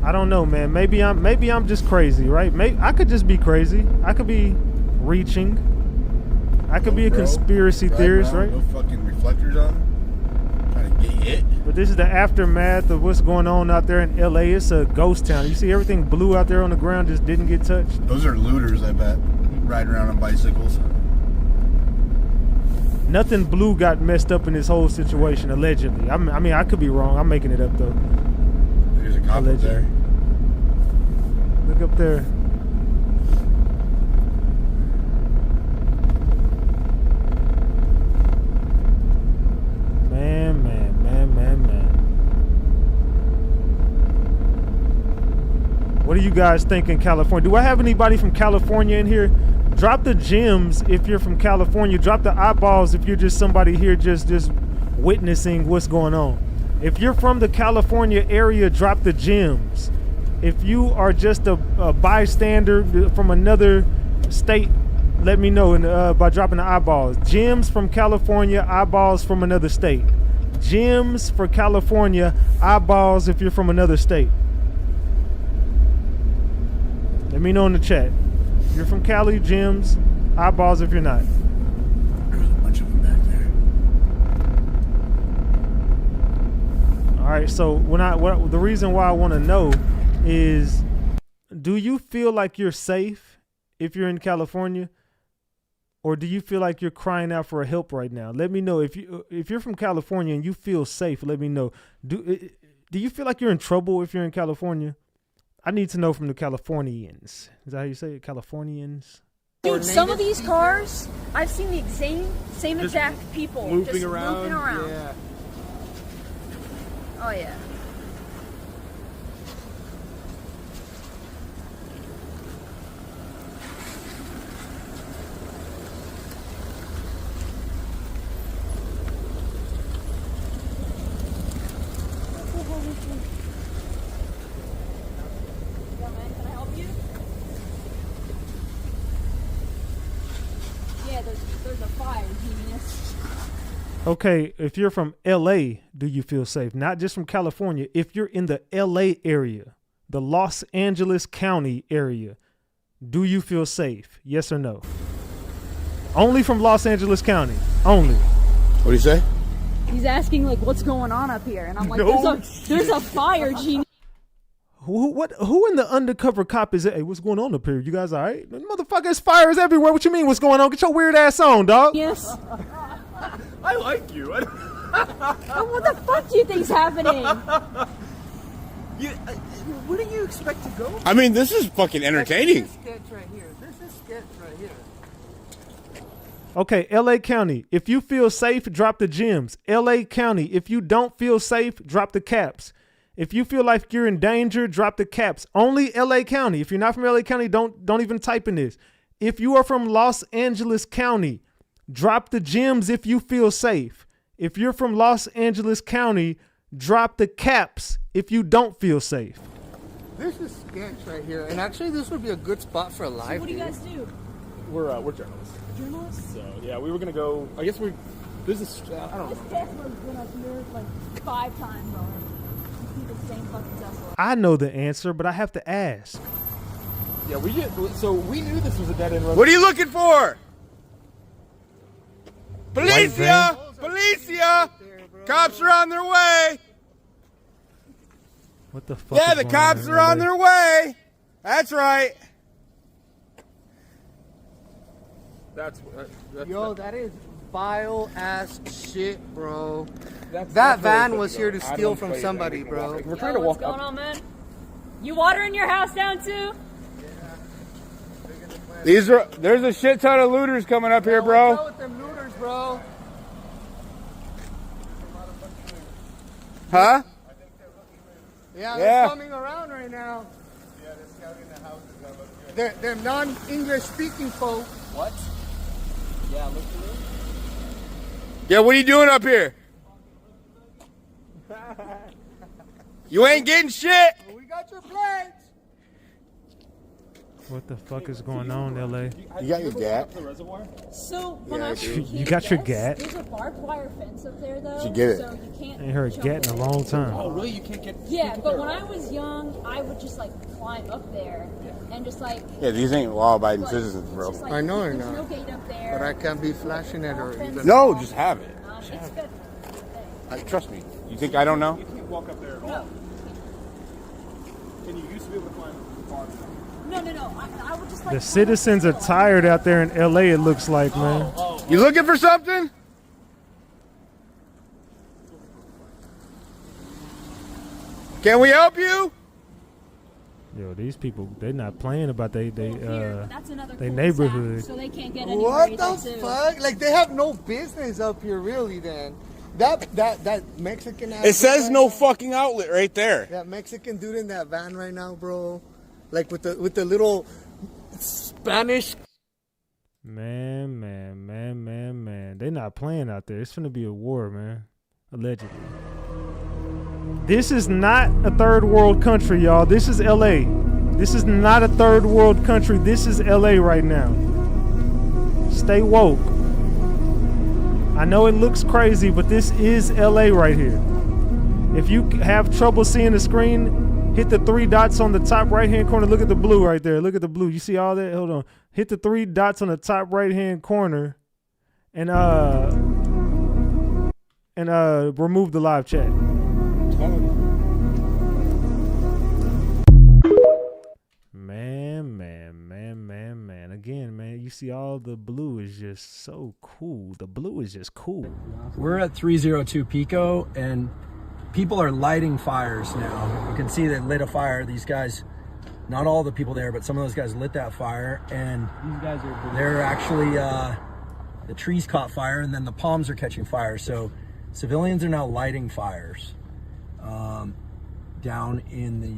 I don't know, man. Maybe I'm just crazy, right? Maybe I could just be crazy. I could be reaching. I could be a conspiracy theorist, right? No fucking reflectors on. Trying to get hit. But this is the aftermath of what's going on out there in LA. It's a ghost town. You see everything blue out there on the ground just didn't get touched. Those are looters, I bet, riding around on bicycles. Nothing blue got messed up in this whole situation, allegedly. I mean, I could be wrong. I'm making it up, though. There's a cop up there. Look up there. Man. What do you guys think in California? Do I have anybody from California in here? Drop the gems if you're from California. Drop the eyeballs if you're just somebody here just witnessing what's going on. If you're from the California area, drop the gems. If you are just a bystander from another state, let me know by dropping the eyeballs. Gems from California, eyeballs from another state. Gems for California, eyeballs if you're from another state. Let me know in the chat. If you're from Cali, gems, eyeballs if you're not. There's a bunch of them back there. All right, so the reason why I want to know is, do you feel like you're safe if you're in California, or do you feel like you're crying out for help right now? Let me know. If you're from California and you feel safe, let me know. Do you feel like you're in trouble if you're in California? I need to know from the Californians. Is that how you say it? Californians? Dude, some of these cars, I've seen the same exact people looping around. Yeah. Oh yeah. There's a fire, genius. Okay, if you're from LA, do you feel safe? Not just from California. If you're in the LA area, the Los Angeles County area, do you feel safe? Yes or no? Only from Los Angeles County. Only. What do you say? He's asking like, what's going on up here? And I'm like, there's a fire, genius. Who in the undercover cop is it? Hey, what's going on up here? You guys all right? Motherfuckers, fires everywhere. What you mean what's going on? Get your weird ass on, dog. Yes. I like you. Oh, what the fuck do you think's happening? Where do you expect to go? I mean, this is fucking entertaining. This is sketch right here. Okay, LA County, if you feel safe, drop the gems. LA County, if you don't feel safe, drop the caps. If you feel like you're in danger, drop the caps. Only LA County. If you're not from LA County, don't even type in this. If you are from Los Angeles County, Drop the gems if you feel safe. If you're from Los Angeles County, drop the caps if you don't feel safe. This is sketch right here, and actually this would be a good spot for a live. So what do you guys do? We're journalists. Journalists? So yeah, we were gonna go. I guess this is. I don't know. This Tesla's been up here like 5 times already. You see the same fucking Tesla. I know the answer, but I have to ask. Yeah, we knew this was a dead end road. What are you looking for? Policia! Policia! Cops are on their way! What the fuck? Yeah, the cops are on their way! That's right. Yo, that is vile ass shit, bro. That van was here to steal from somebody, bro. We're trying to walk up. What's going on, man? You watering your house down too? There's a shit ton of looters coming up here, bro. What's up with them looters, bro? Huh? Yeah, they're coming around right now. Yeah, they're scouting the houses. They're non-English speaking folk. What? Yeah, look at me. Yeah, what are you doing up here? You ain't getting shit. We got your plates. What the fuck is going on, LA? You got your gat? So when I was a kid, You got your gat? There's a barbed wire fence up there though. You get it. So you can't. Ain't heard jump gat in a long time. Oh, really? You can't get. Yeah, but when I was young, I would just like climb up there and just like. Yeah, these ain't law-abiding citizens, bro. Just, like, I know they're there's not. no gate up there. But I can't be flashing it or even. No, just have it. It's good. Trust me. You think I don't know? You can't walk up there at all. And you used to be able to climb far. No. I would just like. The citizens are tired out there in LA, it looks like, man. You looking for something? Can we help you? Yo, these people, they're not playing about they That's another they cul-de-sac, neighborhood. So they can't get anywhere What either, the too. fuck? Like they have no business up here, really. Then that Mexican. It says no fucking outlet right there. That Mexican dude in that van right now, bro. Like with the little Spanish. Man. They not playing out there. It's gonna be a war, man. Allegedly. This is not a third world country, y'all. This is LA. This is not a third world country. This is LA right now. Stay woke. I know it looks crazy, but this is LA right here. If you have trouble seeing the screen, hit the 3 dots on the top right-hand corner. Look at the blue right there. Look at the blue. You see all that? Hold on. Hit the 3 dots on the top right-hand corner and remove the live chat. Man. Again, man, you see all the blue is just so cool. The blue is just cool. We're at 302 Pico, and people are lighting fires now. You can see they lit a fire. These guys, not all the people there, but some of those guys lit that fire, and these guys they're actually, the trees caught fire, and then the palms are catching fire. So civilians are now lighting fires down in the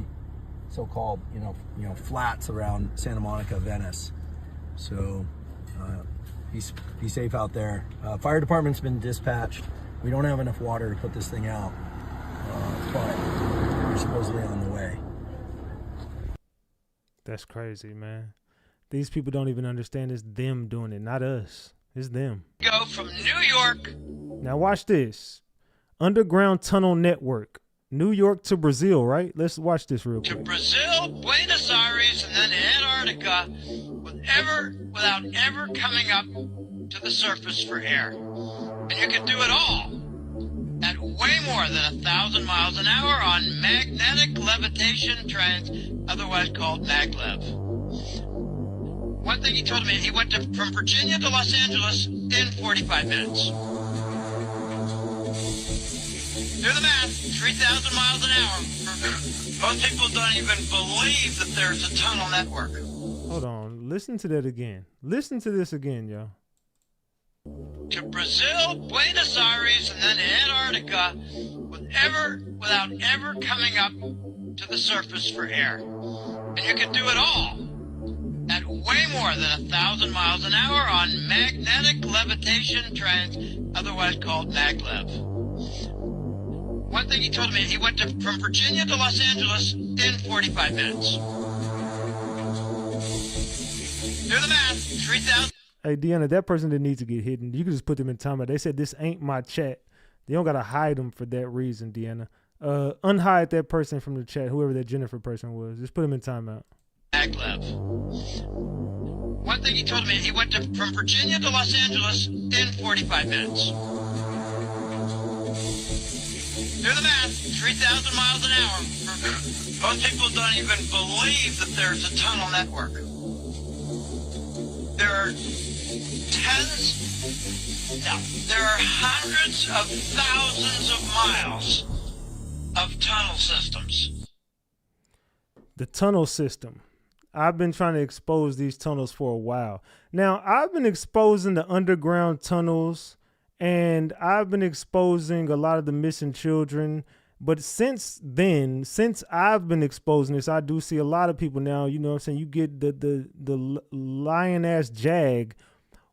so-called, flats around Santa Monica, Venice. So be safe out there. Fire department's been dispatched. We don't have enough water to put this thing out, but we're supposedly on the way. That's crazy, man. These people don't even understand it's them doing it, not us. It's them. Go from New York. Now watch this. Underground tunnel network. New York to Brazil, right? Let's watch this real quick. To Brazil, Buenos Aires, and then Antarctica without ever coming up to the surface for air. And you can do it all at way more than 1,000 miles an hour on magnetic levitation trains, otherwise called maglev. One thing he told me, he went from Virginia to Los Angeles in 45 minutes. Do the math, 3,000 miles an hour. Most people don't even believe that there's a tunnel network. Hold on, listen to that again. Listen to this again, y'all. To Brazil, Buenos Aires, and then Antarctica without ever coming up to the surface for air. And you can do it all at way way more than 1,000 miles an hour on magnetic levitation trains, otherwise called maglev. One thing he told me, he went from Virginia to Los Angeles in 45 minutes. Do the math, 3,000. Hey, Deanna, that person didn't need to get hidden. You could just put them in timeout. They said this ain't my chat. They don't got to hide them for that reason, Deanna. Unhide that person from the chat, whoever that Jennifer person was. Just put them in timeout. Maglev. One thing he told me, he went from Virginia to Los Angeles in 45 minutes. Do the math, 3,000 miles an hour. Most people don't even believe that there's a tunnel network. There are there are hundreds of thousands of miles of tunnel systems. The tunnel system. I've been trying to expose these tunnels for a while. Now, I've been exposing the underground tunnels, and I've been exposing a lot of the missing children. But since then, since I've been exposing this, I do see a lot of people now, you know what I'm saying? You get the lion-ass jag.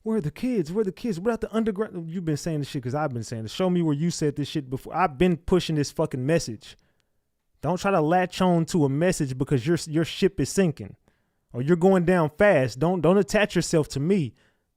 Where are the kids? Where are the kids? What about the underground? You've been saying this shit because I've been saying it. Show me where you said this shit before. I've been pushing this fucking message. Don't try to latch on to a message because your ship is sinking or you're going down fast. Don't attach yourself to me.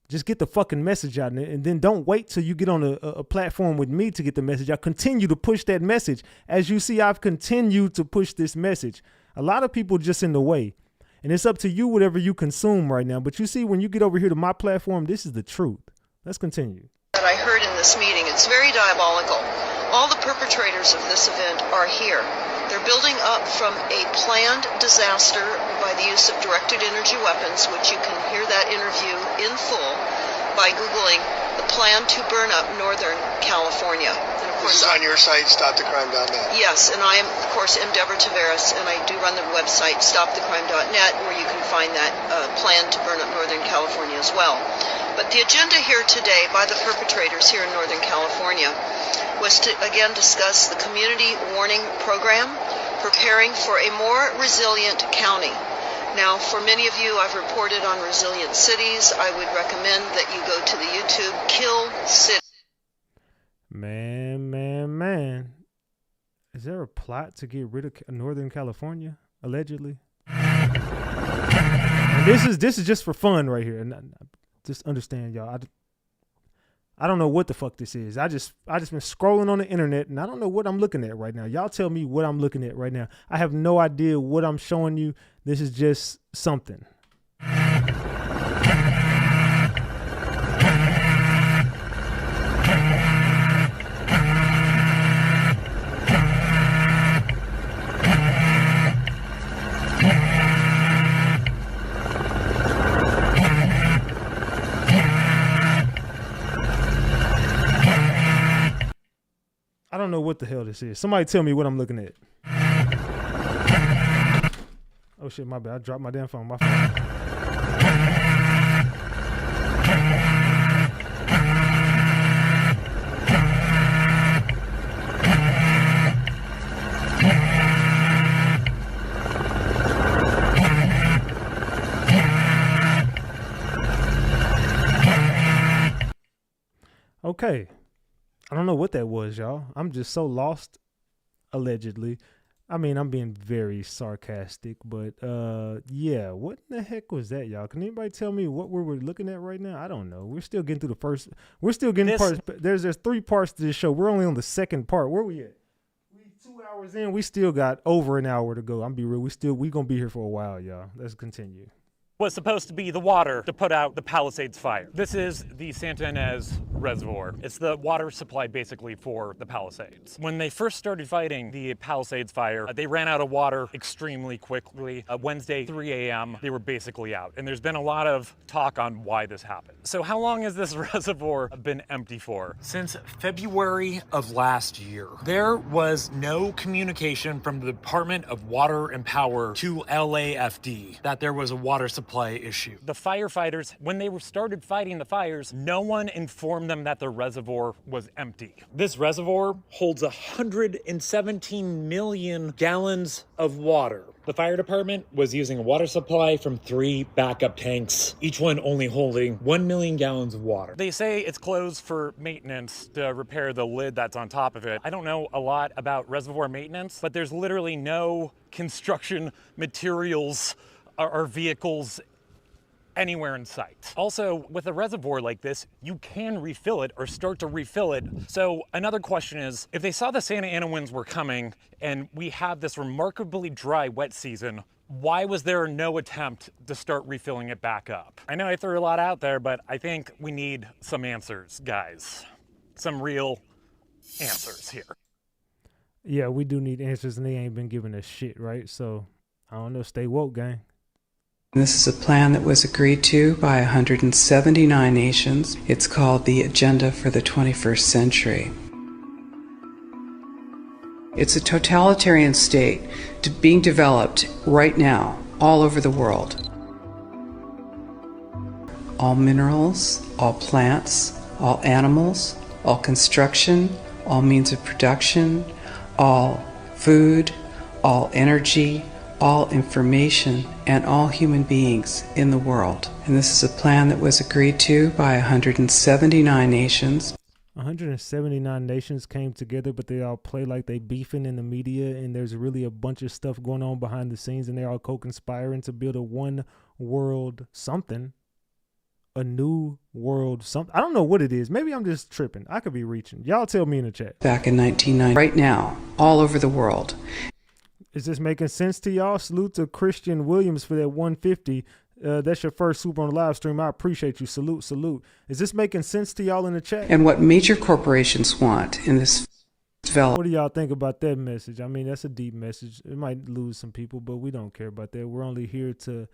Just get the fucking message out, and then don't wait till you get on a platform with me to get the message. I continue to push that message. As you see, I've continued to push this message. A lot of people just in the way, and it's up to you whatever you consume right now. But you see, when you get over here to my platform, this is the truth. Let's continue. That I heard in this meeting, it's very diabolical. All the perpetrators of this event are here. They're building up from a planned disaster by the use of directed energy weapons, which you can hear that interview in full by Googling the plan to burn up Northern California. And of course, this is on your site, stopthecrime.net. Yes, and I am, of course, M. Deborah Taveras, and I do run the website stopthecrime.net, where you can find that plan to burn up Northern California as well. But the agenda here today by the perpetrators here in Northern California was to again discuss the community warning program, preparing for a more resilient county. Now, for many of you, I've reported on resilient cities. I would recommend that you go to the YouTube Kill City. Man. Is there a plot to get rid of Northern California, allegedly? And this is just for fun right here. And just understand, y'all. I don't know what the fuck this is. I just been scrolling on the internet and I don't know what I'm looking at right now. Y'all tell me what I'm looking at right now. I have no idea what I'm showing you. This is just something. I don't know what the hell this is. Somebody tell me what I'm looking at. Oh shit, my bad. I dropped my damn phone. My phone. Okay. I don't know what that was, y'all. I'm just so lost, allegedly. I mean, I'm being very sarcastic, but yeah, what in the heck was that, y'all? Can anybody tell me what we're looking at right now? I don't know. We're still getting through the first. We're still getting parts. There's 3 parts to this show. We're only on the second part. Where we at? We 2 hours in. We still got over an hour to go. I'm be real. We gonna be here for a while, y'all. Let's continue. Was supposed to be the water to put out the Palisades fire. This is the Santa Ynez Reservoir. It's the water supply basically for the Palisades. When they first started fighting the Palisades fire, they ran out of water extremely quickly. Wednesday, 3 a.m., they were basically out. And there's been a lot of talk on why this happened. So how long has this reservoir been empty for? Since February of last year. There was no communication from the Department of Water and Power to LAFD that there was a water supply supply issue. The firefighters, when they started fighting the fires, no one informed them that the reservoir was empty. This reservoir holds 117 million gallons of water. The fire department was using a water supply from 3 backup tanks, each one only holding 1 million gallons of water. They say it's closed for maintenance to repair the lid that's on top of it. I don't know a lot about reservoir maintenance, but there's literally no construction materials or vehicles anywhere in sight. Also, with a reservoir like this, you can refill it or start to refill it. So another question is, if they saw the Santa Ana winds were coming and we have this remarkably dry wet season, why was there no attempt to start refilling it back up? I know I threw a lot out there, but I think we need some answers, guys. Some real answers here. Yeah, we do need answers, and they ain't been giving us shit, right? So, I don't know, stay woke, gang. This is a plan that was agreed to by 179 nations. It's called the Agenda for the 21st Century. It's a totalitarian state being developed right now all over the world. All minerals, all plants, all animals, all construction, all means of production, all food, all energy, all information, and all human beings in the world. And this is a plan that was agreed to by 179 nations. 179 nations came together, but they all play like they beefing in the media, and there's really a bunch of stuff going on behind the scenes, and they're all co-conspiring to build a one world something. A new world something. I don't know what it is. Maybe I'm just tripping. I could be reaching. Y'all tell me in the chat. Back in 1990, right now, all over the world. Is this making sense to y'all? Salute to Christian Williams for that 150. That's your first super on the live stream. I appreciate you. Salute, salute. Is this making sense to y'all in the chat? And what major corporations want in this development. What do y'all think about that message? I mean, that's a deep message. It might lose some people, but we don't care about that. We're only here to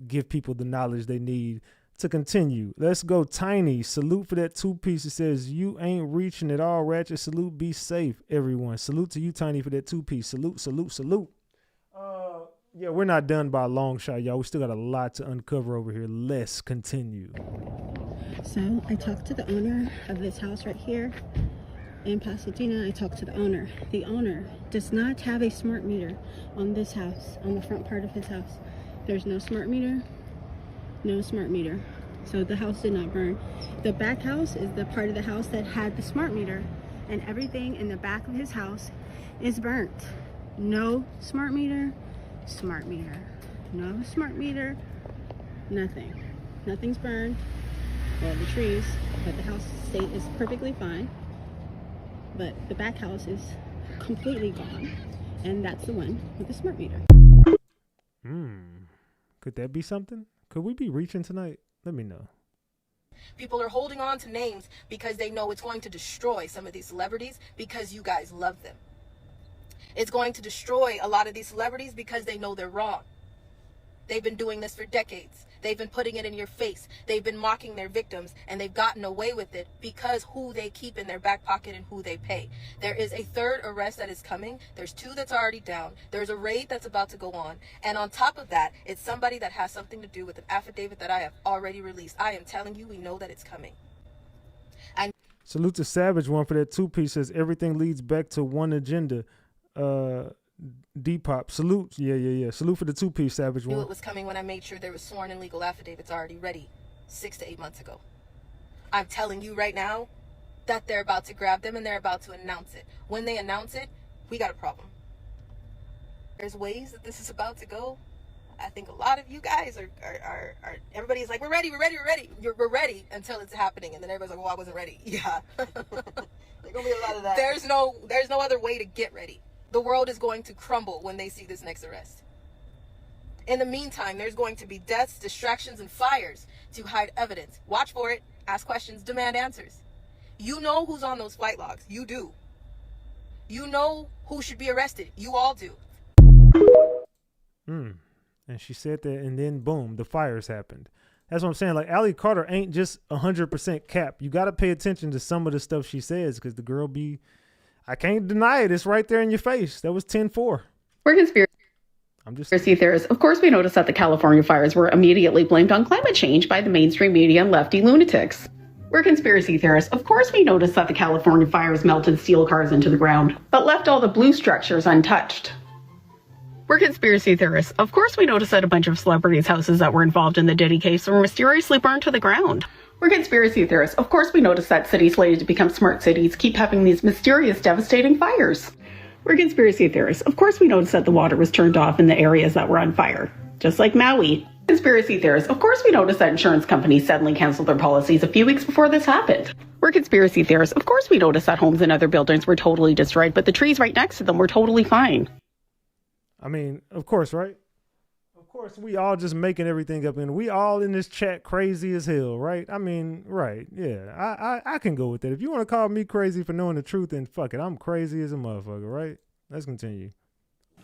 give people the knowledge they need to continue. Let's go Tiny. Salute for that 2-piece. It says, you ain't reaching at all, Ratchet. Salute. Be safe, everyone. Salute to you, Tiny, for that 2-piece. Salute, salute, salute. Yeah, we're not done by a long shot, y'all. We still got a lot to uncover over here. Let's continue. So I talked to the owner of this house right here in Pasadena. I talked to the owner. The owner does not have a smart meter on this house, on the front part of his house. There's no smart meter. No smart meter. So the house did not burn. The back house is the part of the house that had the smart meter, and everything in the back of his house is burnt. No smart meter, smart meter. No smart meter, nothing. Nothing's burned. Well, the trees, but the house state is perfectly fine. But the back house is completely gone, and that's the one with the smart meter. Could that be something? Could we be reaching tonight? Let me know. People are holding on to names because they know it's going to destroy some of these celebrities because you guys love them. It's going to destroy a lot of these celebrities because they know they're wrong. They've been doing this for decades. They've been putting it in your face. They've been mocking their victims, and they've gotten away with it because who they keep in their back pocket and who they pay. There is a third arrest that is coming. There's 2 that's already down. There's a raid that's about to go on. And on top of that, it's somebody that has something to do with an affidavit that I have already released. I am telling you, we know that it's coming. Salute to Savage One for that 2-piece. Says everything leads back to one agenda. Depop. Salute. Yeah. Salute for the 2-piece, Savage I knew One. it was coming when I made sure there was sworn and legal affidavits already ready 6 to 8 months ago. I'm telling you right now that they're about to grab them and they're about to announce it. When they announce it, we got a problem. There's ways that this is about to go. I think a lot of you guys are everybody's like, we're ready. We're ready until it's happening, and then everybody's like, well, I wasn't ready. Yeah. There's gonna be a lot of that. There's no other way to get ready. The world is going to crumble when they see this next arrest. In the meantime, there's going to be deaths, distractions, and fires to hide evidence. Watch for it, ask questions, demand answers. You know who's on those flight logs. You do. You know who should be arrested. You all do. And she said that, and then boom, the fires happened. That's what I'm saying. Like, Allie Carter ain't just 100% cap. You got to pay attention to some of the stuff she says, because the girl I can't deny it. It's right there in your face. That was 10-4. We're conspiracy. Conspiracy theorists, of course we noticed that the California fires were immediately blamed on climate change by the mainstream media and lefty lunatics. We're conspiracy theorists. Of course we noticed that the California fires melted steel cars into the ground, but left all the blue structures untouched. We're conspiracy theorists. Of course we noticed that a bunch of celebrities' houses that were involved in the Diddy case were mysteriously burned to the ground. We're conspiracy theorists. Of course we noticed that cities slated to become smart cities keep having these mysterious, devastating fires. We're conspiracy theorists. Of course we noticed that the water was turned off in the areas that were on fire, just like Maui. Conspiracy theorists. Of course we noticed that insurance companies suddenly canceled their policies a few weeks before this happened. We're conspiracy theorists. Of course we noticed that homes and other buildings were totally destroyed, but the trees right next to them were totally fine. I mean, of course, right? Of course, we all just making everything up, and we all in this chat crazy as hell, right? I mean, right, yeah. I can go with that. If you want to call me crazy for knowing the truth, then fuck it. I'm crazy as a motherfucker, right? Let's continue.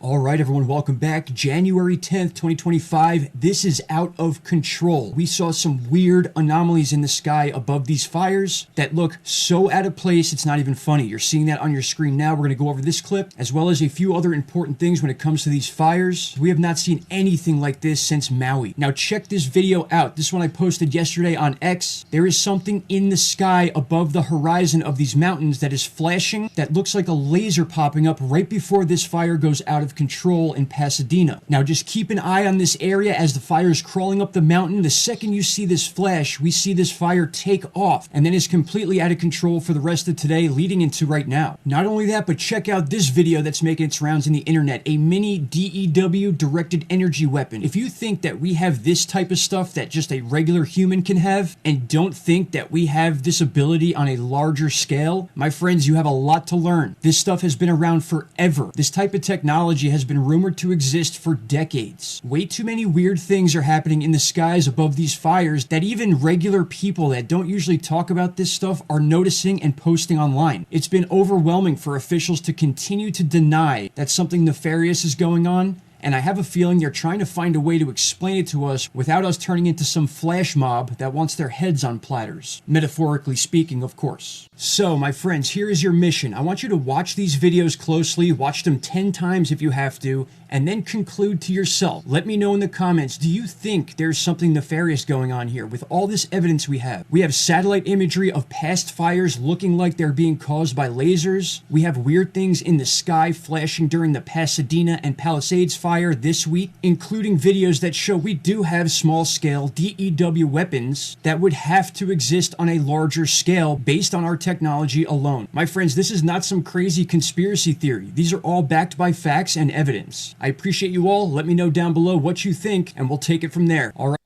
All right, everyone, welcome back. January 10th, 2025. This is out of control. We saw some weird anomalies in the sky above these fires that look so out of place, it's not even funny. You're seeing that on your screen now. We're going to go over this clip, as well as a few other important things when it comes to these fires. We have not seen anything like this since Maui. Now, check this video out. This one I posted yesterday on X. There is something in the sky above the horizon of these mountains that is flashing, that looks like a laser popping up right before this fire goes out of control in Pasadena. Now just keep an eye on this area as the fire is crawling up the mountain. The second you see this flash, we see this fire take off and then is completely out of control for the rest of today, leading into right now. Not only that, but check out this video that's making its rounds in the internet, a mini DEW directed energy weapon. If you think that we have this type of stuff that just a regular human can have and don't think that we have this ability on a larger scale, my friends, you have a lot to learn. This stuff has been around forever. This type of technology has been rumored to exist for decades. Way too many weird things are happening in the skies above these fires that even regular people that don't usually talk about this stuff are noticing and posting online. It's been overwhelming for officials to continue to deny that something nefarious is going on, and I have a feeling they're trying to find a way to explain it to us without us turning into some flash mob that wants their heads on platters. Metaphorically speaking, of course. So, my friends, here is your mission. I want you to watch these videos closely, watch them 10 times if you have to, and then conclude to yourself. Let me know in the comments, do you think there's something nefarious going on here with all this evidence we have? We have satellite imagery of past fires looking like they're being caused by lasers. We have weird things in the sky flashing during the Pasadena and Palisades fire this week, including videos that show we do have small-scale DEW weapons that would have to exist on a larger scale based on our technology alone. My friends, this is not some crazy conspiracy theory. These are all backed by facts and evidence. I appreciate you all. Let me know down below what you think, and we'll take it from there. All right.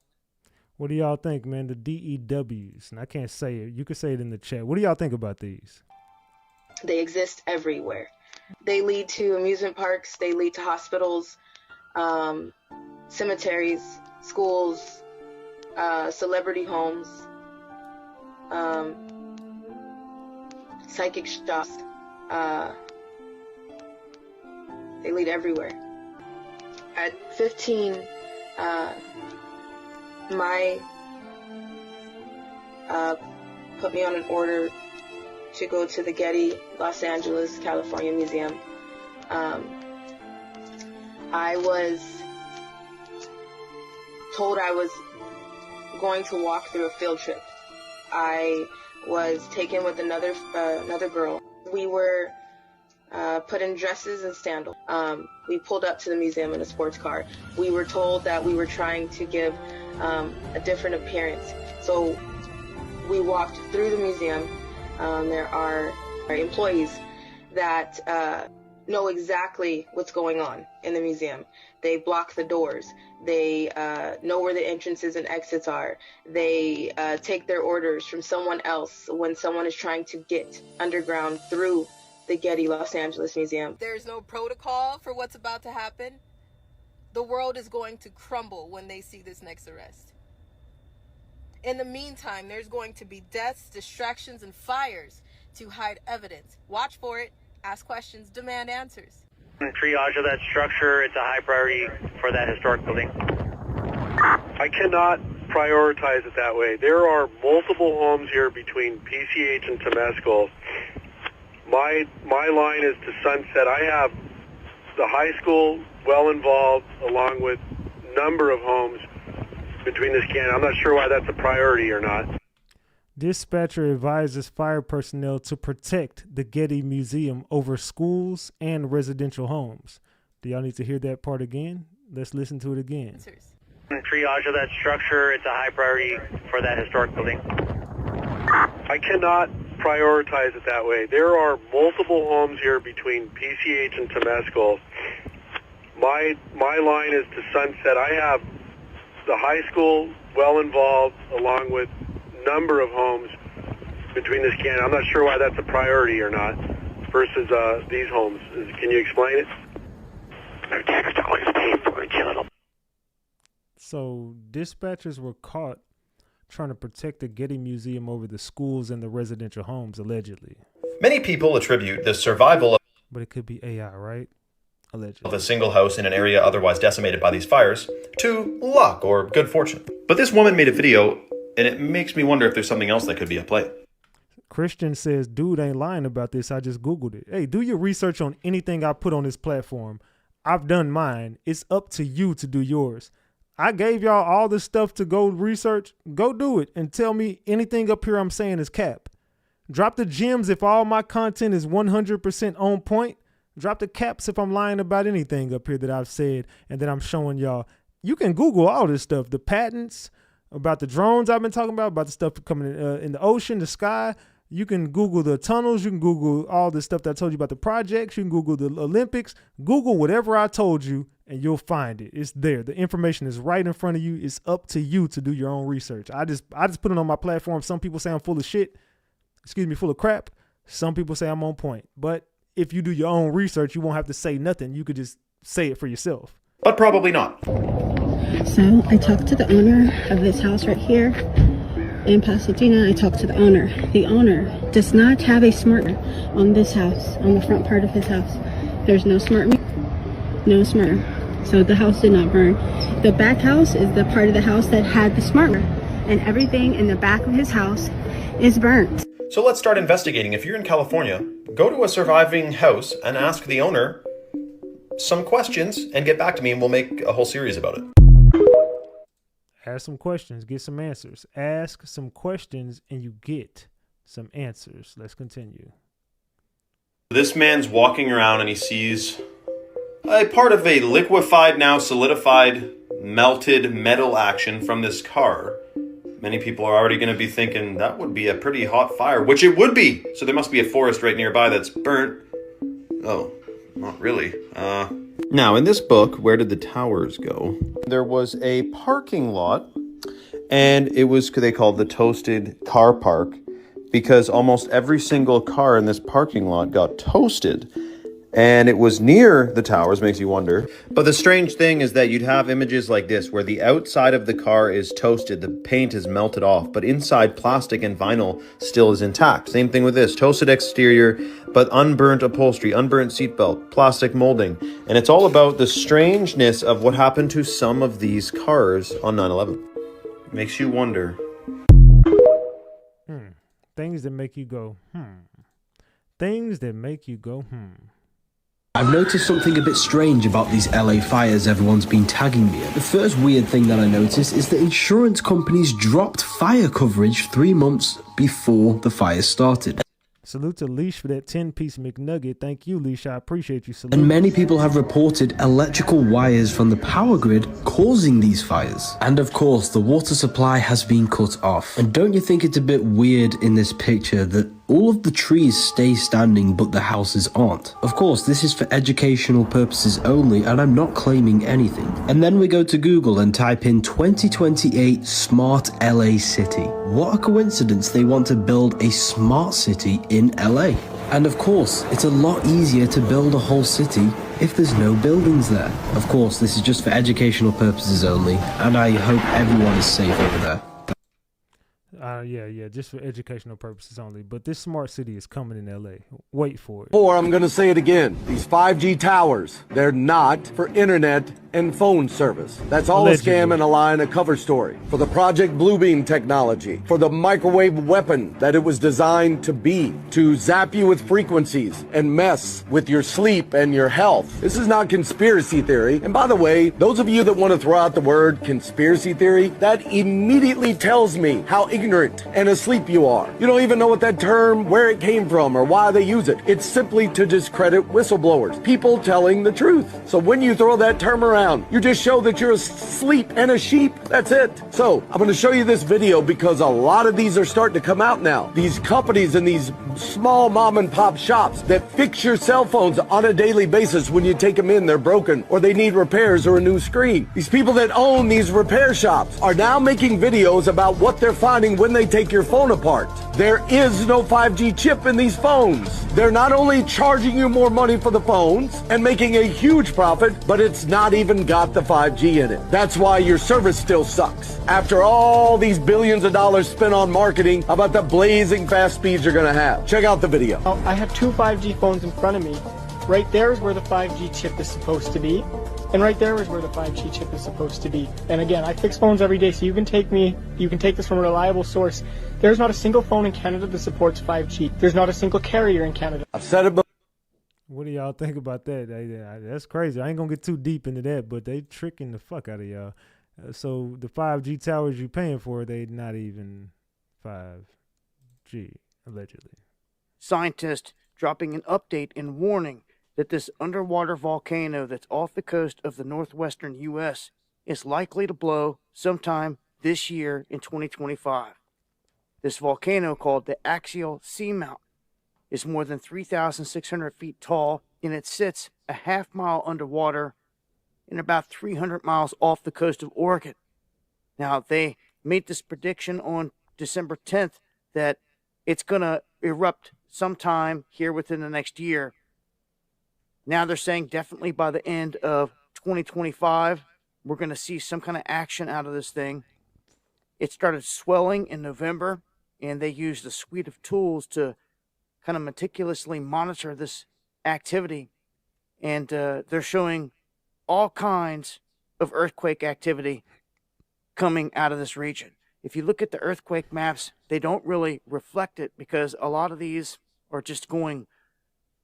What do y'all think, man? The DEWs. And I can't say it. You can say it in the chat. What do y'all think about these? They exist everywhere. They lead to amusement parks. They lead to hospitals, cemeteries, schools, celebrity homes, psychic shops. They lead everywhere. At 15, put me on an order to go to the Getty Los Angeles, California Museum. I was told I was going to walk through a field trip. I was taken with another girl. We were put in dresses and sandals. We pulled up to the museum in a sports car. We were told that we were trying to give a different appearance. So we walked through the museum. There are employees that know exactly what's going on in the museum. They block the doors. They know where the entrances and exits are. They take their orders from someone else when someone is trying to get underground through the Getty Los Angeles Museum. There's no protocol for what's about to happen. The world is going to crumble when they see this next arrest. In the meantime, there's going to be deaths, distractions, and fires to hide evidence. Watch for it, ask questions, demand answers. Triage of that structure, it's a high priority for that historic building. I cannot prioritize it that way. There are multiple homes here between PCH and Temescal. My line is to Sunset. I have the high school well involved, along with number of homes between this canyon. I'm not sure why that's a priority or not. Dispatcher advises fire personnel to protect the Getty Museum over schools and residential homes. Do y'all need to hear that part again? Let's listen to it again. Triage of that structure, it's a high priority for that historic building. I cannot prioritize it that way. There are multiple homes here between PCH and Temescal. My line is to Sunset. I have the high school well involved, along with number of homes between this canyon. I'm not sure why that's a priority or not versus these homes. Can you explain it? So dispatchers were caught trying to protect the Getty Museum over the schools and the residential homes, allegedly. Many people attribute the survival of... But it could be AI, right? Allegedly. ...of a single house in an area otherwise decimated by these fires to luck or good fortune. But this woman made a video, and it makes me wonder if there's something else that could be at play. Christian says, dude ain't lying about this. I just Googled it. Hey, do your research on anything I put on this platform. I've done mine. It's up to you to do yours. I gave y'all all the stuff to go research. Go do it and tell me anything up here I'm saying is cap. Drop the gems if all my content is 100% on point. Drop the caps if I'm lying about anything up here that I've said and that I'm showing y'all. You can Google all this stuff. The patents, about the drones I've been talking about the stuff coming in the ocean, the sky. You can Google the tunnels. You can Google all the stuff that I told you about the projects. You can Google the Olympics. Google whatever I told you and you'll find it. It's there. The information is right in front of you. It's up to you to do your own research. I just put it on my platform. Some people say I'm full of shit. Full of crap. Some people say I'm on point. But if you do your own research, you won't have to say nothing. You could just say it for yourself. But probably not. So I talked to the owner of this house right here in Pasadena. I talked to the owner. The owner does not have a smart meter on this house, on the front part of his house. There's no smart meter. No smart meter. So the house did not burn. The back house is the part of the house that had the smart meter, and everything in the back of his house is burnt. So let's start investigating. If you're in California, go to a surviving house and ask the owner some questions and get back to me and we'll make a whole series about it. Ask some questions, get some answers. Ask some questions and you get some answers. Let's continue. This man's walking around and he sees a part of a liquefied, now solidified, melted metal action from this car. Many people are already going to be thinking that would be a pretty hot fire, which it would be. So there must be a forest right nearby that's burnt. Oh, not really. Now, in this book, Where Did the Towers Go? There was a parking lot, and it was, they called the toasted car park, because almost every single car in this parking lot got toasted. And it was near the towers, makes you wonder. But the strange thing is that you'd have images like this, where the outside of the car is toasted, the paint is melted off, but inside plastic and vinyl still is intact. Same thing with this, toasted exterior, but unburnt upholstery, unburnt seatbelt, plastic molding. And it's all about the strangeness of what happened to some of these cars on 9/11. Makes you wonder. Things that make you go, Things that make you go, I've noticed something a bit strange about these LA fires everyone's been tagging me at. The first weird thing that I noticed is that insurance companies dropped fire coverage 3 months before the fire started. Salute to Leash for that 10-piece McNugget. Thank you, Leash. I appreciate you. Salute. And many people have reported electrical wires from the power grid causing these fires. And of course, the water supply has been cut off. And don't you think it's a bit weird in this picture that all of the trees stay standing but the houses aren't? Of course, this is for educational purposes only and I'm not claiming anything. And then we go to Google and type in 2028 Smart LA City. What a coincidence they want to build a smart city in LA. And of course, it's a lot easier to build a whole city if there's no buildings there. Of course, this is just for educational purposes only, and I hope everyone is safe over there. Yeah, just for educational purposes only. But this smart city is coming in LA. Wait for it. Or I'm going to say it again. These 5G towers, they're not for internet and phone service. That's all Allegedly. a scam and a lie and a cover story for the Project Bluebeam technology, for the microwave weapon that it was designed to be, to zap you with frequencies and mess with your sleep and your health. This is not conspiracy theory. And by the way, those of you that want to throw out the word conspiracy theory, that immediately tells me how ignorant and asleep you are. You don't even know what that term, where it came from, or why they use it. It's simply to discredit whistleblowers, people telling the truth. So when you throw that term around, you just show that you're asleep and a sheep. That's it. So I'm going to show you this video because a lot of these are starting to come out now. These companies and these small mom and pop shops that fix your cell phones on a daily basis. When you take them in, they're broken or they need repairs or a new screen. These people that own these repair shops are now making videos about what they're finding when they take your phone apart. There is no 5G chip in these phones. They're not only charging you more money for the phones and making a huge profit, but it's not even got the 5G in it. That's why your service still sucks. After all these billions of dollars spent on marketing about the blazing fast speeds you're gonna have. Check out the video. I have two 5G phones in front of me. Right there is where the 5G chip is supposed to be. And right there is where the 5G chip is supposed to be. And again, I fix phones every day, so you can take this from a reliable source. There's not a single phone in Canada that supports 5G. There's not a single carrier in Canada. I've said it before. What do y'all think about that? That's crazy. I ain't gonna get too deep into that, but they tricking the fuck out of y'all. So the 5G towers you paying for, they not even 5G, allegedly. Scientists dropping an update and warning that this underwater volcano that's off the coast of the northwestern U.S. is likely to blow sometime this year in 2025. This volcano, called the Axial Seamount, is more than 3,600 feet tall, and it sits a half-mile underwater and about 300 miles off the coast of Oregon. Now, they made this prediction on December 10th that it's going to erupt sometime here within the next year. Now they're saying definitely by the end of 2025, we're going to see some kind of action out of this thing. It started swelling in November, and they used a suite of tools to kind of meticulously monitor this activity. And they're showing all kinds of earthquake activity coming out of this region. If you look at the earthquake maps, they don't really reflect it because a lot of these are just going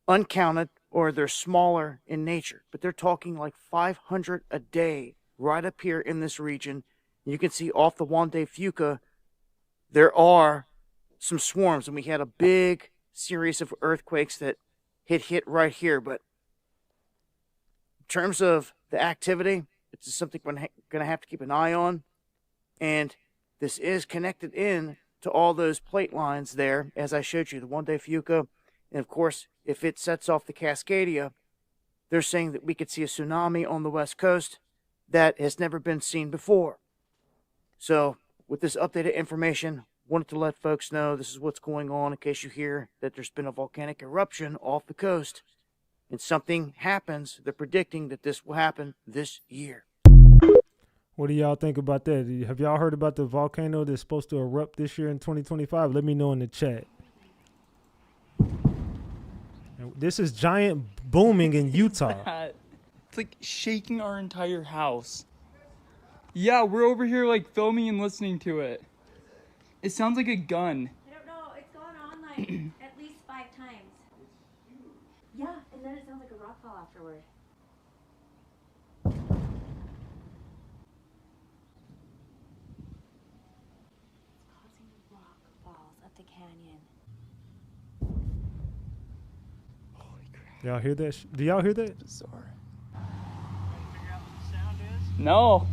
uncounted or they're smaller in nature. But they're talking like 500 a day right up here in this region. You can see off the Juan de Fuca, there are some swarms, and we had a big series of earthquakes that hit right here. But in terms of the activity, it's just something we're going to have to keep an eye on. And this is connected in to all those plate lines there, as I showed you, the Juan de Fuca. And of course, if it sets off the Cascadia, they're saying that we could see a tsunami on the west coast that has never been seen before. So with this updated information, wanted to let folks know this is what's going on in case you hear that there's been a volcanic eruption off the coast and something happens. They're predicting that this will happen this year. What do y'all think about that? Have y'all heard about the volcano that's supposed to erupt this year in 2025? Let me know in the chat. This is giant booming in Utah. It's like shaking our entire house. Yeah, we're over here like filming and listening to it. It sounds like a gun. I don't know, it's gone on like at least 5 times. Yeah, and then it sounds like a rock fall afterward. It's causing rock falls at the canyon. Holy crap. Y'all hear that? Do y'all hear that? Bizarre. No.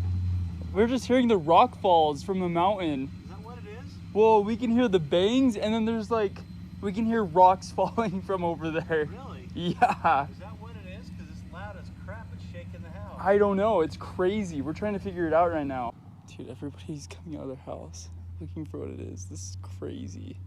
We're just hearing the rock falls from the mountain. Is that what it is? Well, we can hear the bangs, and then there's like, we can hear rocks falling from over there. Really? Yeah. Is that what it is? Because it's loud as crap. It's shaking the house. I don't know. It's crazy. We're trying to figure it out right now. Dude, everybody's coming out of their house looking for what it is. This is crazy.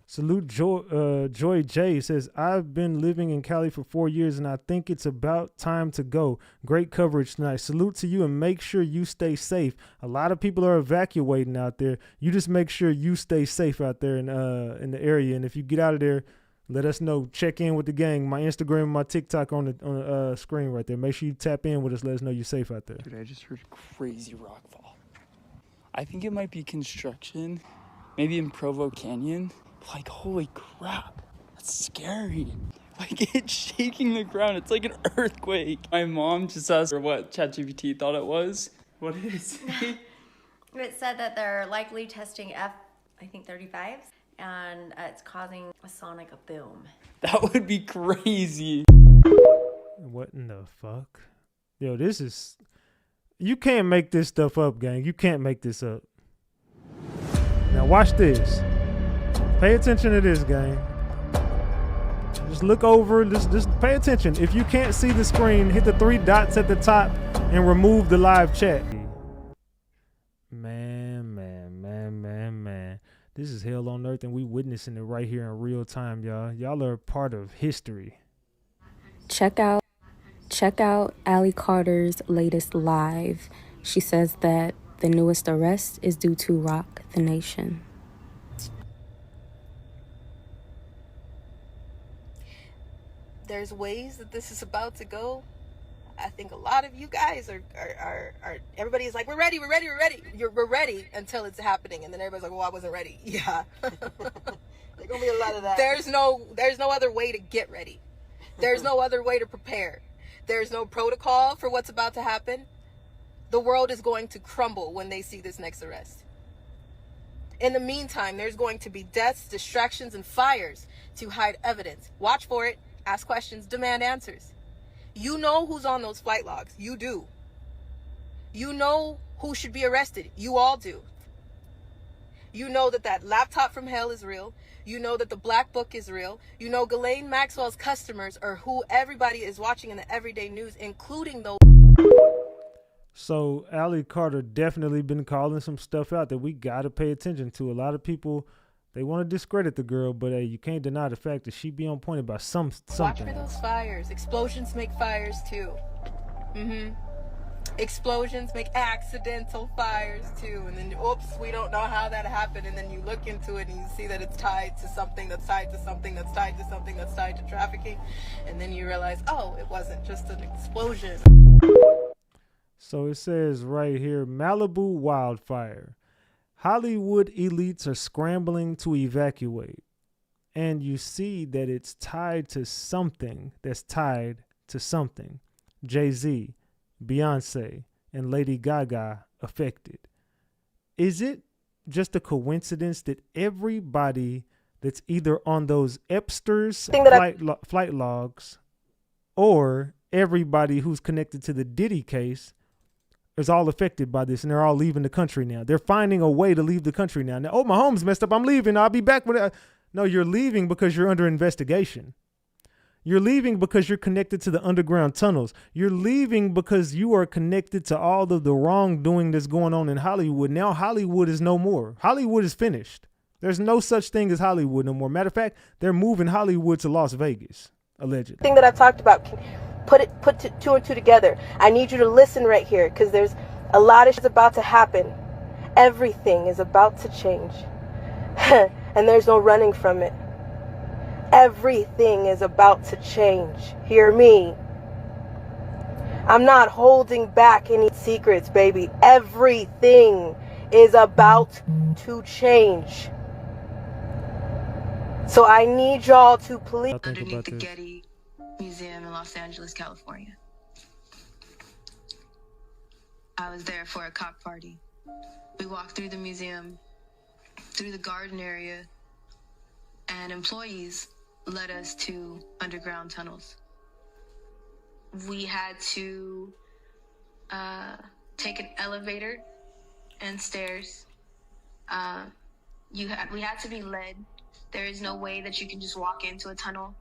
Salute Joy J says, I've been living in Cali for 4 years and I think it's about time to go. Great coverage tonight. Salute to you and make sure you stay safe. A lot of people are evacuating out there. You just make sure you stay safe out there in the area. And if you get out of there, Let us know. Check in with the gang. My Instagram and my TikTok on the screen right there. Make sure you tap in with us. Let us know you're safe out there. Dude, I just heard a crazy rock fall. I think it might be construction. Maybe in Provo Canyon. Like, holy crap. That's scary. Like, it's shaking the ground. It's like an earthquake. My mom just asked her what ChatGPT thought it was. What did it say? It said that they're likely testing F-35s, and it's causing a sonic boom. That would be crazy. What in the fuck? Yo, this is... You can't make this stuff up, gang. You can't make this up. Now watch this. Pay attention to this, gang. Just look over. Just pay attention. If you can't see the screen, hit the 3 dots at the top and remove the live chat. Man. This is hell on earth, and we witnessing it right here in real time, y'all. Y'all are a part of history. Check out Allie Carter's latest live. She says that the newest arrest is due to Rock the Nation. There's ways that this is about to go. I think a lot of you guys are everybody's like, we're ready. We're ready until it's happening, and then everybody's like, well, I wasn't ready. Yeah. There's gonna be a lot of that. There's no other way to get ready. There's no other way to prepare. There's no protocol for what's about to happen. The world is going to crumble when they see this next arrest. In the meantime, there's going to be deaths, distractions, and fires to hide evidence. Watch for it, ask questions, demand answers. You know who's on those flight logs. You do. You know who should be arrested. You all do. You know that laptop from hell is real. You know that the black book is real. You know Ghislaine Maxwell's customers are who everybody is watching in the everyday news, including those. So Allie Carter definitely been calling some stuff out that we got to pay attention to. A lot of people, they want to discredit the girl, but you can't deny the fact that she be on point about something. Watch for those fires. Explosions make fires too. Explosions make accidental fires too. And then, oops, we don't know how that happened. And then you look into it and you see that it's tied to something that's tied to something that's tied to something that's tied to trafficking. And then you realize, oh, it wasn't just an explosion. So it says right here, Malibu wildfire. Hollywood elites are scrambling to evacuate. And you see that it's tied to something that's tied to something. Jay-Z, Beyonce, and Lady Gaga affected. Is it just a coincidence that everybody that's either on those Epsters flight logs or everybody who's connected to the Diddy case is all affected by this, and they're all leaving the country now? They're finding a way to leave the country now. Oh, my home's messed up. I'm leaving. I'll be back with it. No, you're leaving because you're under investigation. You're leaving because you're connected to the underground tunnels. You're leaving because you are connected to all of the wrongdoing that's going on in Hollywood. Now Hollywood is no more. Hollywood is finished. There's no such thing as Hollywood no more. Matter of fact, they're moving Hollywood to Las Vegas, allegedly. Thing that I've talked about, put two and two together. I need you to listen right here, because there's a lot of shit about to happen. Everything is about to change. And there's no running from it. Everything is about to change. Hear me. I'm not holding back any secrets, baby. Everything is about to change. So I need y'all to please. Underneath the Getty Museum in Los Angeles, California. I was there for a cock party. We walked through the museum, through the garden area, and employees led us to underground tunnels. We had to take an elevator and stairs. We had to be led. There is no way that you can just walk into a tunnel.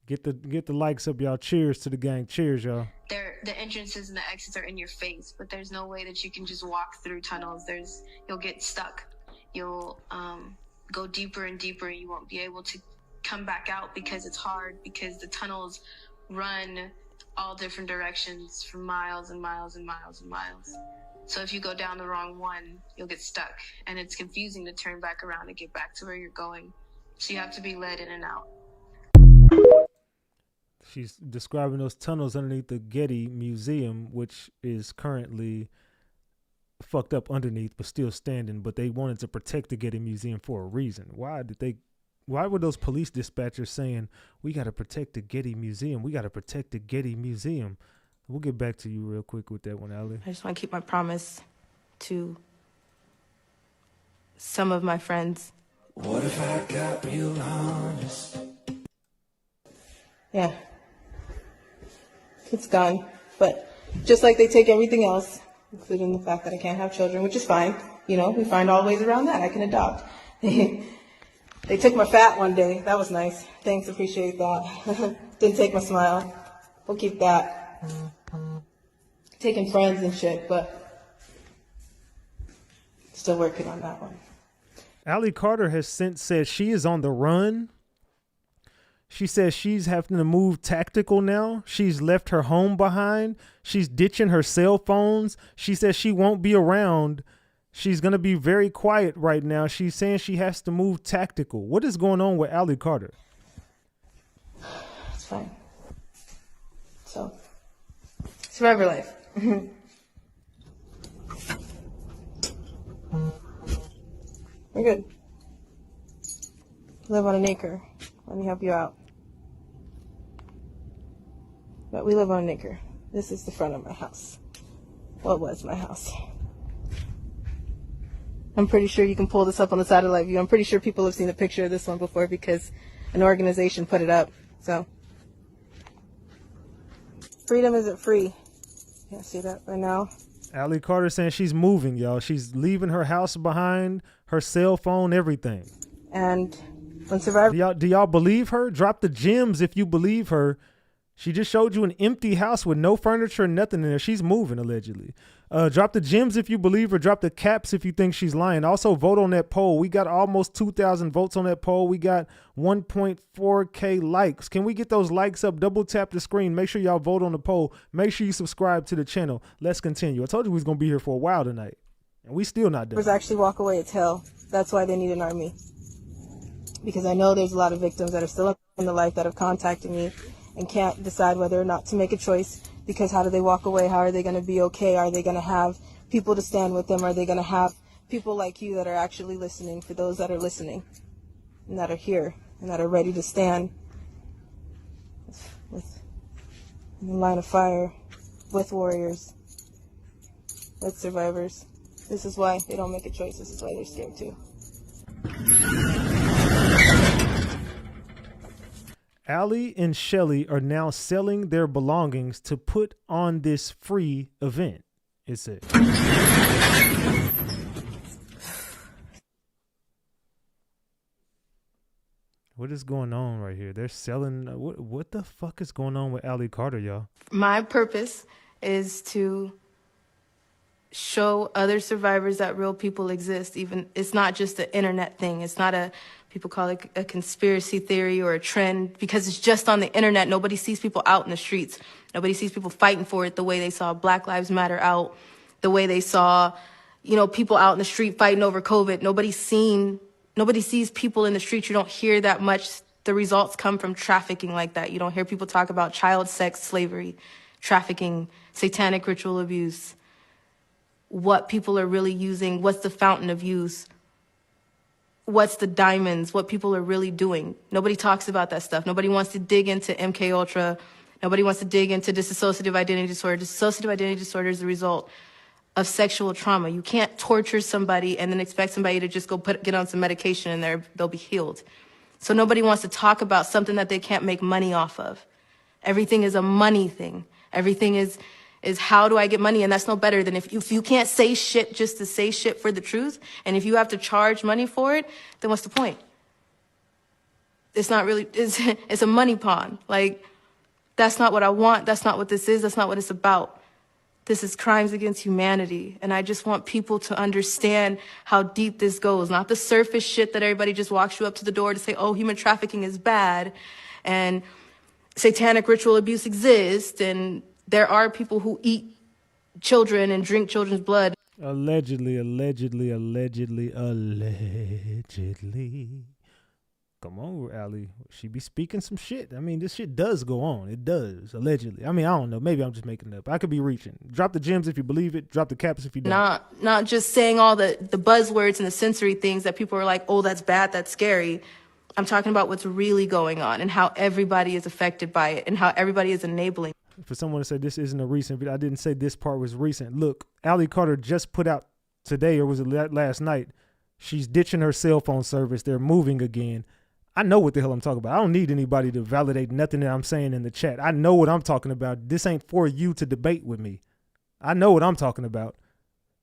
Get the likes up, y'all. Cheers to the gang. Cheers, y'all. The entrances and the exits are in your face, but there's no way that you can just walk through tunnels. You'll get stuck. You'll go deeper and deeper, and you won't be able to come back out because it's hard, because the tunnels run all different directions for miles and miles and miles and miles. So if you go down the wrong one, you'll get stuck, and it's confusing to turn back around and get back to where you're going. So you have to be led in and out. She's describing those tunnels underneath the Getty Museum, which is currently fucked up underneath, but still standing. But they wanted to protect the Getty Museum for a reason. Why were those police dispatchers saying, we got to protect the Getty Museum? We got to protect the Getty Museum. We'll get back to you real quick with that one, Ali. I just want to keep my promise to some of my friends. What if I got real honest? Yeah. It's gone. But just like they take everything else, including the fact that I can't have children, which is fine. You know, we find all ways around that. I can adopt. They took my fat one day. That was nice. Thanks, appreciate that. Didn't take my smile. We'll keep that. Taking friends and shit, but still working on that one. Ali Carter has since said she is on the run. She says she's having to move tactical now. She's left her home behind. She's ditching her cell phones. She says she won't be around. She's going to be very quiet right now. She's saying she has to move tactical. What is going on with Ali Carter? It's fine. So, survivor life. We're good. Live on an acre. Let me help you out. But we live on an acre. This is the front of my house. Well, it was my house. I'm pretty sure you can pull this up on the satellite view. I'm pretty sure people have seen a picture of this one before because an organization put it up. So, freedom isn't free. Can't see that right now. Ali Carter saying she's moving, y'all. She's leaving her house behind, her cell phone, everything. And when Survivor... Do y'all believe her? Drop the gems if you believe her. She just showed you an empty house with no furniture and nothing in there. She's moving, allegedly. Drop the gems if you believe her. Drop the caps if you think she's lying. Also, vote on that poll. We got almost 2,000 votes on that poll. We got 1.4K likes. Can we get those likes up? Double tap the screen. Make sure y'all vote on the poll. Make sure you subscribe to the channel. Let's continue. I told you we was going to be here for a while tonight. And we still not done. Actually walk away, it's hell. That's why they need an army. Because I know there's a lot of victims that are still in the life that have contacted me and can't decide whether or not to make a choice, because how do they walk away? How are they going to be okay? Are they going to have people to stand with them? Are they going to have people like you that are actually listening, for those that are listening and that are here and that are ready to stand with in the line of fire, with warriors, with survivors? This is why they don't make a choice. This is why they're scared too. Ali and Shelly are now selling their belongings to put on this free event, it said. What is going on right here? They're selling. What the fuck is going on with Ali Carter, y'all? My purpose is to show other survivors that real people exist. Even it's not just an internet thing. It's not a, people call it a conspiracy theory or a trend, because it's just on the internet. Nobody sees people out in the streets. Nobody sees people fighting for it the way they saw Black Lives Matter out, the way they saw, you know, people out in the street fighting over COVID. Nobody sees people in the streets. You don't hear that much. The results come from trafficking like that. You don't hear people talk about child sex slavery, trafficking, satanic ritual abuse, what people are really using, what's the fountain of youth, what's the diamonds, what people are really doing. Nobody talks about that stuff. Nobody wants to dig into MK Ultra. Nobody wants to dig into dissociative identity disorder. Dissociative identity disorder is the result of sexual trauma. You can't torture somebody and then expect somebody to just go get on some medication and they'll be healed. So nobody wants to talk about something that they can't make money off of. Everything is a money thing. Everything is how do I get money? And that's no better than if you can't say shit just to say shit for the truth, and if you have to charge money for it, then what's the point? It's not really, it's a money pawn. Like, that's not what I want. That's not what this is. That's not what it's about. This is crimes against humanity. And I just want people to understand how deep this goes. Not the surface shit that everybody just walks you up to the door to say, oh, human trafficking is bad and satanic ritual abuse exists, and there are people who eat children and drink children's blood. Allegedly. Come on, Allie. She be speaking some shit. I mean, this shit does go on. It does, allegedly. I mean, I don't know. Maybe I'm just making it up. I could be reaching. Drop the gems if you believe it. Drop the caps if you don't. Not just saying all the buzzwords and the sensory things that people are like, oh, that's bad, that's scary. I'm talking about what's really going on and how everybody is affected by it and how everybody is enabling. For someone to say this isn't a recent video, I didn't say this part was recent. Look, Allie Carter just put out today, or was it last night? She's ditching her cell phone service. They're moving again. I know what the hell I'm talking about. I don't need anybody to validate nothing that I'm saying in the chat. I know what I'm talking about. This ain't for you to debate with me. I know what I'm talking about.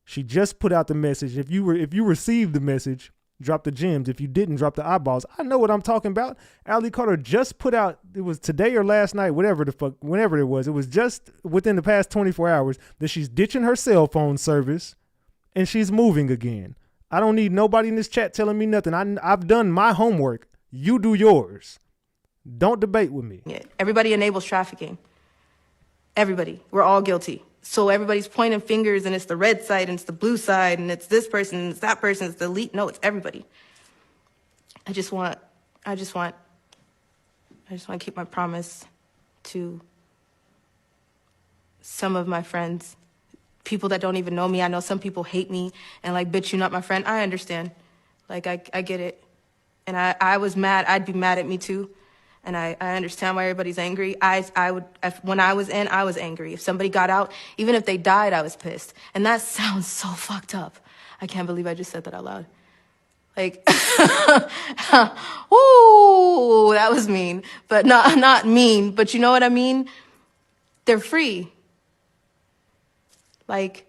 She just put out the message. If you received the message, drop the gems. If you didn't, drop the eyeballs. I know what I'm talking about. Allie Carter just put out, it was today or last night, whatever the fuck, whenever it was just within the past 24 hours that she's ditching her cell phone service and she's moving again. I don't need nobody in this chat telling me nothing. I've done my homework. You do yours. Don't debate with me. Everybody enables trafficking. Everybody. We're all guilty. So everybody's pointing fingers and it's the red side and it's the blue side and it's this person and it's that person, it's the elite. No, it's everybody. I just want to keep my promise to some of my friends, people that don't even know me. I know some people hate me and like, bitch, you're not my friend. I understand. Like, I get it. And I was mad. I'd be mad at me too. And I understand why everybody's angry. When I was in, I was angry. If somebody got out, even if they died, I was pissed. And that sounds so fucked up. I can't believe I just said that out loud. Like, woo, that was mean. But not mean, but you know what I mean? They're free. Like,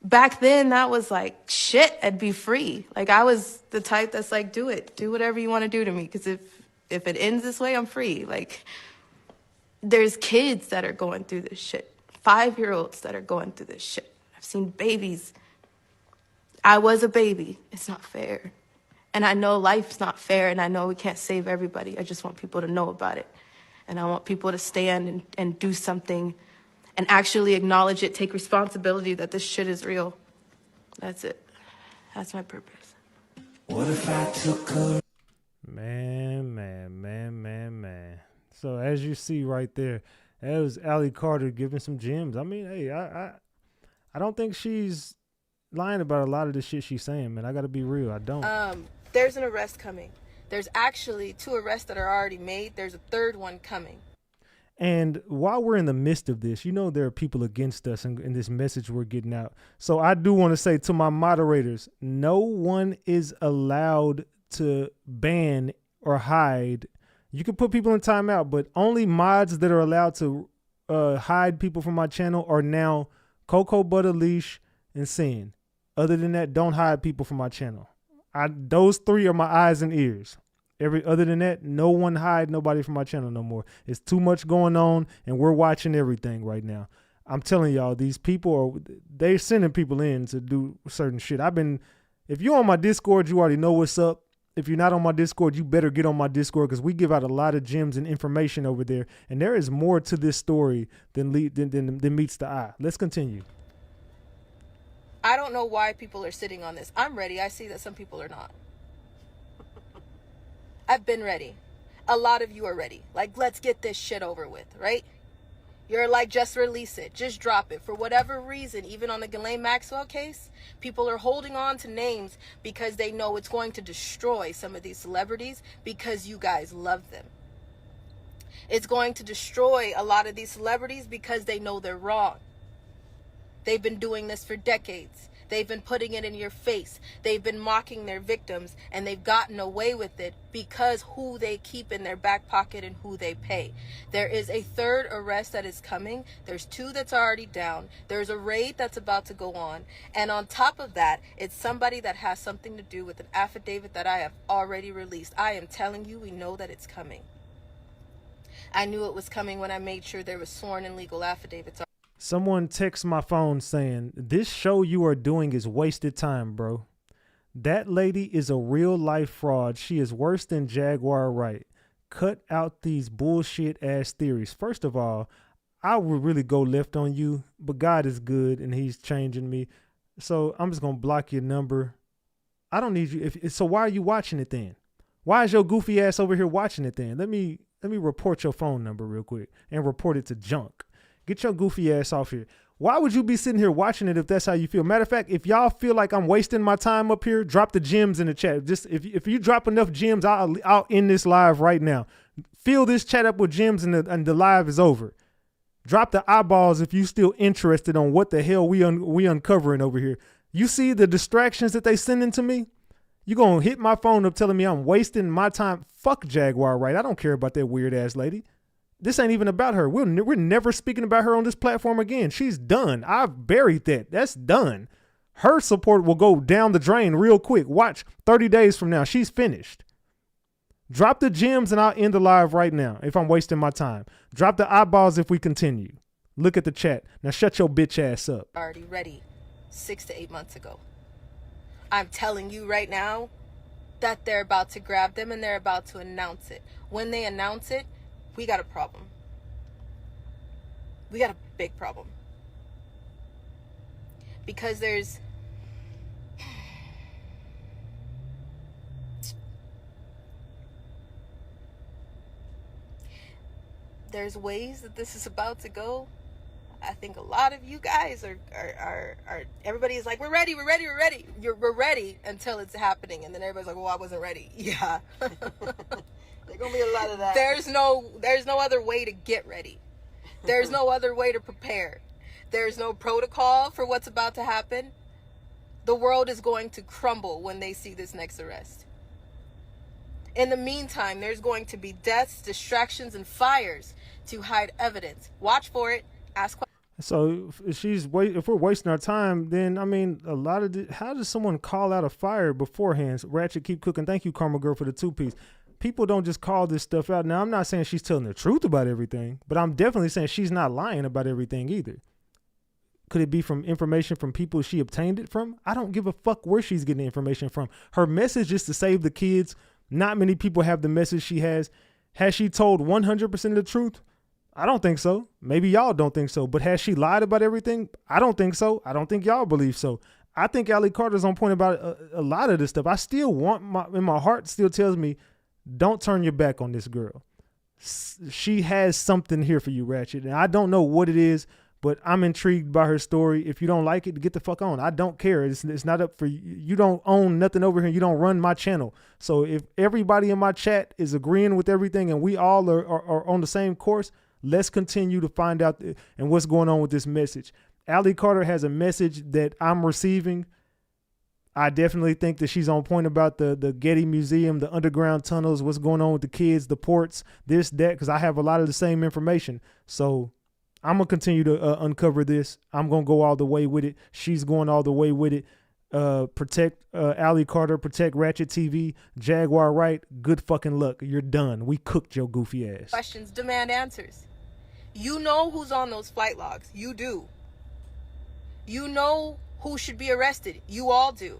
back then, that was like, shit, I'd be free. Like, I was the type that's like, do it. Do whatever you want to do to me. Because if it ends this way, I'm free. Like, there's kids that are going through this shit. 5-year-olds that are going through this shit. I've seen babies. I was a baby. It's not fair. And I know life's not fair, and I know we can't save everybody. I just want people to know about it. And I want people to stand and do something and actually acknowledge it, take responsibility that this shit is real. That's it. That's my purpose. What if I took her? Man. So as you see right there, that was Allie Carter giving some gems. I mean, hey, I don't think she's lying about a lot of the shit she's saying, man. I got to be real. I don't. There's an arrest coming. There's actually 2 arrests that are already made. There's a 3rd one coming. And while we're in the midst of this, you know, there are people against us in this message we're getting out. So I do want to say to my moderators, no one is allowed to ban or hide. You can put people in timeout, but only mods that are allowed to hide people from my channel are now Coco Butter Leash and Sin. Other than that, don't hide people from my channel. Those 3 are my eyes and ears. Other than that, no one hide nobody from my channel no more. It's too much going on, and we're watching everything right now. I'm telling y'all, these people they're sending people in to do certain shit. If you're on my Discord, you already know what's up. If you're not on my Discord, you better get on my Discord because we give out a lot of gems and information over there. And there is more to this story than meets the eye. Let's continue. I don't know why people are sitting on this. I'm ready. I see that some people are not. I've been ready. A lot of you are ready. Like, let's get this shit over with, right? You're like, just release it. Just drop it. For whatever reason, even on the Ghislaine Maxwell case, people are holding on to names because they know it's going to destroy some of these celebrities because you guys love them. It's going to destroy a lot of these celebrities because they know they're wrong. They've been doing this for decades. They've been putting it in your face. They've been mocking their victims, and they've gotten away with it because who they keep in their back pocket and who they pay. There is a 3rd arrest that is coming. There's 2 that's already down. There's a raid that's about to go on. And on top of that, it's somebody that has something to do with an affidavit that I have already released. I am telling you, we know that it's coming. I knew it was coming when I made sure there was sworn and legal affidavits. Someone texts my phone saying, this show you are doing is wasted time, bro. That lady is a real life fraud. She is worse than Jaguar Wright. Cut out these bullshit ass theories. First of all, I would really go left on you, but God is good and he's changing me. So I'm just going to block your number. I don't need you. So why are you watching it then? Why is your goofy ass over here watching it then? Let me report your phone number real quick and report it to junk. Get your goofy ass off here. Why would you be sitting here watching it if that's how you feel? Matter of fact, if y'all feel like I'm wasting my time up here, drop the gems in the chat. Just if you drop enough gems, I'll end this live right now. Fill this chat up with gems and the live is over. Drop the eyeballs if you still interested on what the hell we uncovering over here. You see the distractions that they sending to me? You gonna hit my phone up telling me I'm wasting my time? Fuck Jaguar Wright. I don't care about that weird ass lady. This ain't even about her. We're never speaking about her on this platform again. She's done. I've buried that. That's done. Her support will go down the drain real quick. Watch 30 days from now. She's finished. Drop the gems and I'll end the live right now if I'm wasting my time. Drop the eyeballs if we continue. Look at the chat. Now shut your bitch ass up. Already ready 6 to 8 months ago. I'm telling you right now that they're about to grab them and they're about to announce it. When they announce it, we got a problem. We got a big problem. Because there's ways that this is about to go. I think a lot of you guys are everybody is like, we're ready. We're ready until it's happening. And then everybody's like, well, I wasn't ready. Yeah. There's gonna be a lot of that. There's no other way to get ready. There's no other way to prepare. There's no protocol for what's about to happen. The world is going to crumble when they see this next arrest. In the meantime, there's going to be deaths, distractions, and fires to hide evidence. Watch for it. Ask questions. So if we're wasting our time, then I mean, how does someone call out a fire beforehand? Ratchet, keep cooking. Thank you, Karma Girl, for the 2-piece. People don't just call this stuff out. Now, I'm not saying she's telling the truth about everything, but I'm definitely saying she's not lying about everything either. Could it be from information from people she obtained it from? I don't give a fuck where she's getting the information from. Her message is to save the kids. Not many people have the message she has. Has she told 100% of the truth? I don't think so. Maybe y'all don't think so. But has she lied about everything? I don't think so. I don't think y'all believe so. I think Allie Carter's on point about a lot of this stuff. I still in my heart still tells me, don't turn your back on this girl. She has something here for you, Ratchet. And I don't know what it is, but I'm intrigued by her story. If you don't like it, get the fuck on. I don't care. It's not up for you. You don't own nothing over here. You don't run my channel. So if everybody in my chat is agreeing with everything and we all are on the same course, let's continue to find out and what's going on with this message. Allie Carter has a message that I'm receiving. I definitely think that she's on point about the Getty Museum, the underground tunnels, what's going on with the kids, the ports, this, that, because I have a lot of the same information. So I'm going to continue to uncover this. I'm going to go all the way with it. She's going all the way with it. Protect Allie Carter, protect RatchetTV, Jaguar Wright. Good fucking luck. You're done. We cooked your goofy ass. Questions demand answers. You know who's on those flight logs. You do. You know who should be arrested. You all do.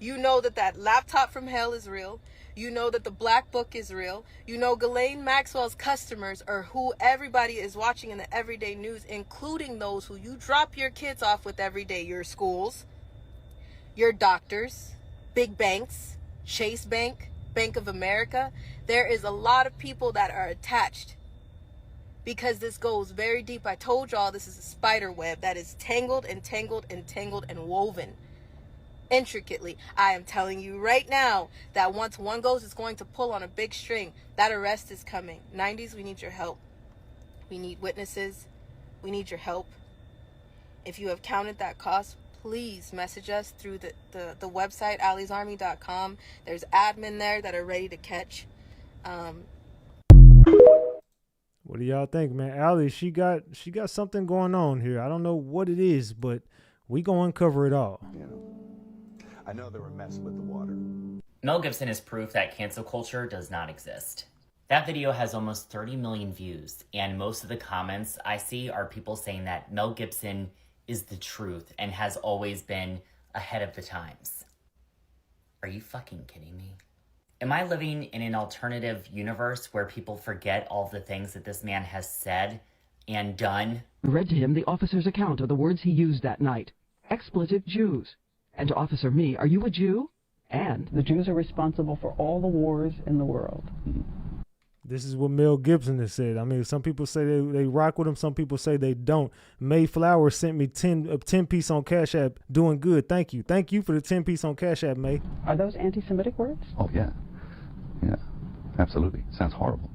You know that laptop from hell is real. You know that the black book is real. You know Ghislaine Maxwell's customers are who everybody is watching in the everyday news, including those who you drop your kids off with every day. Your schools, your doctors, big banks, Chase Bank, Bank of America. There is a lot of people that are attached because this goes very deep. I told y'all this is a spider web that is tangled and tangled and tangled and woven intricately. I am telling you right now that once one goes, it's going to pull on a big string. That arrest is coming. 90s, we need your help. We need witnesses. We need your help. If you have counted that cost, please message us through the website, alleysarmy.com. There's admin there that are ready to catch. What do y'all think, man? Allie, she got something going on here. I don't know what it is, but we gonna uncover it all. Yeah. I know they were messing with the water. Mel Gibson is proof that cancel culture does not exist. That video has almost 30 million views, and most of the comments I see are people saying that Mel Gibson is the truth and has always been ahead of the times. Are you fucking kidding me? Am I living in an alternative universe where people forget all of the things that this man has said and done? Read to him the officer's account of the words he used that night. Expletive Jews. And to Officer Me, are you a Jew? And the Jews are responsible for all the wars in the world. This is what Mel Gibson has said. I mean, some people say they rock with him. Some people say they don't. Mayflower sent me 10 piece on Cash App. Doing good. Thank you. Thank you for the 10 piece on Cash App, May. Are those anti-Semitic words? Oh, yeah. Yeah, absolutely. Sounds horrible.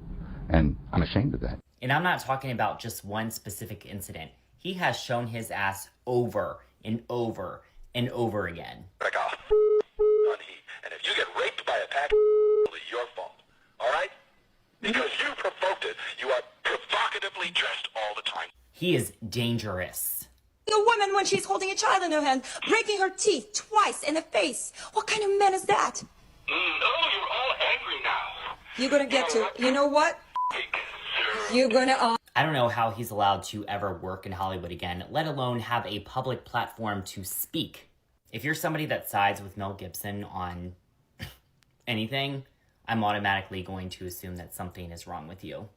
And I'm ashamed of that. And I'm not talking about just one specific incident. He has shown his ass over and over and over again. Like a on heat. And if you get raped by a pack, it's your fault. All right? Because you provoked it. You are provocatively dressed all the time. He is dangerous. A woman when she's holding a child in her hand, breaking her teeth twice in the face. What kind of man is that? Oh, you're all angry now. You're gonna get to, you know what? You're gonna... I don't know how he's allowed to ever work in Hollywood again, let alone have a public platform to speak. If you're somebody that sides with Mel Gibson on anything, I'm automatically going to assume that something is wrong with you.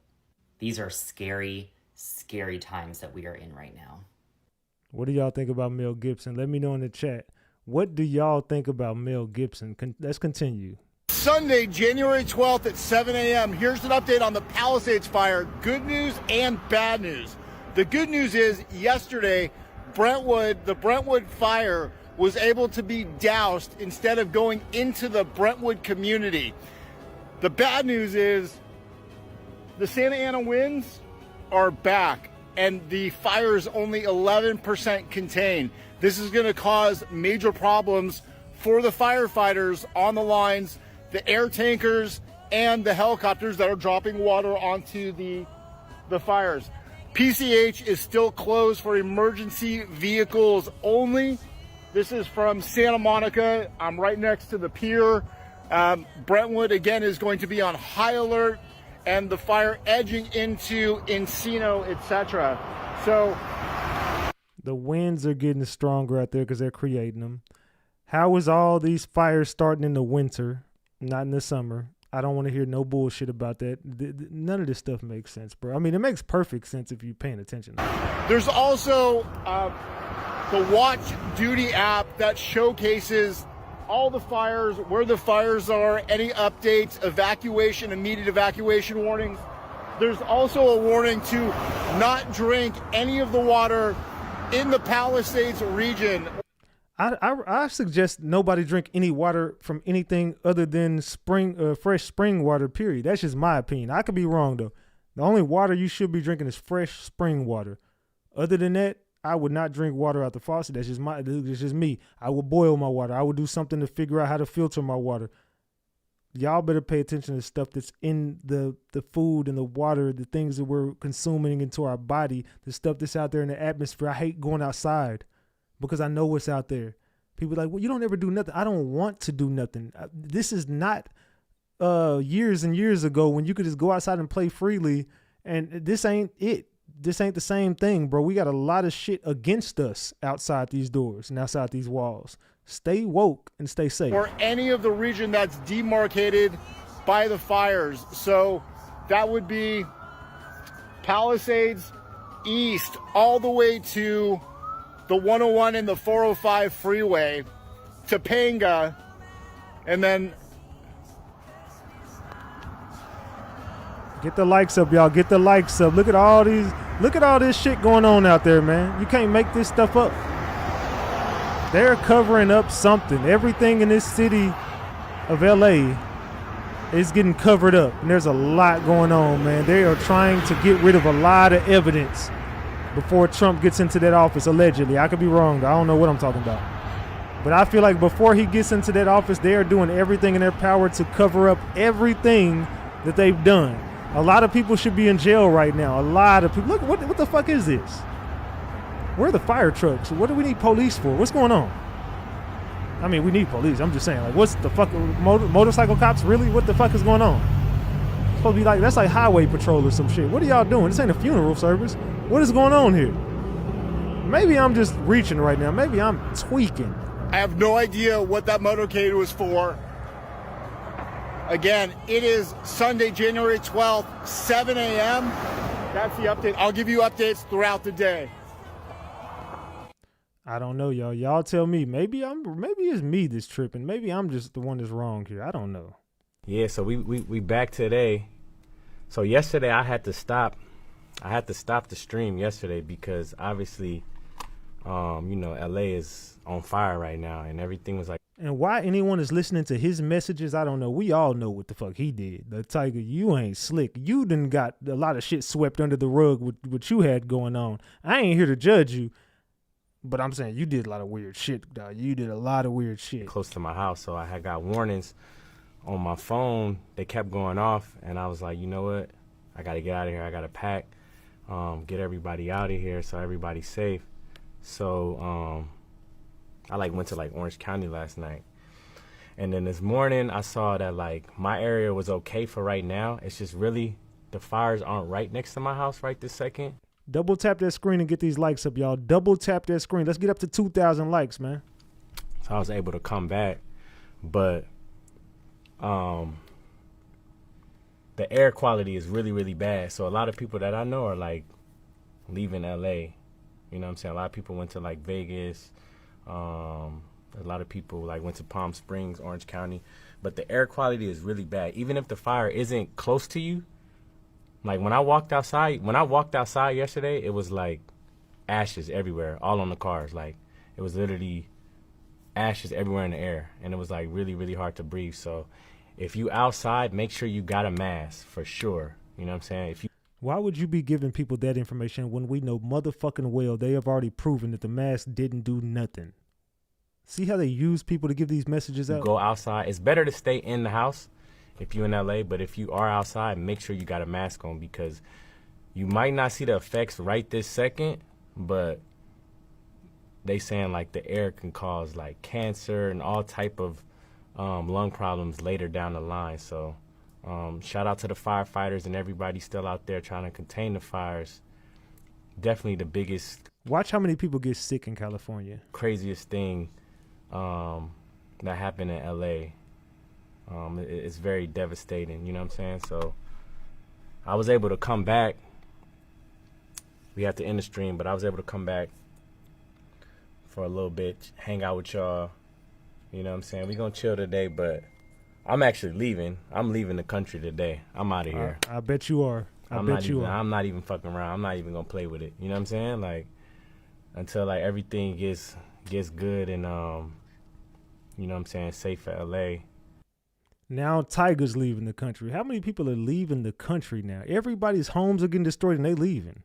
These are scary, scary times that we are in right now. What do y'all think about Mel Gibson? Let me know in the chat. What do y'all think about Mel Gibson? Let's continue. Sunday, January 12th at 7 a.m. Here's an update on the Palisades fire. Good news and bad news. The good news is yesterday, the Brentwood fire was able to be doused instead of going into the Brentwood community. The bad news is the Santa Ana winds are back and the fire is only 11% contained. This is going to cause major problems for the firefighters on the lines, the air tankers, and the helicopters that are dropping water onto the fires. PCH is still closed for emergency vehicles only. This is from Santa Monica. I'm right next to the pier. Brentwood, again, is going to be on high alert, and the fire edging into Encino, etc. So the winds are getting stronger out there because they're creating them. How is all these fires starting in the winter, not in the summer? I don't want to hear no bullshit about that. None of this stuff makes sense, bro. I mean, it makes perfect sense if you're paying attention. There's also the Watch Duty app that showcases all the fires, where the fires are, any updates, evacuation, immediate evacuation warnings. There's also a warning to not drink any of the water in the Palisades region. I suggest nobody drink any water from anything other than fresh spring water, period. That's just my opinion. I could be wrong, though. The only water you should be drinking is fresh spring water. Other than that, I would not drink water out the faucet. That's just me. I would boil my water. I would do something to figure out how to filter my water. Y'all better pay attention to stuff that's in the food and the water, the things that we're consuming into our body, the stuff that's out there in the atmosphere. I hate going outside because I know what's out there. People are like, well, you don't ever do nothing. I don't want to do nothing. This is not years and years ago when you could just go outside and play freely, and this ain't it. This ain't the same thing, bro. We got a lot of shit against us outside these doors and outside these walls. Stay woke and stay safe. Or any of the region that's demarcated by the fires. So that would be Palisades East all the way to the 101 and the 405 freeway, Topanga, and then get the likes up, y'all. Get the likes up. Look at all this shit going on out there, man. You can't make this stuff up. They're covering up something. Everything in this city of LA is getting covered up. And there's a lot going on, man. They are trying to get rid of a lot of evidence before Trump gets into that office, allegedly. I could be wrong, though. I don't know what I'm talking about. But I feel like before he gets into that office, they are doing everything in their power to cover up everything that they've done. A lot of people should be in jail right now. A lot of people. Look, what the fuck is this? Where are the fire trucks? What do we need police for? What's going on? I mean, we need police. I'm just saying, like, what's the fuck? Motorcycle cops? Really? What the fuck is going on? It's supposed to be like, that's like highway patrol or some shit. What are y'all doing? This ain't a funeral service. What is going on here? Maybe I'm just reaching right now. Maybe I'm tweaking. I have no idea what that motorcade was for. Again, it is Sunday, January 12th, 7 a.m. That's the update. I'll give you updates throughout the day. I don't know, y'all. Y'all tell me. Maybe it's me that's tripping. Maybe I'm just the one that's wrong here. I don't know. Yeah, so we back today. So yesterday I had to stop the stream yesterday because obviously LA is on fire right now and everything was like. And why anyone is listening to his messages, I don't know. We all know what the fuck he did. The Tiger, you ain't slick. You done got a lot of shit swept under the rug with what you had going on. I ain't here to judge you, but I'm saying you did a lot of weird shit, dog. You did a lot of weird shit. Close to my house, so I had got warnings on my phone. They kept going off, and I was like, you know what? I got to get out of here. I got to pack, get everybody out of here so everybody's safe. So I went to Orange County last night. And then this morning I saw that my area was okay for right now. It's just really the fires aren't right next to my house right this second. Double tap that screen and get these likes up, y'all. Double tap that screen. Let's get up to 2,000 likes, man. So I was able to come back, but the air quality is really, really bad. So a lot of people that I know are leaving LA. You know what I'm saying? A lot of people went to Vegas. A lot of people went to Palm Springs, Orange County, but the air quality is really bad. Even if the fire isn't close to you, when I walked outside yesterday, it was ashes everywhere, all on the cars. It was literally ashes everywhere in the air, and it was really, really hard to breathe. So if you outside, make sure you got a mask for sure. You know what I'm saying? Why would you be giving people that information when we know motherfucking well they have already proven that the mask didn't do nothing? See how they use people to give these messages out? Go outside. It's better to stay in the house if you're in LA, but if you are outside, make sure you got a mask on because you might not see the effects right this second, but they saying the air can cause cancer and all type of lung problems later down the line. So shout out to the firefighters and everybody still out there trying to contain the fires. Definitely the biggest. Watch how many people get sick in California. Craziest thing that happened in LA. It's very devastating, you know what I'm saying? So I was able to come back. We had to end the stream, but I was able to come back for a little bit, hang out with y'all. You know what I'm saying? We're going to chill today, but I'm actually leaving. I'm leaving the country today. I'm out of here. I bet you are. I'm not even fucking around. I'm not even going to play with it. You know what I'm saying? Until everything gets good and you know what I'm saying, safe for LA. Now Tiger's leaving the country. How many people are leaving the country now? Everybody's homes are getting destroyed and they leaving.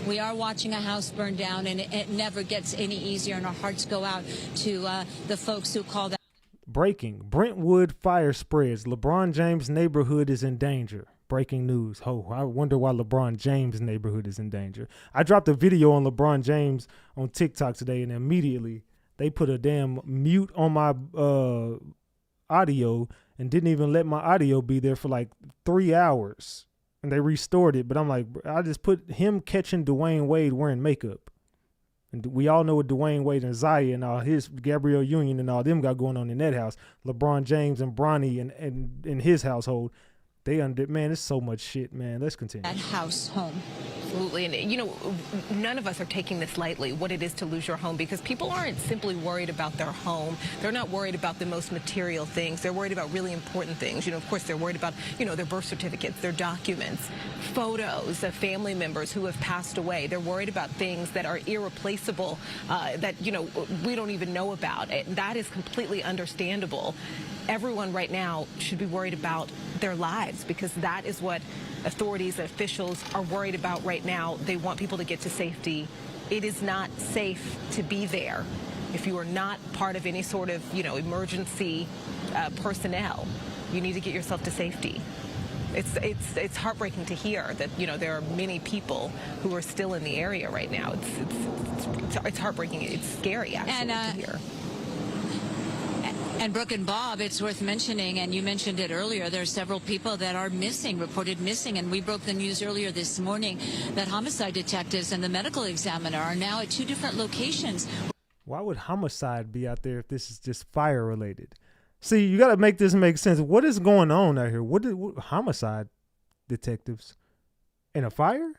We are watching a house burn down, and it never gets any easier, and our hearts go out to the folks who called out. Breaking. Brentwood fire spreads. LeBron James' neighborhood is in danger. Breaking news. Oh, I wonder why LeBron James' neighborhood is in danger. I dropped a video on LeBron James on TikTok today, and immediately they put a damn mute on my audio and didn't even let my audio be there for 3 hours. And they restored it, but I'm I just put him catching Dwayne Wade wearing makeup. And we all know what Dwayne Wade and Zaya and all his Gabrielle Union and all them got going on in that house. LeBron James and Bronny and in his household. Man, it's so much shit, man. Let's continue. That house home. Absolutely. And, none of us are taking this lightly, what it is to lose your home, because people aren't simply worried about their home. They're not worried about the most material things. They're worried about really important things. Of course, they're worried about, their birth certificates, their documents, photos of family members who have passed away. They're worried about things that are irreplaceable, that, we don't even know about. And that is completely understandable. Everyone right now should be worried about their lives, because that is what authorities and officials are worried about right now. They want people to get to safety. It is not safe to be there if you are not part of any sort of, emergency personnel. You need to get yourself to safety. It's heartbreaking to hear that, there are many people who are still in the area right now. It's heartbreaking. It's scary, actually, to hear. And Brooke and Bob, it's worth mentioning, and you mentioned it earlier, there are several people that are missing, reported missing, and we broke the news earlier this morning that homicide detectives and the medical examiner are now at 2 different locations. Why would homicide be out there if this is just fire related? See, you got to make this make sense. What is going on out here? What homicide detectives in a fire?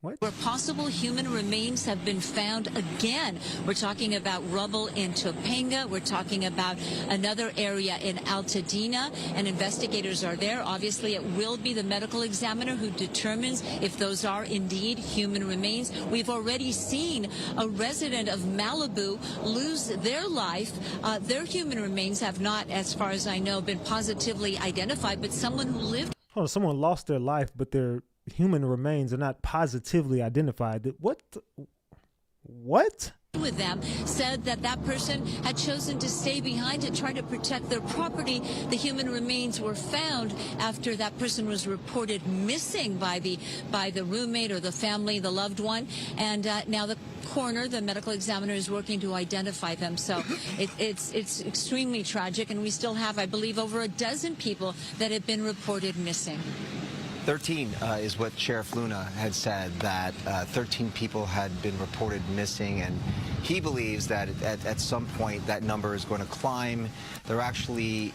What? Where possible human remains have been found again. We're talking about rubble in Topanga. We're talking about another area in Altadena, and investigators are there. Obviously, it will be the medical examiner who determines if those are indeed human remains. We've already seen a resident of Malibu lose their life. Their human remains have not, as far as I know, been positively identified, but someone who lived... Oh, someone lost their life, but their human remains are not positively identified. What? with them said that that person had chosen to stay behind to try to protect their property. The human remains were found after that person was reported missing by the roommate or the family, the loved one, and now the coroner, the medical examiner, is working to identify them. So it's extremely tragic, and we still have, I believe, over a dozen people that have been reported missing. 13 is what Sheriff Luna had said, that 13 people had been reported missing, and he believes that at some point that number is going to climb. They actually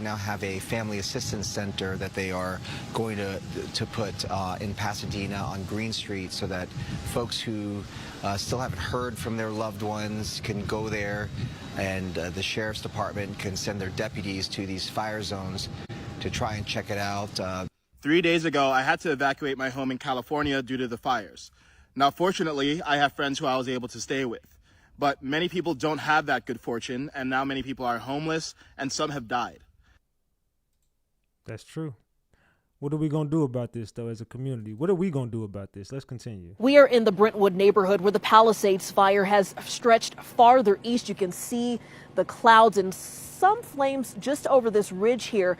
now have a family assistance center that they are going to put in Pasadena on Green Street, so that folks who still haven't heard from their loved ones can go there, and the sheriff's department can send their deputies to these fire zones to try and check it out. 3 days ago, I had to evacuate my home in California due to the fires. Now, fortunately, I have friends who I was able to stay with. But many people don't have that good fortune, and now many people are homeless, and some have died. That's true. What are we going to do about this, though, as a community? What are we going to do about this? Let's continue. We are in the Brentwood neighborhood where the Palisades fire has stretched farther east. You can see the clouds and some flames just over this ridge here.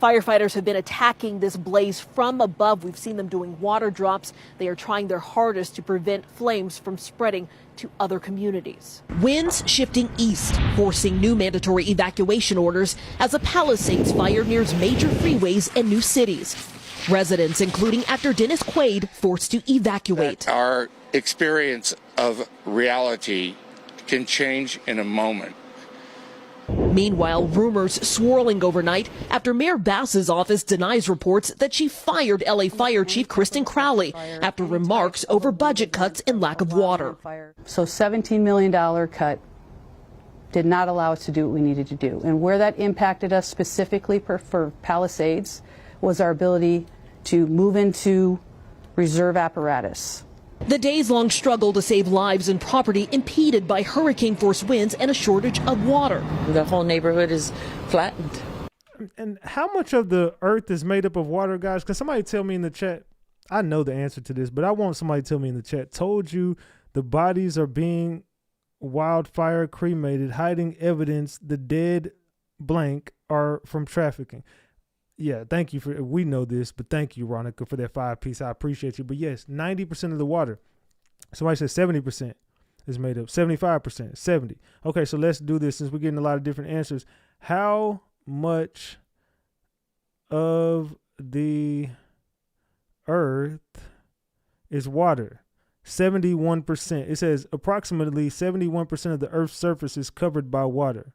Firefighters have been attacking this blaze from above. We've seen them doing water drops. They are trying their hardest to prevent flames from spreading to other communities. Winds shifting east, forcing new mandatory evacuation orders as a Palisades fire nears major freeways and new cities. Residents, including actor Dennis Quaid, forced to evacuate. Our experience of reality can change in a moment. Meanwhile, rumors swirling overnight after Mayor Bass's office denies reports that she fired LA Fire Chief Kristen Crowley after remarks over budget cuts and lack of water. So $17 million cut did not allow us to do what we needed to do. And where that impacted us specifically for Palisades was our ability to move into reserve apparatus. The days-long struggle to save lives and property impeded by hurricane-force winds and a shortage of water. The whole neighborhood is flattened. And how much of the earth is made up of water, guys? Because somebody tell me in the chat. I know the answer to this, but I want somebody to tell me in the chat. Told you the bodies are being wildfire cremated, hiding evidence the dead blank are from trafficking. Yeah, thank you for, we know this, but thank you, Ronica, for that 5-piece. I appreciate you. But yes, 90% of the water. Somebody said 70% is made up. 75%, 70. Okay, so let's do this since we're getting a lot of different answers. How much of the earth is water? 71%. It says approximately 71% of the earth's surface is covered by water.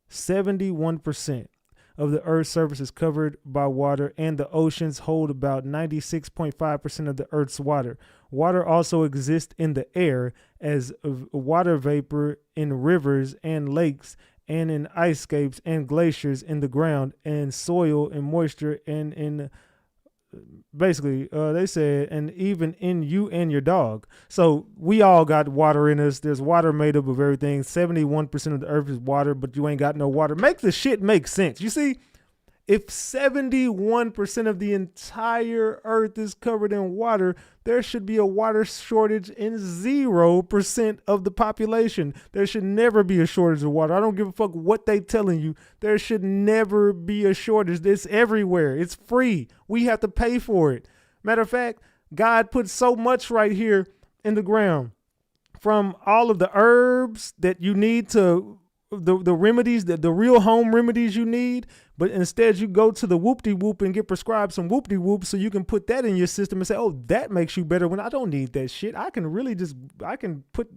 71% of the earth's surface is covered by water, and the oceans hold about 96.5% of the earth's water. Water also exists in the air as water vapor in rivers and lakes, and in ice caps and glaciers in the ground, and soil and moisture, and in basically they said, and even in you and your dog. So we all got water in us. There's water made up of everything. 71% of the earth is water, but you ain't got no water. Make the shit make sense. You see, if 71% of the entire earth is covered in water, there should be a water shortage in 0% of the population. There should never be a shortage of water. I don't give a fuck what they telling you. There should never be a shortage. It's everywhere. It's free. We have to pay for it. Matter of fact, God put so much right here in the ground, from all of the herbs that you need to the remedies, the real home remedies you need, but instead you go to the whoop-de-whoop and get prescribed some whoop-de-whoop so you can put that in your system and say, oh, that makes you better, when I don't need that shit. I can really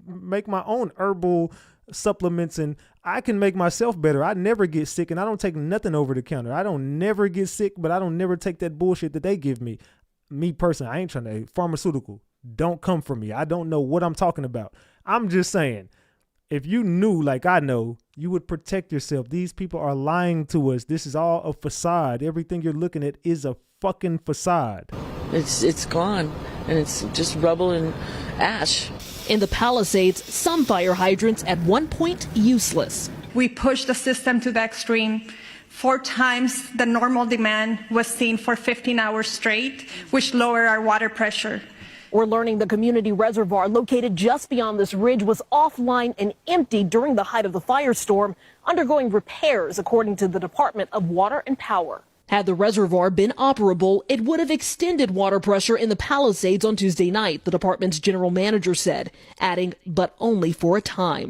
make my own herbal supplements, and I can make myself better. I never get sick, and I don't take nothing over the counter. I don't never get sick, but I don't never take that bullshit that they give me. Me personally, I ain't trying to pharmaceutical. Don't come for me. I don't know what I'm talking about. I'm just saying, if you knew like I know, you would protect yourself. These people are lying to us. This is all a facade. Everything you're looking at is a fucking facade. It's gone, and it's just rubble and ash. In the Palisades, some fire hydrants at one point useless. We pushed the system to the extreme. 4 times the normal demand was seen for 15 hours straight, which lowered our water pressure. We're learning the community reservoir located just beyond this ridge was offline and empty during the height of the firestorm, undergoing repairs, according to the Department of Water and Power. Had the reservoir been operable, it would have extended water pressure in the Palisades on Tuesday night, the department's general manager said, adding, but only for a time.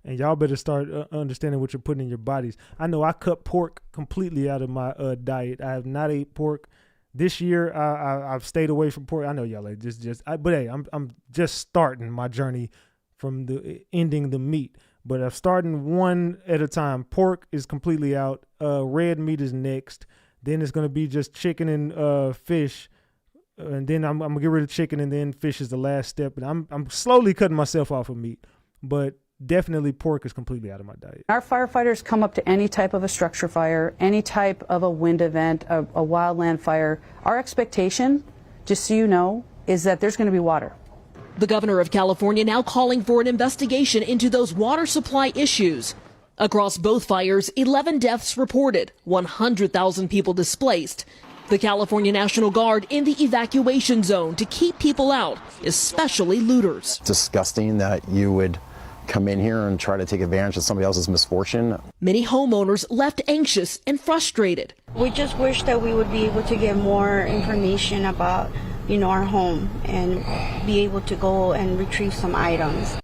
And y'all better start understanding what you're putting in your bodies. I know I cut pork completely out of my diet. I have not ate pork. This year, I've stayed away from pork. I know y'all like but hey, I'm just starting my journey from ending the meat. But I'm starting one at a time. Pork is completely out. Red meat is next. Then it's gonna be just chicken and fish, and then I'm gonna get rid of chicken, and then fish is the last step. And I'm slowly cutting myself off of meat, but definitely pork is completely out of my diet. Our firefighters come up to any type of a structure fire, any type of a wind event, a wildland fire. Our expectation, just so you know, is that there's going to be water. The governor of California now calling for an investigation into those water supply issues. Across both fires, 11 deaths reported, 100,000 people displaced. The California National Guard in the evacuation zone to keep people out, especially looters. Disgusting that you would come in here and try to take advantage of somebody else's misfortune. Many homeowners left anxious and frustrated. We just wish that we would be able to get more information about, our home and be able to go and retrieve some items.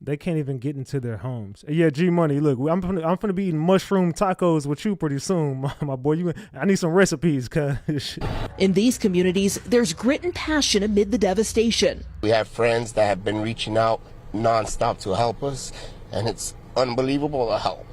They can't even get into their homes. Yeah, G Money, look, I'm gonna be eating mushroom tacos with you pretty soon, my boy. I need some recipes, cuz. In these communities, there's grit and passion amid the devastation. We have friends that have been reaching out nonstop to help us, and it's unbelievable to help.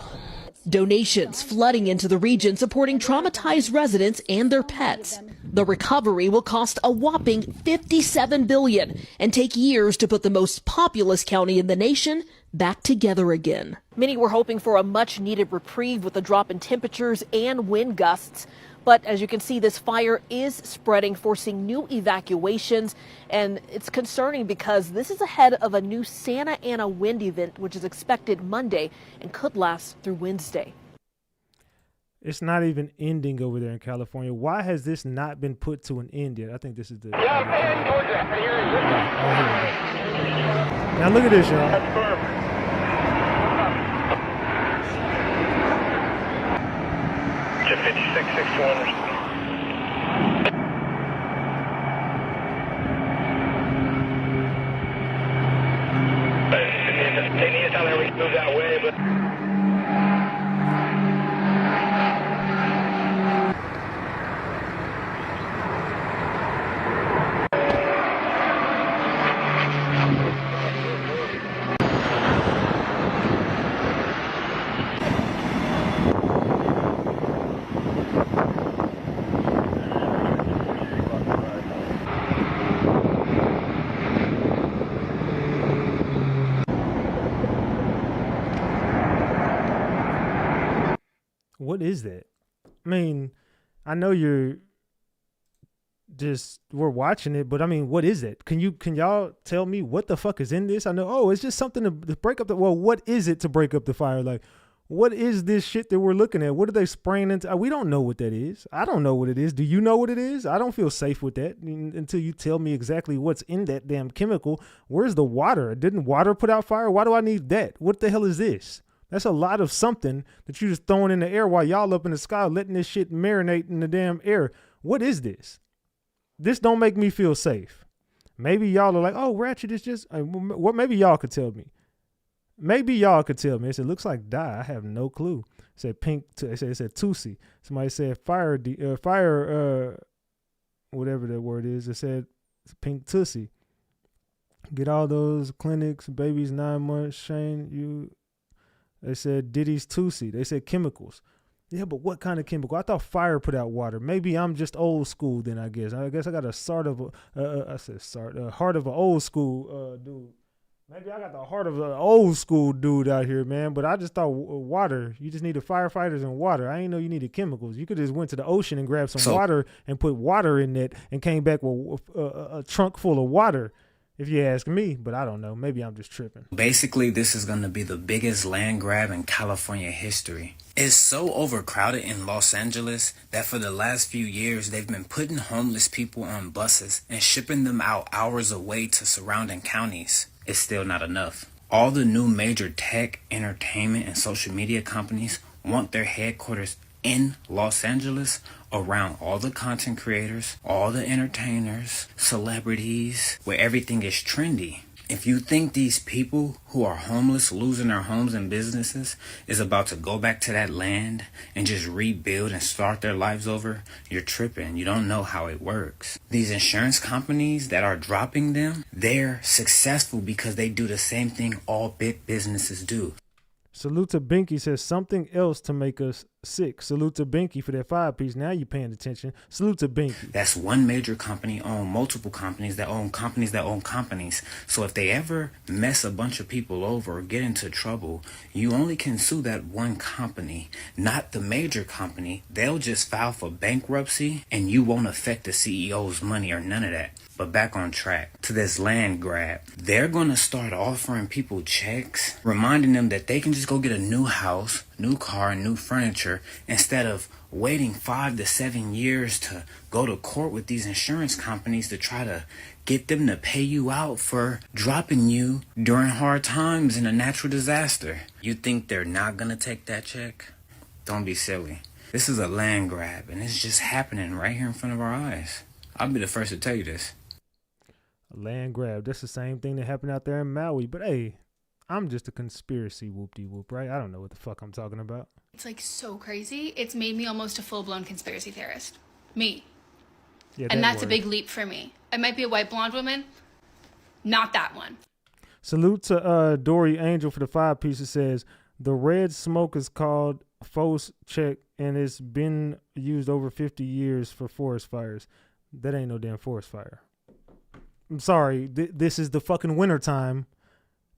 Donations flooding into the region supporting traumatized residents and their pets. The recovery will cost a whopping $57 billion and take years to put the most populous county in the nation back together again. Many were hoping for a much-needed reprieve with a drop in temperatures and wind gusts. But as you can see, this fire is spreading, forcing new evacuations. And it's concerning because this is ahead of a new Santa Ana wind event, which is expected Monday and could last through Wednesday. It's not even ending over there in California. Why has this not been put to an end yet? I think this is the... Now look at this, y'all. Jet 56, 61. They need to tell them we can move that way, but... What is that? I mean, I know we're watching it, but I mean, what is it? Can y'all tell me what the fuck is in this? I know, it's just something to break up what is it to break up the fire? Like, what is this shit that we're looking at? What are they spraying into? We don't know what that is. I don't know what it is. Do you know what it is? I don't feel safe with that until you tell me exactly what's in that damn chemical. Where's the water? Didn't water put out fire? Why do I need that? What the hell is this? That's a lot of something that you just throwing in the air while y'all up in the sky letting this shit marinate in the damn air. What is this? This don't make me feel safe. Maybe y'all are like, oh, Ratchet is just... What? Maybe y'all could tell me. Maybe y'all could tell me. It said, looks like dye. I have no clue. It said pink. It said Tusi. Somebody said fire, whatever that word is. It said pink Tussie. Get all those clinics, babies 9 months, Shane, you... They said Diddy's Tusi. They said chemicals. Yeah, but what kind of chemical? I thought fire put out water. Maybe I'm just old school then, I guess. I guess I got a heart of an old school dude. Maybe I got the heart of an old school dude out here, man. But I just thought water. You just needed firefighters and water. I didn't know you needed chemicals. You could just went to the ocean and grabbed some water and put water in it and came back with a trunk full of water, if you ask me. But I don't know. Maybe I'm just tripping. Basically, this is going to be the biggest land grab in California history. It's so overcrowded in Los Angeles that for the last few years, they've been putting homeless people on buses and shipping them out hours away to surrounding counties. It's still not enough. All the new major tech, entertainment, and social media companies want their headquarters in Los Angeles around all the content creators, all the entertainers, celebrities, where everything is trendy. If you think these people who are homeless, losing their homes and businesses, is about to go back to that land and just rebuild and start their lives over, you're tripping. You don't know how it works. These insurance companies that are dropping them, they're successful because they do the same thing all big businesses do. Salute to Binky says something else to make us sick. Salute to Binky for that 5-piece. Now you paying attention. Salute to Binky. That's one major company own multiple companies that own companies that own companies. So if they ever mess a bunch of people over or get into trouble, you only can sue that one company, not the major company. They'll just file for bankruptcy and you won't affect the CEO's money or none of that. But back on track to this land grab. They're going to start offering people checks, reminding them that they can just go get a new house, new car, and new furniture instead of waiting 5 to 7 years to go to court with these insurance companies to try to get them to pay you out for dropping you during hard times in a natural disaster. You think they're not going to take that check? Don't be silly. This is a land grab, and it's just happening right here in front of our eyes. I'll be the first to tell you this. A land grab. That's the same thing that happened out there in Maui. But hey, I'm just a conspiracy whoop-de-whoop, right? I don't know what the fuck I'm talking about. It's like so crazy. It's made me almost a full-blown conspiracy theorist. Me. Yeah, and that's a big leap for me. I might be a white blonde woman. Not that one. Salute to Dory Angel for the 5-piece. It says, the red smoke is called Fos check and it's been used over 50 years for forest fires. That ain't no damn forest fire. I'm sorry. This is the fucking winter time.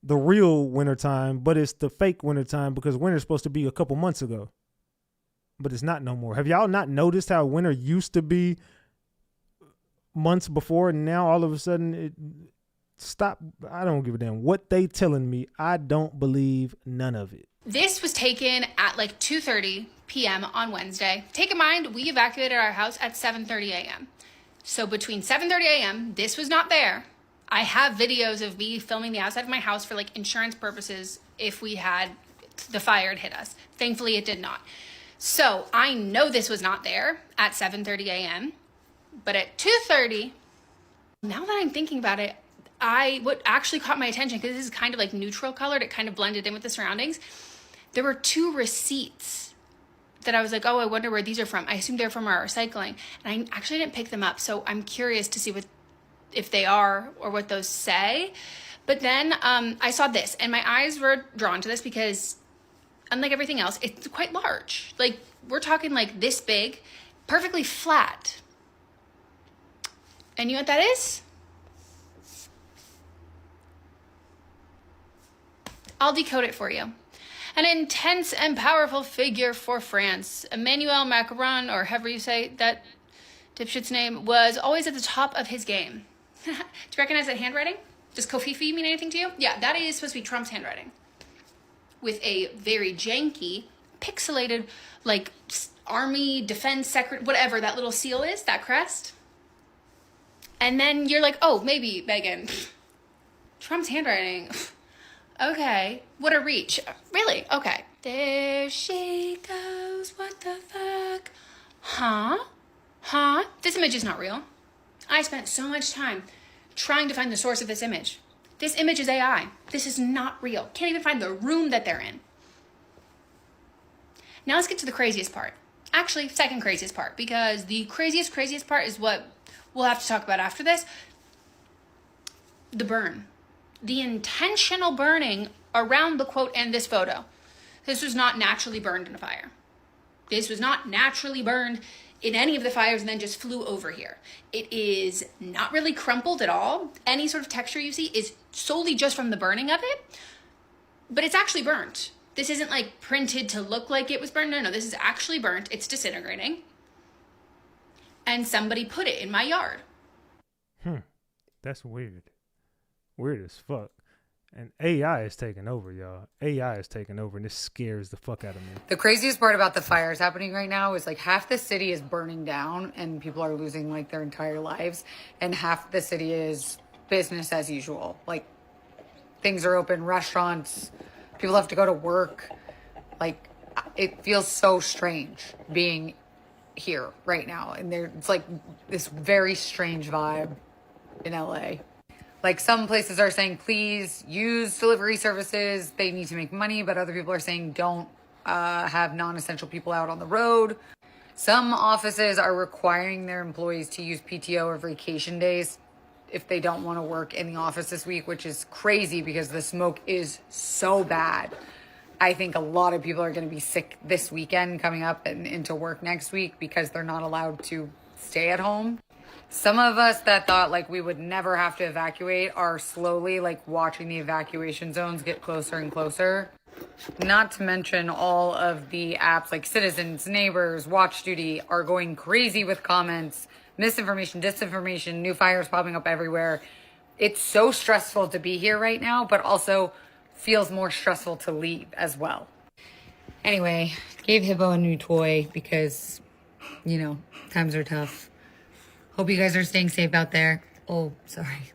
The real winter time, but it's the fake winter time because winter's supposed to be a couple months ago. But it's not no more. Have y'all not noticed how winter used to be months before and now all of a sudden it stop? I don't give a damn what they telling me. I don't believe none of it. This was taken at like 2:30 p.m. on Wednesday. Take in mind, we evacuated our house at 7:30 a.m. So between 7:30 a.m., this was not there. I have videos of me filming the outside of my house for like insurance purposes if we had the fire had hit us. Thankfully, it did not. So I know this was not there at 7:30 a.m. But at 2:30, now that I'm thinking about it, what actually caught my attention, because this is kind of like neutral colored, it kind of blended in with the surroundings. There were 2 receipts that I was like, oh, I wonder where these are from. I assumed they're from our recycling. And I actually didn't pick them up. So I'm curious to see if they are or what those say. But then I saw this and my eyes were drawn to this because unlike everything else, it's quite large. Like we're talking like this big, perfectly flat. And you know what that is? I'll decode it for you. An intense and powerful figure for France, Emmanuel Macron, or however you say that dipshit's name, was always at the top of his game. Do you recognize that handwriting? Does Kofifi mean anything to you? Yeah, that is supposed to be Trump's handwriting. With a very janky, pixelated, like army, defense, whatever that little seal is, that crest. And then you're like, oh, maybe, Megan. Trump's handwriting. Okay, what a reach. Really? Okay. There she goes, what the fuck? Huh? This image is not real. I spent so much time trying to find the source of this image. This image is AI. This is not real. Can't even find the room that they're in. Now let's get to the craziest part. Actually, second craziest part, because the craziest part is what we'll have to talk about after this. The burn. The intentional burning around the quote and this photo. This was not naturally burned in a fire. This was not naturally burned in any of the fires and then just flew over here. It is not really crumpled at all. Any sort of texture you see is solely just from the burning of it, but it's actually burnt. This isn't like printed to look like it was burned. No, this is actually burnt. It's disintegrating. And somebody put it in my yard. That's weird. Weird as fuck. And AI is taking over, y'all. AI is taking over, and this scares the fuck out of me. The craziest part about the fires happening right now is like half the city is burning down and people are losing like their entire lives, and half the city is business as usual. Like things are open, restaurants, people have to go to work. Like it feels so strange being here right now, and it's like this very strange vibe in LA. Like some places are saying, please use delivery services. They need to make money, but other people are saying don't have non-essential people out on the road. Some offices are requiring their employees to use PTO or vacation days if they don't want to work in the office this week, which is crazy because the smoke is so bad. I think a lot of people are going to be sick this weekend coming up and into work next week because they're not allowed to stay at home. Some of us that thought like we would never have to evacuate are slowly like watching the evacuation zones get closer and closer. Not to mention all of the apps like Citizens, Neighbors, Watch Duty are going crazy with comments, misinformation, disinformation, new fires popping up everywhere. It's so stressful to be here right now, but also feels more stressful to leave as well. Anyway, gave Hippo a new toy because, you know, times are tough. Hope you guys are staying safe out there. Oh, sorry.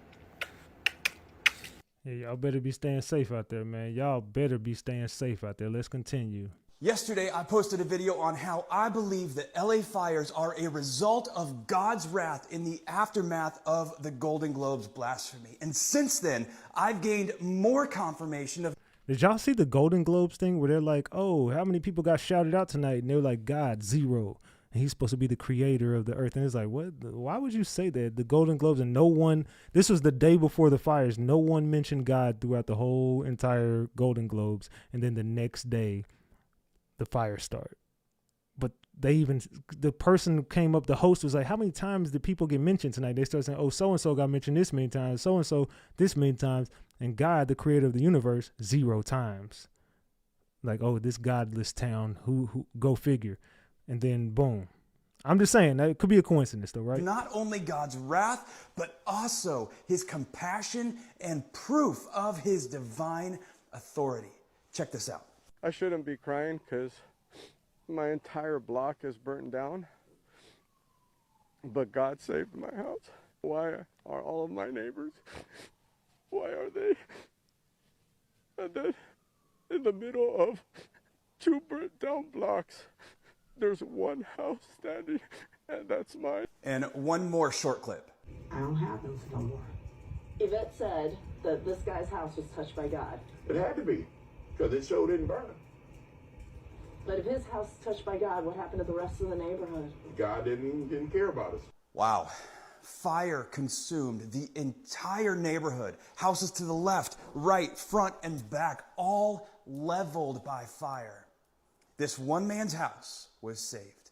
Yeah, y'all better be staying safe out there, man. Y'all better be staying safe out there. Let's continue. Yesterday, I posted a video on how I believe that LA fires are a result of God's wrath in the aftermath of the Golden Globes blasphemy. And since then, I've gained more confirmation of... Did y'all see the Golden Globes thing where they're like, oh, how many people got shouted out tonight? And they're like, God, 0. And he's supposed to be the creator of the earth. And it's like, what? Why would you say that? The Golden Globes, and no one, this was the day before the fires. No one mentioned God throughout the whole entire Golden Globes. And then the next day, the fires start. But the person came up, the host was like, how many times did people get mentioned tonight? They start saying, oh, so-and-so got mentioned this many times, so-and-so this many times. And God, the creator of the universe, 0 times. Like, oh, this godless town, who go figure. And then boom. I'm just saying that it could be a coincidence though, right? Not only God's wrath, but also his compassion and proof of his divine authority. Check this out. I shouldn't be crying because my entire block is burnt down, but God saved my house. Why are all of my neighbors, why are they in the middle of 2 burnt down blocks? There's one house standing, and that's mine. And one more short clip. I don't have those no more. Yvette said that this guy's house was touched by God. It had to be, because it sure didn't burn. But if his house is touched by God, what happened to the rest of the neighborhood? God didn't care about us. Wow. Fire consumed the entire neighborhood. Houses to the left, right, front, and back, all leveled by fire. This one man's house was saved.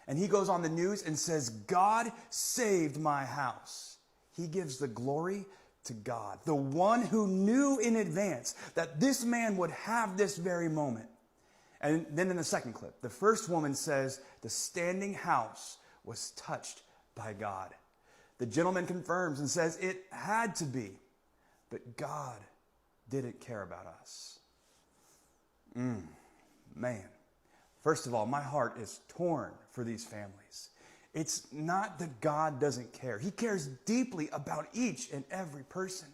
And he goes on the news and says, God saved my house. He gives the glory to God, the one who knew in advance that this man would have this very moment. And then in the second clip, the first woman says the standing house was touched by God. The gentleman confirms and says it had to be, but God didn't care about us. Man. First of all, my heart is torn for these families. It's not that God doesn't care. He cares deeply about each and every person.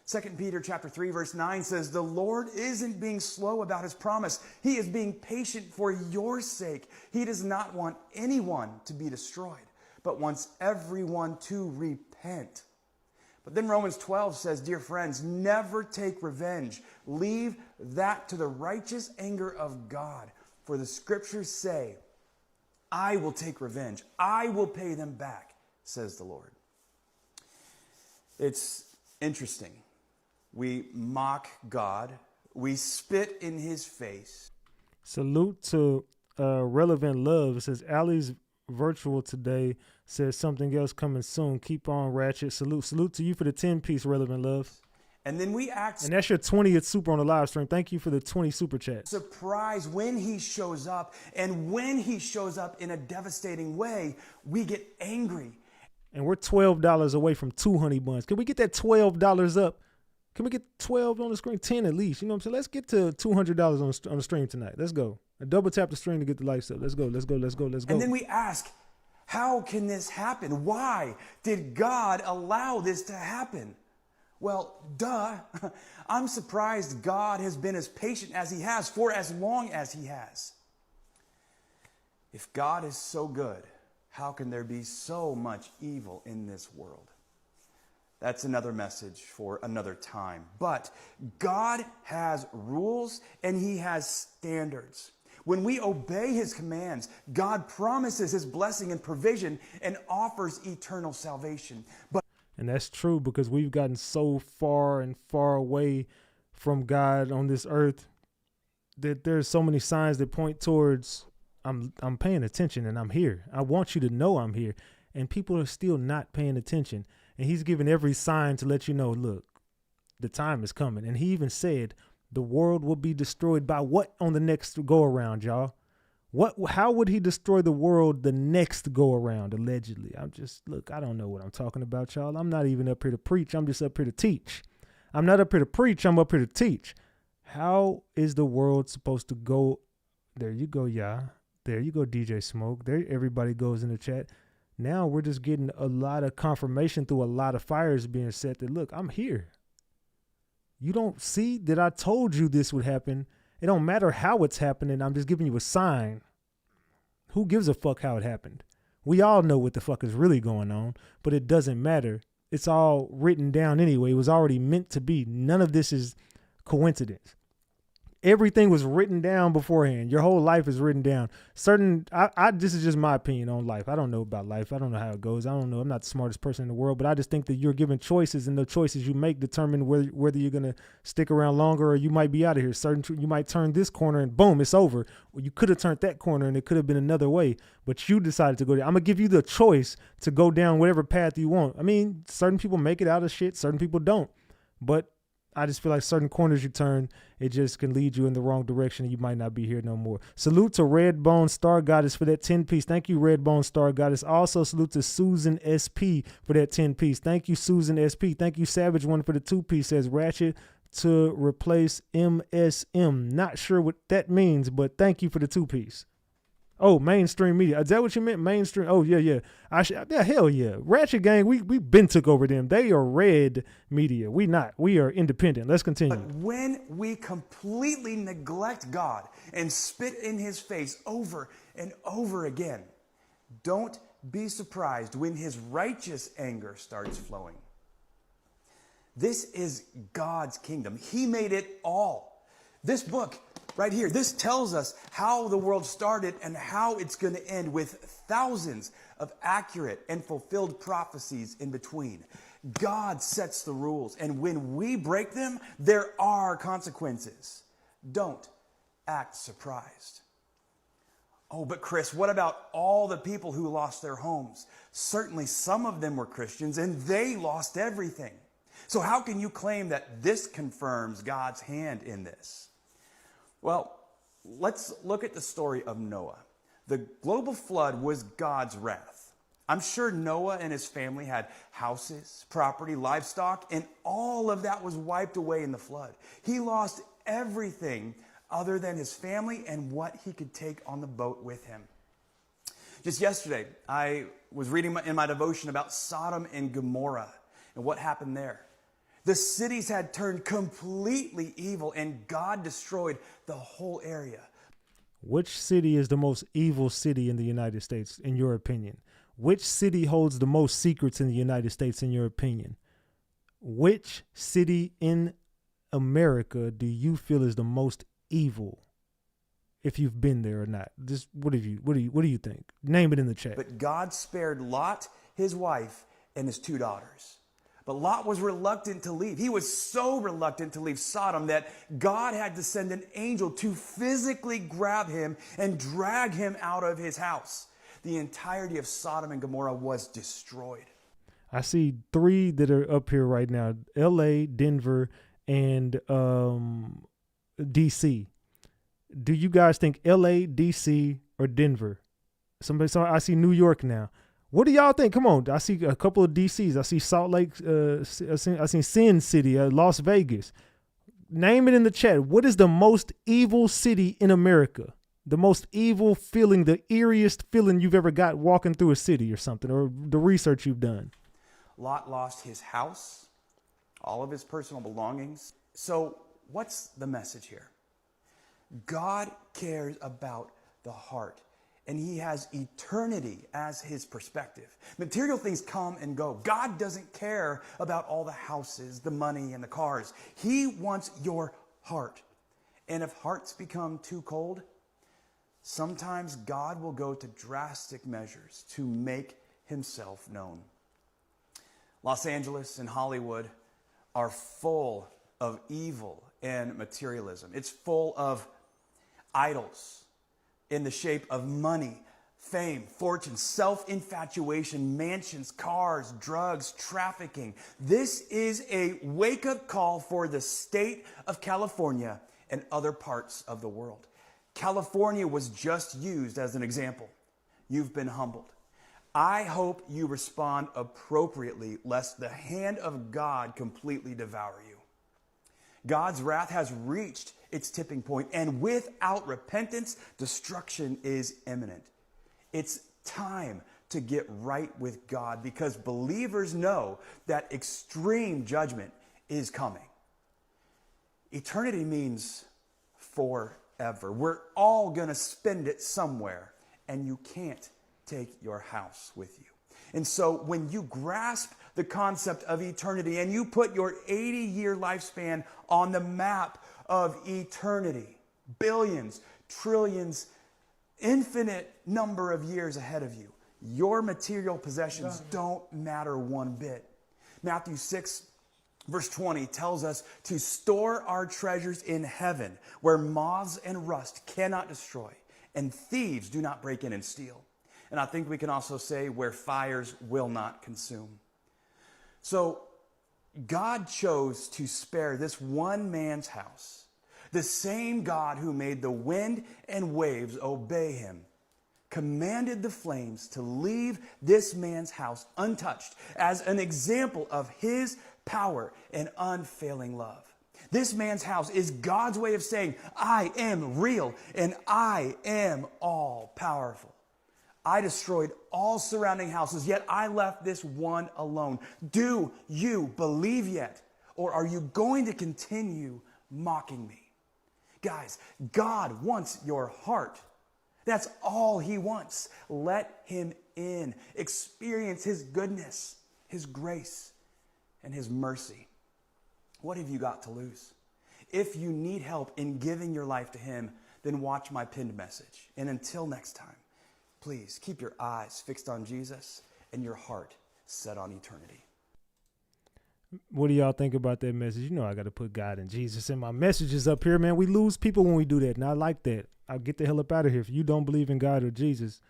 2 Peter chapter 3, verse 9 says, the Lord isn't being slow about his promise. He is being patient for your sake. He does not want anyone to be destroyed, but wants everyone to repent. But then Romans 12 says, dear friends, never take revenge. Leave that to the righteous anger of God. For the scriptures say, I will take revenge. I will pay them back, says the Lord. It's interesting. We mock God. We spit in his face. Salute to Relevant Love. It says, Allie's virtual today. Says something else coming soon. Keep on, Ratchet. Salute to you for the 10-piece, Relevant Love. And then we act. And that's your 20th super on the live stream. Thank you for the 20 super chats. Surprise when he shows up. And when he shows up in a devastating way, we get angry. And we're $12 away from 2 honey buns. Can we get that $12 up? Can we get 12 on the screen? 10 at least. You know what I'm saying? Let's get to $200 on the stream tonight. Let's go. I double tap the stream to get the lights up. Let's go. And then we ask, how can this happen? Why did God allow this to happen? Well, duh. I'm surprised God has been as patient as he has for as long as he has. If God is so good, how can there be so much evil in this world? That's another message for another time. But God has rules and he has standards. When we obey his commands, God promises his blessing and provision and offers eternal salvation. And that's true, because we've gotten so far and far away from God on this earth that there's so many signs that point towards I'm paying attention and I'm here. I want you to know I'm here. And people are still not paying attention. And he's giving every sign to let you know, look, the time is coming. And he even said the world will be destroyed by what on the next go around, y'all? How would he destroy the world the next go around, allegedly? Look, I don't know what I'm talking about, y'all. I'm not even up here to preach. I'm just up here to teach. I'm not up here to preach. I'm up here to teach. How is the world supposed to go? There you go, yeah. There you go, DJ Smoke. There, everybody goes in the chat. Now we're just getting a lot of confirmation through a lot of fires being set that, look, I'm here. You don't see that I told you this would happen. It don't matter how it's happening. I'm just giving you a sign. Who gives a fuck how it happened? We all know what the fuck is really going on, but it doesn't matter. It's all written down anyway. It was already meant to be. None of this is coincidence. Everything was written down beforehand. Your whole life is written down. This is just my opinion on life. I don't know about life. I don't know how it goes. I don't know. I'm not the smartest person in the world, but I just think that you're given choices, and the choices you make determine whether you're going to stick around longer or you might be out of here. You might turn this corner and boom, it's over. Or you could have turned that corner and it could have been another way, but you decided to go there. I'm going to give you the choice to go down whatever path you want. I mean, certain people make it out of shit. Certain people don't, but I just feel like certain corners you turn, it just can lead you in the wrong direction and you might not be here no more. Salute to Redbone Star Goddess for that 10-piece. Thank you, Redbone Star Goddess. Also, salute to Susan SP for that 10-piece. Thank you, Susan SP. Thank you, Savage One, for the 2-piece. Says Ratchet to replace MSM. Not sure what that means, but thank you for the 2-piece. Oh, mainstream media. Is that what you meant? Mainstream? Oh, yeah. Yeah, hell yeah. Ratchet Gang, we been took over them. They are red media. We not. We are independent. Let's continue. But when we completely neglect God and spit in his face over and over again, don't be surprised when his righteous anger starts flowing. This is God's kingdom. He made it all. This book right here, this tells us how the world started and how it's going to end, with thousands of accurate and fulfilled prophecies in between. God sets the rules, and when we break them, there are consequences. Don't act surprised. Oh, but Chris, what about all the people who lost their homes? Certainly some of them were Christians, and they lost everything. So how can you claim that this confirms God's hand in this? Well, let's look at the story of Noah. The global flood was God's wrath. I'm sure Noah and his family had houses, property, livestock, and all of that was wiped away in the flood. He lost everything other than his family and what he could take on the boat with him. Just yesterday, I was reading in my devotion about Sodom and Gomorrah and what happened there. The cities had turned completely evil, and God destroyed the whole area. Which city is the most evil city in the United States, in your opinion? Which city holds the most secrets in the United States, in your opinion? Which city in America do you feel is the most evil? If you've been there or not, just what do you think? Name it in the chat. But God spared Lot, his wife, and his 2 daughters. But Lot was reluctant to leave. He was so reluctant to leave Sodom that God had to send an angel to physically grab him and drag him out of his house. The entirety of Sodom and Gomorrah was destroyed. I see 3 that are up here right now: L.A., Denver, and D.C. Do you guys think L.A., D.C., or Denver? So I see New York now. What do y'all think? Come on. I see a couple of DCs. I see Salt Lake. I see Sin City, Las Vegas. Name it in the chat. What is the most evil city in America? The most evil feeling, the eeriest feeling you've ever got walking through a city or something, or the research you've done. Lot lost his house, all of his personal belongings. So what's the message here? God cares about the heart, and he has eternity as his perspective. Material things come and go. God doesn't care about all the houses, the money, and the cars. He wants your heart. And if hearts become too cold, sometimes God will go to drastic measures to make himself known. Los Angeles and Hollywood are full of evil and materialism. It's full of idols in the shape of money, fame, fortune, self-infatuation, mansions, cars, drugs, trafficking. This is a wake-up call for the state of California and other parts of the world. California was just used as an example. You've been humbled. I hope you respond appropriately, lest the hand of God completely devour you. God's wrath has reached its tipping point, and without repentance, destruction is imminent. It's time to get right with God, because believers know that extreme judgment is coming. Eternity means forever. We're all going to spend it somewhere, and you can't take your house with you. And so when you grasp the concept of eternity and you put your 80-year lifespan on the map of eternity, billions, trillions, infinite number of years ahead of you, your material possessions don't matter one bit. Matthew 6, verse 20 tells us to store our treasures in heaven, where moths and rust cannot destroy, and thieves do not break in and steal. And I think we can also say where fires will not consume. So God chose to spare this one man's house. The same God who made the wind and waves obey him commanded the flames to leave this man's house untouched as an example of his power and unfailing love. This man's house is God's way of saying, I am real and I am all powerful. I destroyed all surrounding houses, yet I left this one alone. Do you believe yet? Or are you going to continue mocking me? Guys, God wants your heart. That's all he wants. Let him in. Experience his goodness, his grace, and his mercy. What have you got to lose? If you need help in giving your life to him, then watch my pinned message. And until next time, please keep your eyes fixed on Jesus and your heart set on eternity. What do y'all think about that message? You know I got to put God and Jesus in my messages up here, man. We lose people when we do that, and I like that. I'll get the hell up out of here. If you don't believe in God or Jesus,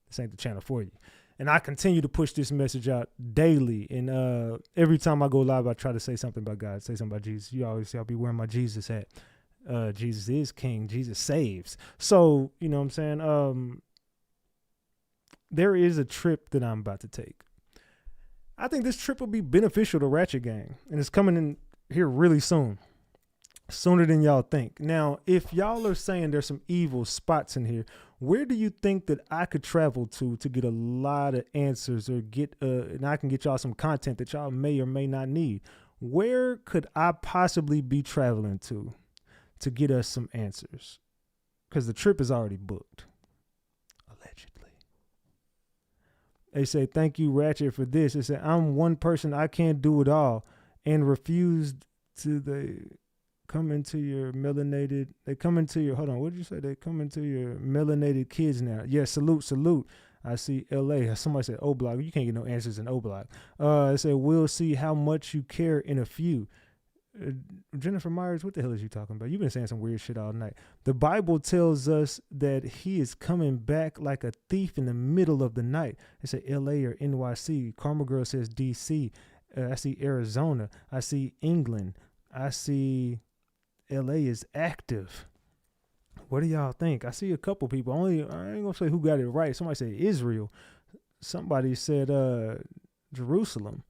this ain't the channel for you. And I continue to push this message out daily. And every time I go live, I try to say something about God, say something about Jesus. You always see I'll be wearing my Jesus hat. Jesus is King. Jesus saves. So, you know what I'm saying? There is a trip that I'm about to take. I think this trip will be beneficial to Ratchet Gang, and it's coming in here really soon, sooner than y'all think. Now, if y'all are saying there's some evil spots in here, where do you think that I could travel to get a lot of answers, or get and I can get y'all some content that y'all may or may not need? Where could I possibly be traveling to get us some answers? Because the trip is already booked. They say, thank you, Ratchet, for this. They say, I'm one person, I can't do it all, and refused to they come into your hold on, what did you say? They come into your melanated kids now. Yeah, salute. I see LA. Somebody said O Block. You can't get no answers in O Block. It said, we'll see how much you care in a few. Jennifer Myers, what the hell is you talking about? You've been saying some weird shit all night. The Bible tells us that he is coming back like a thief in the middle of the night. It said LA or NYC. Karma Girl says DC. I see Arizona. I see England. I see LA is active. What do y'all think? I see a couple people. I ain't gonna say who got it right. Somebody said Israel. Somebody said Jerusalem.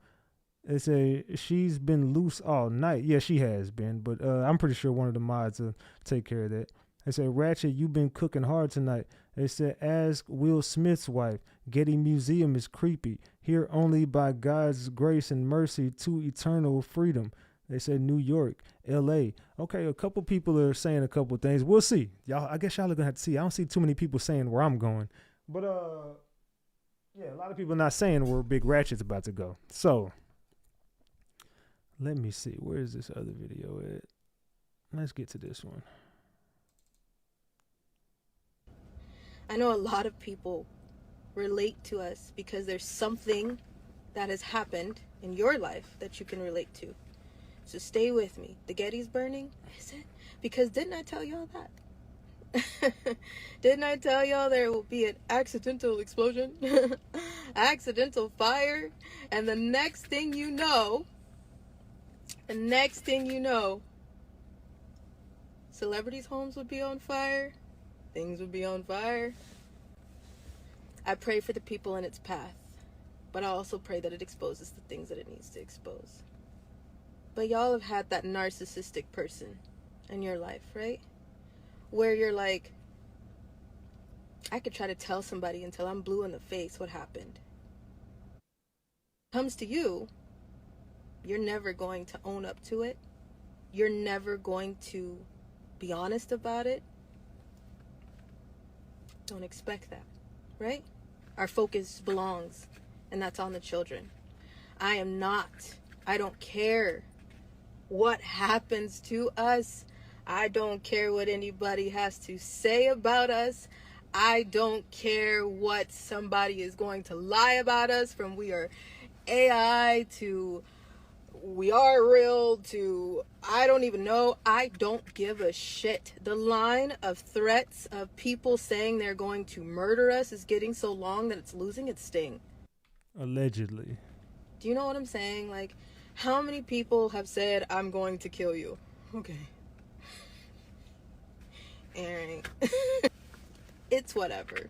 They say she's been loose all night. Yeah, she has been, but I'm pretty sure one of the mods will take care of that. They say, Ratchet, you've been cooking hard tonight. They said, ask Will Smith's wife. Getty Museum is creepy. Here only by God's grace and mercy to eternal freedom. They said New York, L.A. Okay, a couple people are saying a couple things. We'll see. Y'all, I guess y'all are going to have to see. I don't see too many people saying where I'm going. But, yeah, a lot of people not saying where Big Ratchet's about to go. So, let me see. Where is this other video at? Let's get to this one. I know a lot of people relate to us because there's something that has happened in your life that you can relate to. So stay with me. The Getty's burning? Is it? Because didn't I tell y'all that? Didn't I tell y'all there will be an accidental explosion? Accidental fire? And the next thing you know, celebrities' homes would be on fire. Things would be on fire. I pray for the people in its path, but I also pray that it exposes the things that it needs to expose. But y'all have had that narcissistic person in your life, right? Where you're like, I could try to tell somebody until I'm blue in the face what happened. Comes to you, you're never going to own up to it. You're never going to be honest about it. Don't expect that, right? Our focus belongs, and that's on the children. I don't care what happens to us. I don't care what anybody has to say about us. I don't care what somebody is going to lie about us, from we are AI to we are real to I don't even know. I don't give a shit. The line of threats of people saying they're going to murder us is getting so long that it's losing its sting. Allegedly. Do you know what I'm saying? Like, how many people have said, I'm going to kill you? Okay. Alright. It's whatever.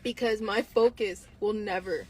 Because my focus will never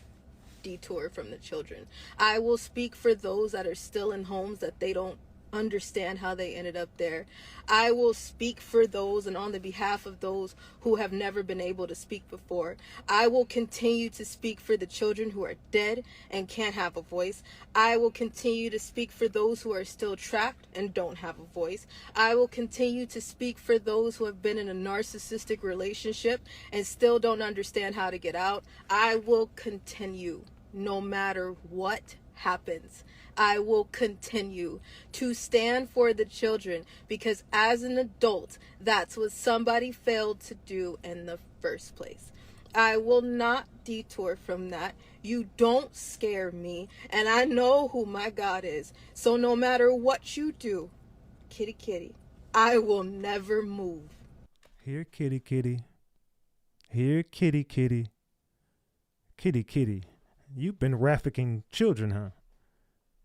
detour from the children. I will speak for those that are still in homes that they don't understand how they ended up there. I will speak for those and on the behalf of those who have never been able to speak before. I will continue to speak for the children who are dead and can't have a voice. I will continue to speak for those who are still trapped and don't have a voice. I will continue to speak for those who have been in a narcissistic relationship and still don't understand how to get out. I will continue no matter what happens. I will continue to stand for the children, because as an adult, that's what somebody failed to do in the first place. I will not detour from that. You don't scare me, and I know who my God is. So no matter what you do, kitty kitty, I will never move. Here, kitty kitty. Here, kitty kitty. Kitty kitty. You've been trafficking children, huh?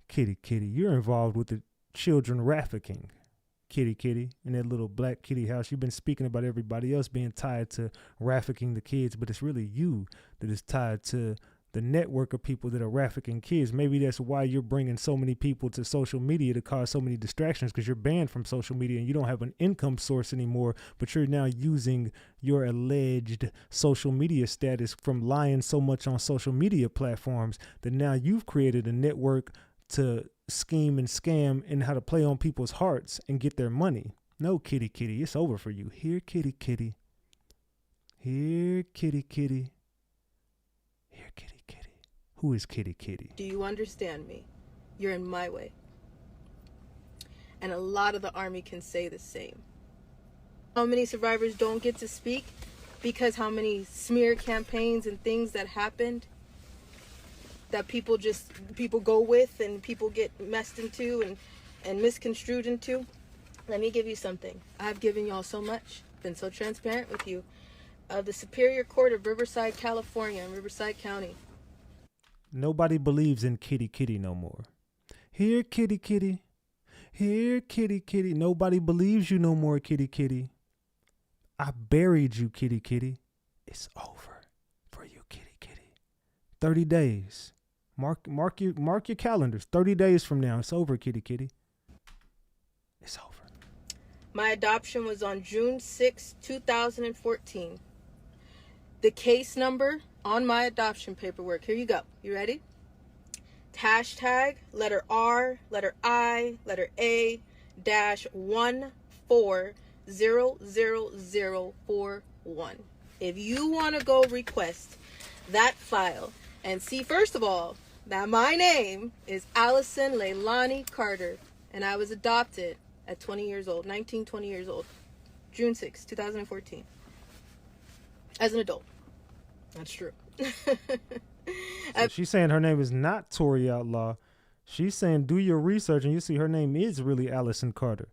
Kitty kitty, you're involved with the children trafficking. Kitty kitty, in that little black kitty house, you've been speaking about everybody else being tied to trafficking the kids, but it's really you that is tied to the network of people that are trafficking kids. Maybe that's why you're bringing so many people to social media to cause so many distractions, because you're banned from social media and you don't have an income source anymore, but you're now using your alleged social media status from lying so much on social media platforms that now you've created a network to scheme and scam and how to play on people's hearts and get their money. No, kitty kitty, it's over for you. Here, kitty kitty. Here, kitty kitty. Here, kitty kitty. Who is kitty kitty? Do you understand me? You're in my way. And a lot of the army can say the same. How many survivors don't get to speak? because how many smear campaigns and things that happened that people go with and people get messed into and misconstrued into. Let me give you something. I've given y'all so much, been so transparent with you. The Superior Court of Riverside, California, in Riverside County. Nobody believes in kitty kitty no more. Here, kitty kitty. Here, kitty kitty. Nobody believes you no more, kitty kitty. I buried you, kitty kitty. It's over for you, kitty kitty. 30 days. Mark your calendars. 30 days from now, it's over, kitty kitty. It's over. My adoption was on June 6, 2014. The case number on my adoption paperwork. Here you go. You ready? Hashtag letter R, letter I, letter A, dash 1400041. If you want to go request that file and see, first of all, that my name is Allison Leilani Carter, and I was adopted at 20 years old, 20 years old, June 6, 2014, as an adult. That's true. So she's saying her name is not Tori Outlaw. She's saying do your research, and you see her name is really Allison Carter.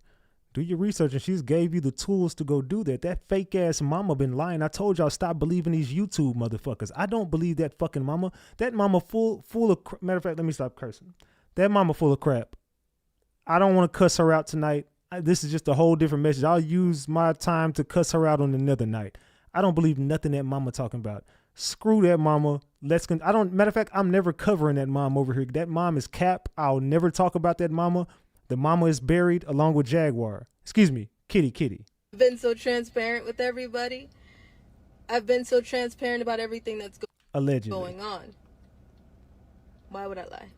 Do your research, and she's gave you the tools to go do that. That fake ass mama been lying. I told y'all stop believing these YouTube motherfuckers. I don't believe that fucking mama. That mama full of matter of fact, let me stop cursing. That mama full of crap. I don't want to cuss her out tonight. This is just a whole different message. I'll use my time to cuss her out on another night. I don't believe nothing that mama talking about. Screw that mama. Matter of fact, I'm never covering that mom over here. That mom is cap. I'll never talk about that mama. The mama is buried along with Jaguar. Excuse me, kitty. I've been so transparent with everybody. I've been so transparent about everything that's allegedly going on. Why would I lie?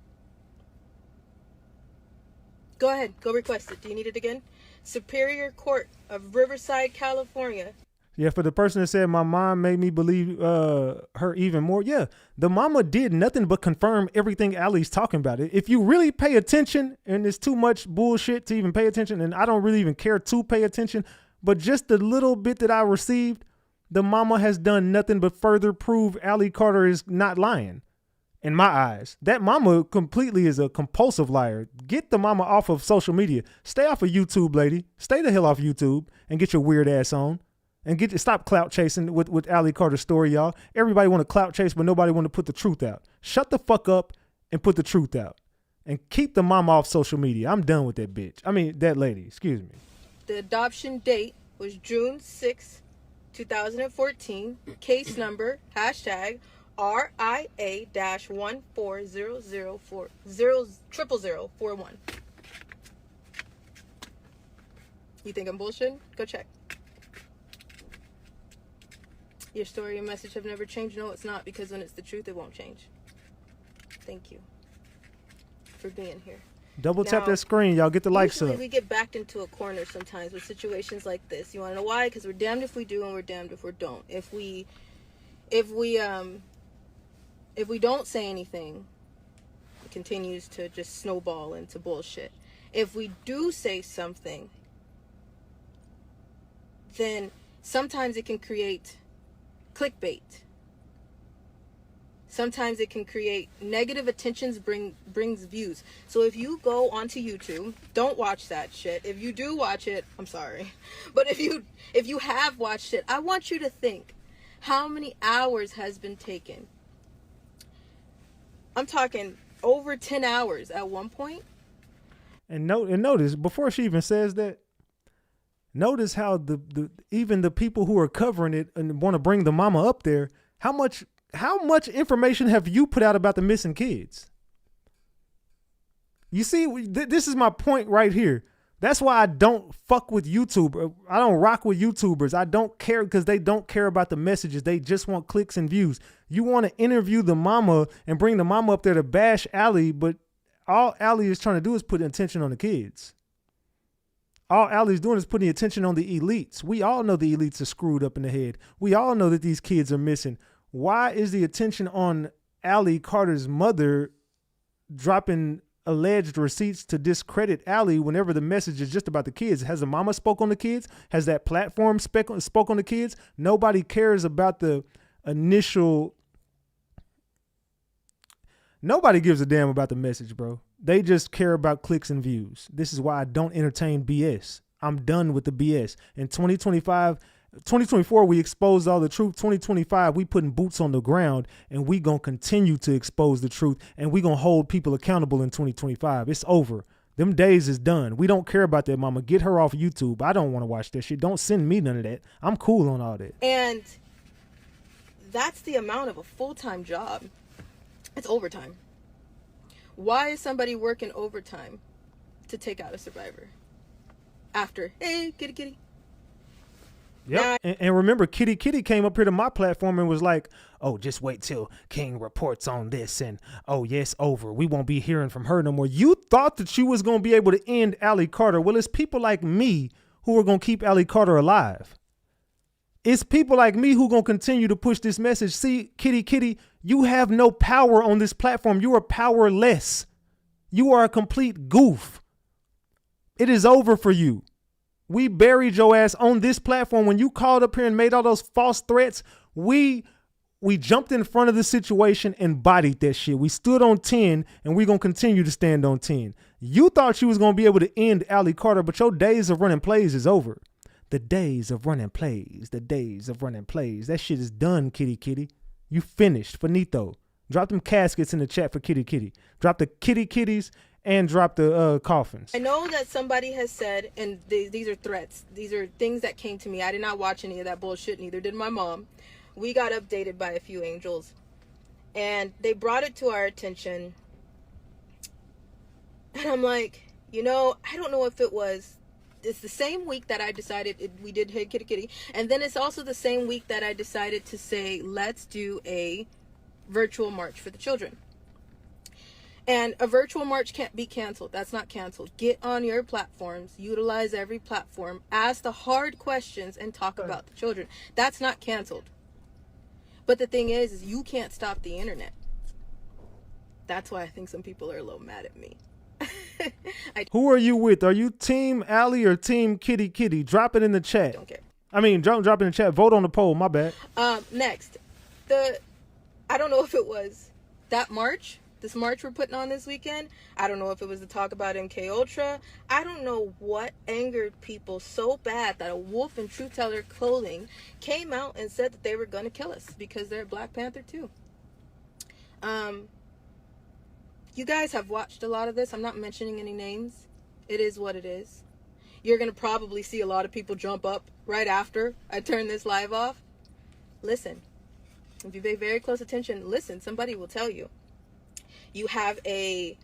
Go ahead. Go request it. Do you need it again? Superior Court of Riverside, California. Yeah, for the person that said my mom made me believe her even more. Yeah, the mama did nothing but confirm everything Allie's talking about. If you really pay attention, and it's too much bullshit to even pay attention, and I don't really even care to pay attention, but just the little bit that I received, the mama has done nothing but further prove Allie Carter is not lying. In my eyes, that mama completely is a compulsive liar. Get the mama off of social media. Stay off of YouTube, lady. Stay the hell off YouTube and get your weird ass on. And stop clout chasing with Allie Carter's story, y'all. Everybody want to clout chase, but nobody want to put the truth out. Shut the fuck up and put the truth out. And keep the mama off social media. I'm done with that bitch. I mean, that lady. Excuse me. The adoption date was June 6, 2014. Case number, hashtag RIA-14000400041. You think I'm bullshitting? Go check. Your story and message have never changed. No, it's not, because when it's the truth, it won't change. Thank you for being here. Double tap that screen, y'all. Get the likes up. We get backed into a corner sometimes with situations like this. You want to know why? Because we're damned if we do and we're damned if we don't. If we don't say anything, it continues to just snowball into bullshit. If we do say something, then sometimes it can create clickbait. Sometimes it can create negative attentions, brings views. So if you go onto YouTube, don't watch that shit. If you do watch it, I'm sorry. But if you have watched it, I want you to think how many hours has been taken. I'm talking over 10 hours at one point. And notice, before she even says that, notice how even the people who are covering it and want to bring the mama up there, how much information have you put out about the missing kids? You see, this is my point right here. That's why I don't fuck with YouTube. I don't rock with YouTubers. I don't care because they don't care about the messages. They just want clicks and views. You want to interview the mama and bring the mama up there to bash Allie, but all Allie is trying to do is put attention on the kids. All Allie's doing is putting attention on the elites. We all know the elites are screwed up in the head. We all know that these kids are missing. Why is the attention on Allie Carter's mother dropping alleged receipts to discredit Allie whenever the message is just about the kids. Has the mama spoke on the kids? Has that platform spoke on the kids? Nobody cares about the initial. Nobody gives a damn about the message, bro. They just care about clicks and views. This is why I don't entertain BS. I'm done with the BS. In 2024, we exposed all the truth. 2025, we putting boots on the ground, and we going to continue to expose the truth, and we going to hold people accountable in 2025. It's over. Them days is done. We don't care about that, mama. Get her off YouTube. I don't want to watch that shit. Don't send me none of that. I'm cool on all that. And that's the amount of a full-time job. It's overtime. Why is somebody working overtime to take out a survivor? After, hey, kitty, kitty. Yep. And remember, Kitty came up here to my platform and was like, oh, just wait till King reports on this. And, oh, yes, over. We won't be hearing from her no more. You thought that you was going to be able to end Allie Carter. Well, it's people like me who are going to keep Allie Carter alive. It's people like me who going to continue to push this message. See, Kitty, you have no power on this platform. You are powerless. You are a complete goof. It is over for you. We buried your ass on this platform. When you called up here and made all those false threats, we jumped in front of the situation and bodied that shit. We stood on 10, and we're going to continue to stand on 10. You thought you was going to be able to end Allie Carter, but your days of running plays is over. The days of running plays. The days of running plays. That shit is done, Kitty. You finished. Finito. Drop them caskets in the chat for Kitty. Drop the kitties and drop the coffins. I know that somebody has said, and these are threats. These are things that came to me. I did not watch any of that bullshit, neither did my mom. We got updated by a few angels. And they brought it to our attention. And I'm like, I don't know if it's the same week that I decided we did Hey Kitty. And then it's also the same week that I decided to say, let's do a virtual march for the children. And a virtual march can't be canceled. That's not canceled. Get on your platforms, utilize every platform, ask the hard questions, and talk about the children. That's not canceled. But the thing is you can't stop the internet. That's why I think some people are a little mad at me. Who are you with? Are you Team Allie or Team Kitty? Drop it in the chat. Don't care. I mean, drop it in the chat. Vote on the poll. My bad. Next, I don't know if it was that march. This march we're putting on this weekend, I don't know if it was to talk about MK Ultra. I don't know what angered people so bad that a wolf in Truth Teller clothing came out and said that they were going to kill us because they're Black Panther too. You guys have watched a lot of this. I'm not mentioning any names. It is what it is. You're going to probably see a lot of people jump up right after I turn this live off. Listen. If you pay very close attention, listen. Somebody will tell you. You have a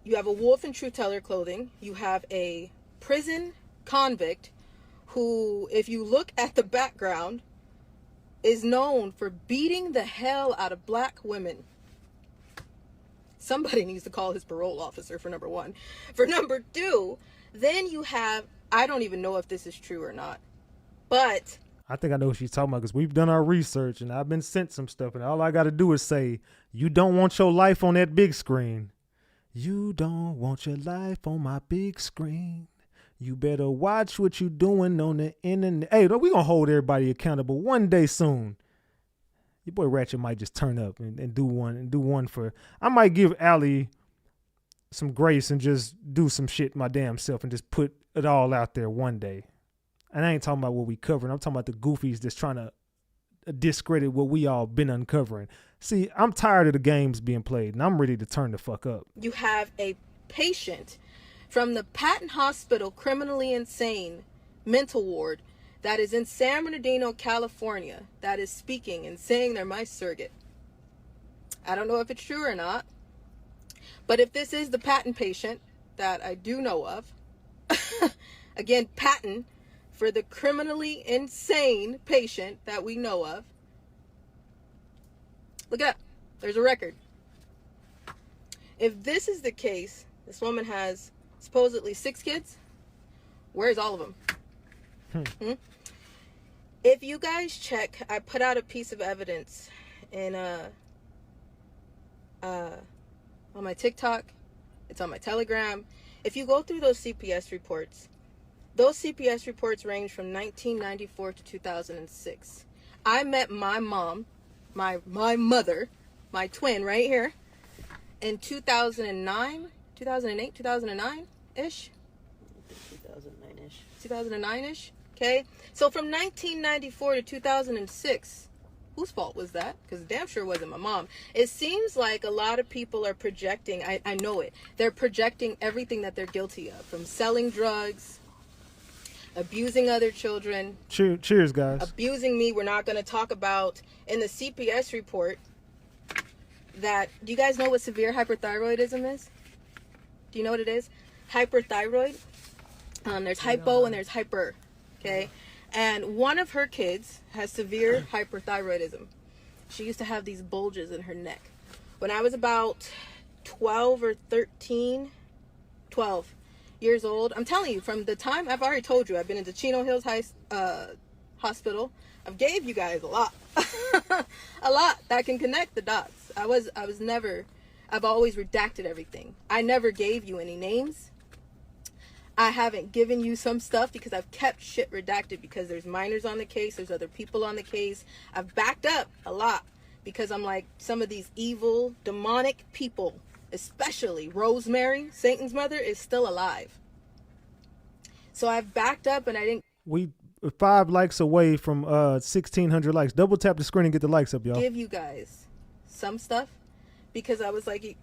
wolf in Truth Teller clothing. You have a prison convict who, if you look at the background, is known for beating the hell out of Black women. Somebody needs to call his parole officer, for number one. For number two, then you have, I don't even know if this is true or not, but I think I know what she's talking about because we've done our research and I've been sent some stuff, and all I got to do is say, you don't want your life on that big screen. You don't want your life on my big screen. You better watch what you doing on the internet. Hey, we going to hold everybody accountable one day soon. Your boy Ratchet might just turn up and do one for, I might give Allie some grace and just do some shit my damn self and just put it all out there one day. And I ain't talking about what we covering. I'm talking about the goofies that's trying to discredit what we all been uncovering. See, I'm tired of the games being played, and I'm ready to turn the fuck up. You have a patient from the Patton Hospital criminally insane mental ward that is in San Bernardino, California, that is speaking and saying they're my surrogate. I don't know if it's true or not, but if this is the Patton patient that I do know of, again, Patton, for the criminally insane patient that we know of. Look it up. There's a record. If this is the case, this woman has supposedly 6 kids. Where's all of them? If you guys check, I put out a piece of evidence in on my TikTok. It's on my Telegram. If you go through those CPS reports range from 1994 to 2006. I met my mom, my mother, my twin right here, in 2009, 2008, 2009-ish? 2009-ish. 2009-ish, okay? So from 1994 to 2006, whose fault was that? Because damn sure wasn't my mom. It seems like a lot of people are projecting, I know it, they're projecting everything that they're guilty of, from selling drugs, abusing other children. Cheers, guys. Abusing me. We're not going to talk about in the CPS report that, do you guys know what severe hyperthyroidism is? Do you know what it is? Hyperthyroid. There's hypo and there's hyper. Okay. And one of her kids has severe hyperthyroidism. She used to have these bulges in her neck. When I was about 12 or 13, 12 years old, I'm telling you, from the time, I've already told you, I've been into Chino Hills Hospital. I've gave you guys a lot. A lot that can connect the dots. I've always redacted everything. I never gave you any names. I haven't given you some stuff because I've kept shit redacted because there's minors on the case, there's other people on the case. I've backed up a lot because I'm like, some of these evil, demonic people, especially Rosemary, Satan's mother, is still alive. So I've backed up and I didn't. We 5 likes away from 1,600 likes. Double tap the screen and get the likes up, y'all. Give you guys some stuff because I was like,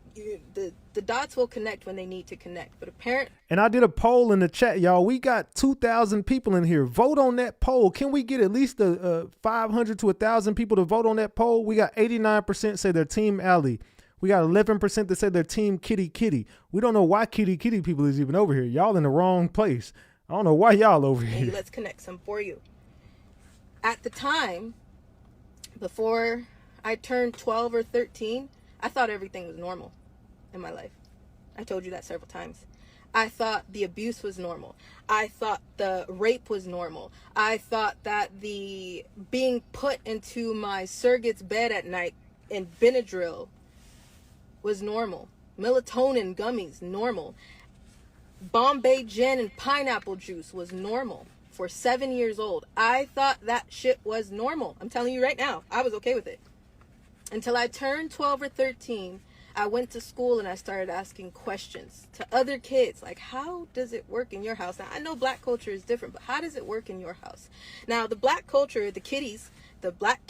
the dots will connect when they need to connect. But apparently. And I did a poll in the chat, y'all. We got 2,000 people in here. Vote on that poll. Can we get at least 500 to 1,000 people to vote on that poll? We got 89% say they're Team Allie. We got 11% that say they're Team Kitty Kitty. We don't know why Kitty Kitty people is even over here. Y'all in the wrong place. I don't know why y'all over here. Let's connect some for you. At the time, before I turned 12 or 13, I thought everything was normal in my life. I told you that several times. I thought the abuse was normal. I thought the rape was normal. I thought that the being put into my surrogate's bed at night in Benadryl was normal. Melatonin gummies, normal. Bombay gin and pineapple juice was normal for 7 years old. I thought that shit was normal. I'm telling you right now, I was okay with it. Until I turned 12 or 13, I went to school and I started asking questions to other kids. Like, how does it work in your house? Now, I know black culture is different, but how does it work in your house? Now, the black culture, the kitties, the black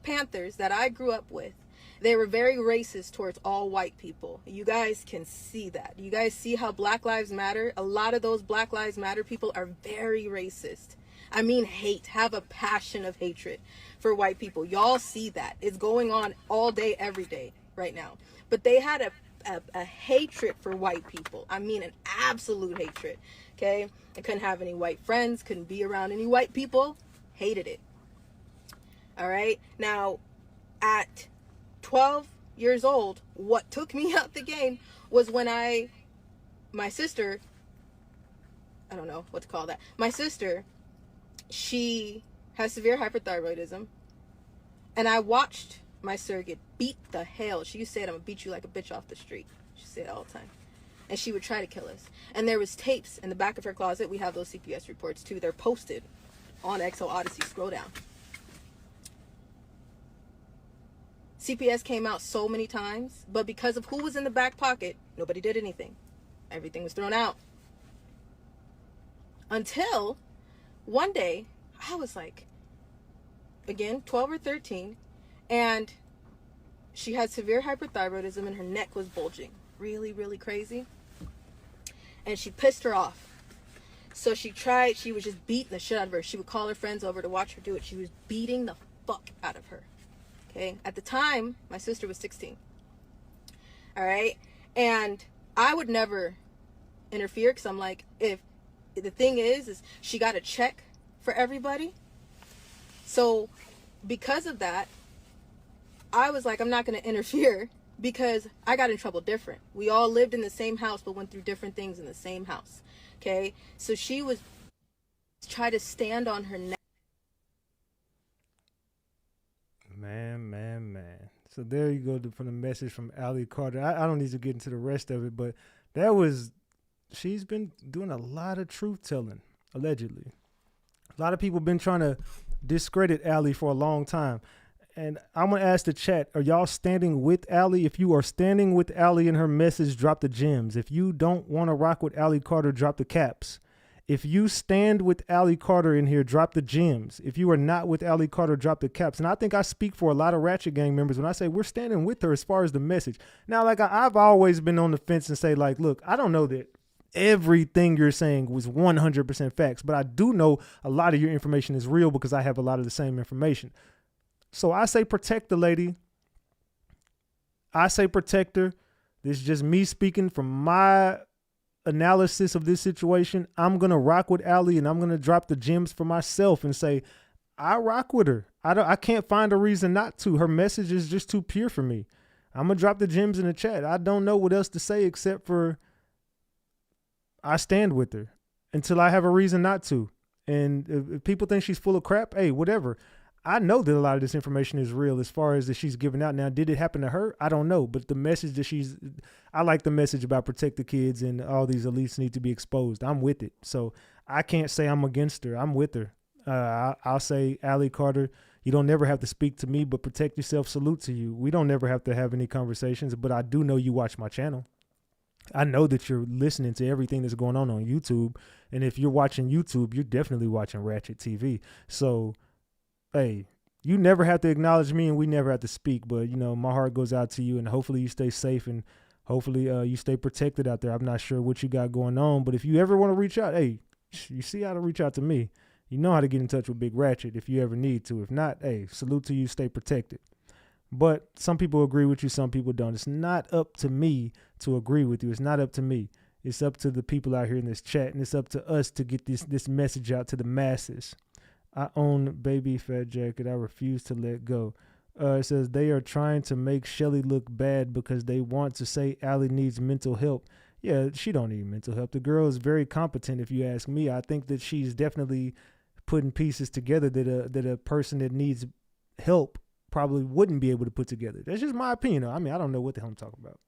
Panthers that I grew up with, they were very racist towards all white people. You guys can see that. You guys see how Black Lives Matter? A lot of those Black Lives Matter people are very racist. I mean, have a passion of hatred for white people. Y'all see that. It's going on all day, every day right now. But they had a hatred for white people. I mean, an absolute hatred. Okay? I couldn't have any white friends, couldn't be around any white people. Hated it. All right? Now, at 12 years old, what took me out the game was when my sister, I don't know what to call that. My sister, she has severe hyperthyroidism. And I watched my surrogate beat the hell. She used to say, I'm going to beat you like a bitch off the street. She said it all the time. And she would try to kill us. And there was tapes in the back of her closet. We have those CPS reports too. They're posted on XO Odyssey. Scroll down. CPS came out so many times, but because of who was in the back pocket, nobody did anything. Everything was thrown out. Until one day, I was like, again, 12 or 13, and she had severe hyperthyroidism and her neck was bulging. Really, really crazy. And she pissed her off. So she was just beating the shit out of her. She would call her friends over to watch her do it. She was beating the fuck out of her. Okay. At the time, my sister was 16. All right. And I would never interfere because I'm like, if the thing is she got a check for everybody. So because of that, I was like, I'm not going to interfere because I got in trouble different. We all lived in the same house, but went through different things in the same house. Okay. So she was trying to stand on her neck. Man. So there you go from the message from Allie Carter. I don't need to get into the rest of it, but she's been doing a lot of truth telling, allegedly. A lot of people been trying to discredit Allie for a long time. And I'm going to ask the chat, are y'all standing with Allie? If you are standing with Allie in her message, drop the gems. If you don't want to rock with Allie Carter, drop the caps. If you stand with Allie Carter in here, drop the gems. If you are not with Allie Carter, drop the caps. And I think I speak for a lot of Ratchet Gang members when I say we're standing with her as far as the message. Now, like I've always been on the fence and say, like, look, I don't know that everything you're saying was 100% facts, but I do know a lot of your information is real because I have a lot of the same information. So I say protect the lady. I say protect her. This is just me speaking from my analysis of this situation. I'm going to rock with Allie and I'm going to drop the gems for myself and say, I rock with her. I can't find a reason not to. Her message is just too pure for me. I'm going to drop the gems in the chat. I don't know what else to say except for I stand with her until I have a reason not to. And if people think she's full of crap, hey, whatever. I know that a lot of this information is real as far as that she's giving out. Now, did it happen to her? I don't know. But the message that I like the message about protect the kids and all these elites need to be exposed. I'm with it. So I can't say I'm against her. I'm with her. I'll say, Allie Carter, you don't never have to speak to me, but protect yourself. Salute to you. We don't never have to have any conversations, but I do know you watch my channel. I know that you're listening to everything that's going on YouTube. And if you're watching YouTube, you're definitely watching RatchetTV. So, hey, you never have to acknowledge me and we never have to speak, but you know, my heart goes out to you and hopefully you stay safe and hopefully you stay protected out there. I'm not sure what you got going on, but if you ever want to reach out, hey, you see how to reach out to me. You know how to get in touch with Big Ratchet if you ever need to. If not, hey, salute to you, stay protected. But some people agree with you, some people don't. It's not up to me to agree with you. It's not up to me. It's up to the people out here in this chat, and it's up to us to get this message out to the masses. I own Baby Fat Jacket. I refuse to let go. It says they are trying to make Shelly look bad because they want to say Allie needs mental help. Yeah, she don't need mental help. The girl is very competent, if you ask me. I think that she's definitely putting pieces together that a person that needs help probably wouldn't be able to put together. That's just my opinion. I mean, I don't know what the hell I'm talking about,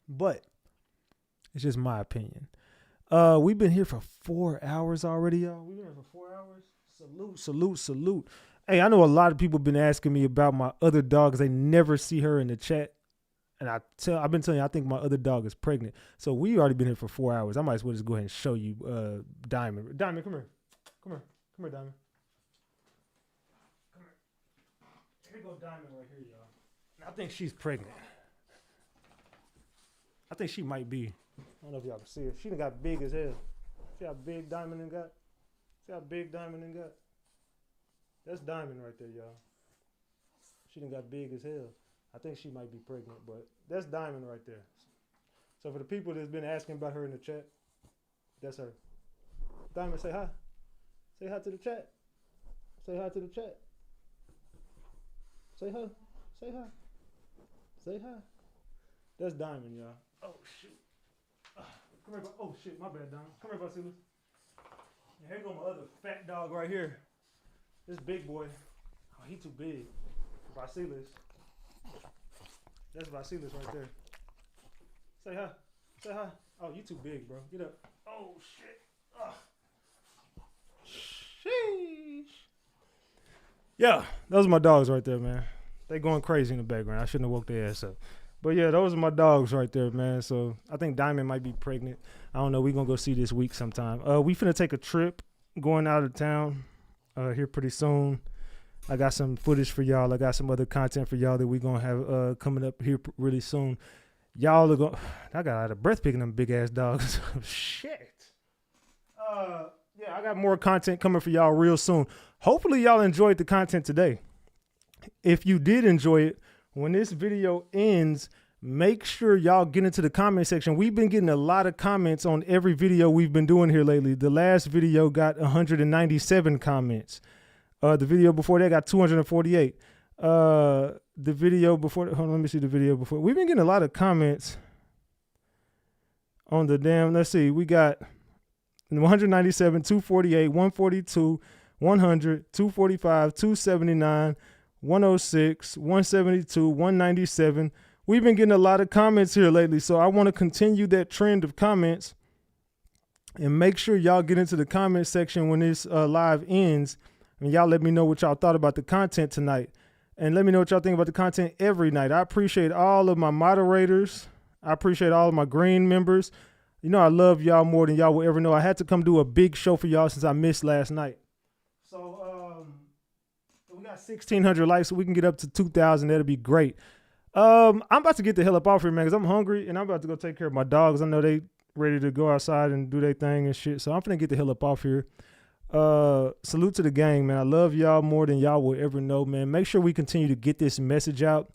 but it's just my opinion. We've been here for 4 hours already, y'all. We've been here for 4 hours. Salute, salute, salute. Hey, I know a lot of people been asking me about my other dogs. They never see her in the chat. And I've been telling you, I think my other dog is pregnant. So we already been here for 4 hours. I might as well just go ahead and show you Diamond. Diamond, come here. Come here. Come here, Diamond. Come here. Here go Diamond right here, y'all. I think she's pregnant. I think she might be. I don't know if y'all can see her. She done got big as hell. See how big Diamond done got? See how big Diamond done got? That's Diamond right there, y'all. She done got big as hell. I think she might be pregnant, but that's Diamond right there. So for the people that's been asking about her in the chat, that's her. Diamond, say hi. Say hi to the chat. Say hi to the chat. Say hi. Say hi. Say hi. That's Diamond, y'all. Oh, shoot. Come here. Oh, shit. My bad, Diamond. Come here, Basilis. And here go my other fat dog right here. This big boy. Oh, he too big. Basilis. That's Basilis right there. Say hi. Say hi. Oh, you too big, bro. Get up. Oh, shit. Sheesh. Yeah, those are my dogs right there, man. They going crazy in the background. I shouldn't have woke their ass up. But yeah, those are my dogs right there, man. So I think Diamond might be pregnant. I don't know. We're going to go see this week sometime. We finna take a trip going out of town here pretty soon. I got some footage for y'all. I got some other content for y'all that we're going to have coming up here really soon. Y'all are going I got out of breath picking them big ass dogs. Shit. Yeah, I got more content coming for y'all real soon. Hopefully y'all enjoyed the content today. If you did enjoy it, when this video ends, make sure y'all get into the comment section. We've been getting a lot of comments on every video we've been doing here lately. The last video got 197 comments. The video before that got 248. The video before, hold on, let me see the video before. We've been getting a lot of comments on the damn, let's see, we got 197, 248, 142, 100, 245, 279, 106, 172, 197. We've been getting a lot of comments here lately, so I want to continue that trend of comments and make sure y'all get into the comment section when this live ends. And y'all let me know what y'all thought about the content tonight. And let me know what y'all think about the content every night. I appreciate all of my moderators. I appreciate all of my green members. You know I love y'all more than y'all will ever know. I had to come do a big show for y'all since I missed last night. So we got 1,600 likes, so we can get up to 2,000. That'll be great. I'm about to get the hell up off here, man, because I'm hungry and I'm about to go take care of my dogs. I know they ready to go outside and do their thing and shit. So I'm finna get the hell up off here. Salute to the gang, man. I love y'all more than y'all will ever know, man. Make sure we continue to get this message out.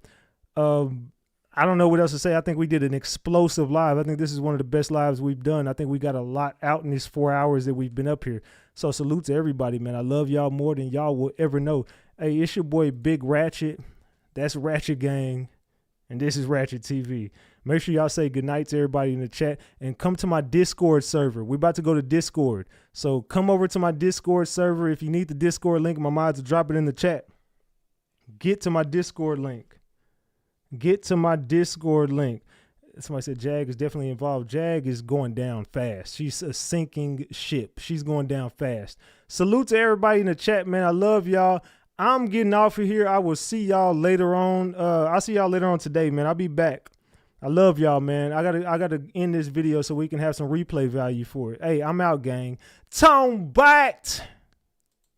I don't know what else to say. I think we did an explosive live. I think this is one of the best lives we've done. I think we got a lot out in these 4 hours that we've been up here. So salute to everybody, man. I love y'all more than y'all will ever know. Hey, it's your boy Big Ratchet. That's Ratchet Gang. And this is RatchetTV. Make sure y'all say goodnight to everybody in the chat and come to my Discord server. We're about to go to Discord. So come over to my Discord server. If you need the Discord link, my mods will drop it in the chat. Get to my Discord link. Get to my Discord link. Somebody said Jag is definitely involved. Jag is going down fast. She's a sinking ship. She's going down fast. Salute to everybody in the chat, man. I love y'all. I'm getting off of here. I will see y'all later on. I'll see y'all later on today, man. I'll be back. I love y'all, man. I gotta end this video so we can have some replay value for it. Hey, I'm out, gang. Tone backed.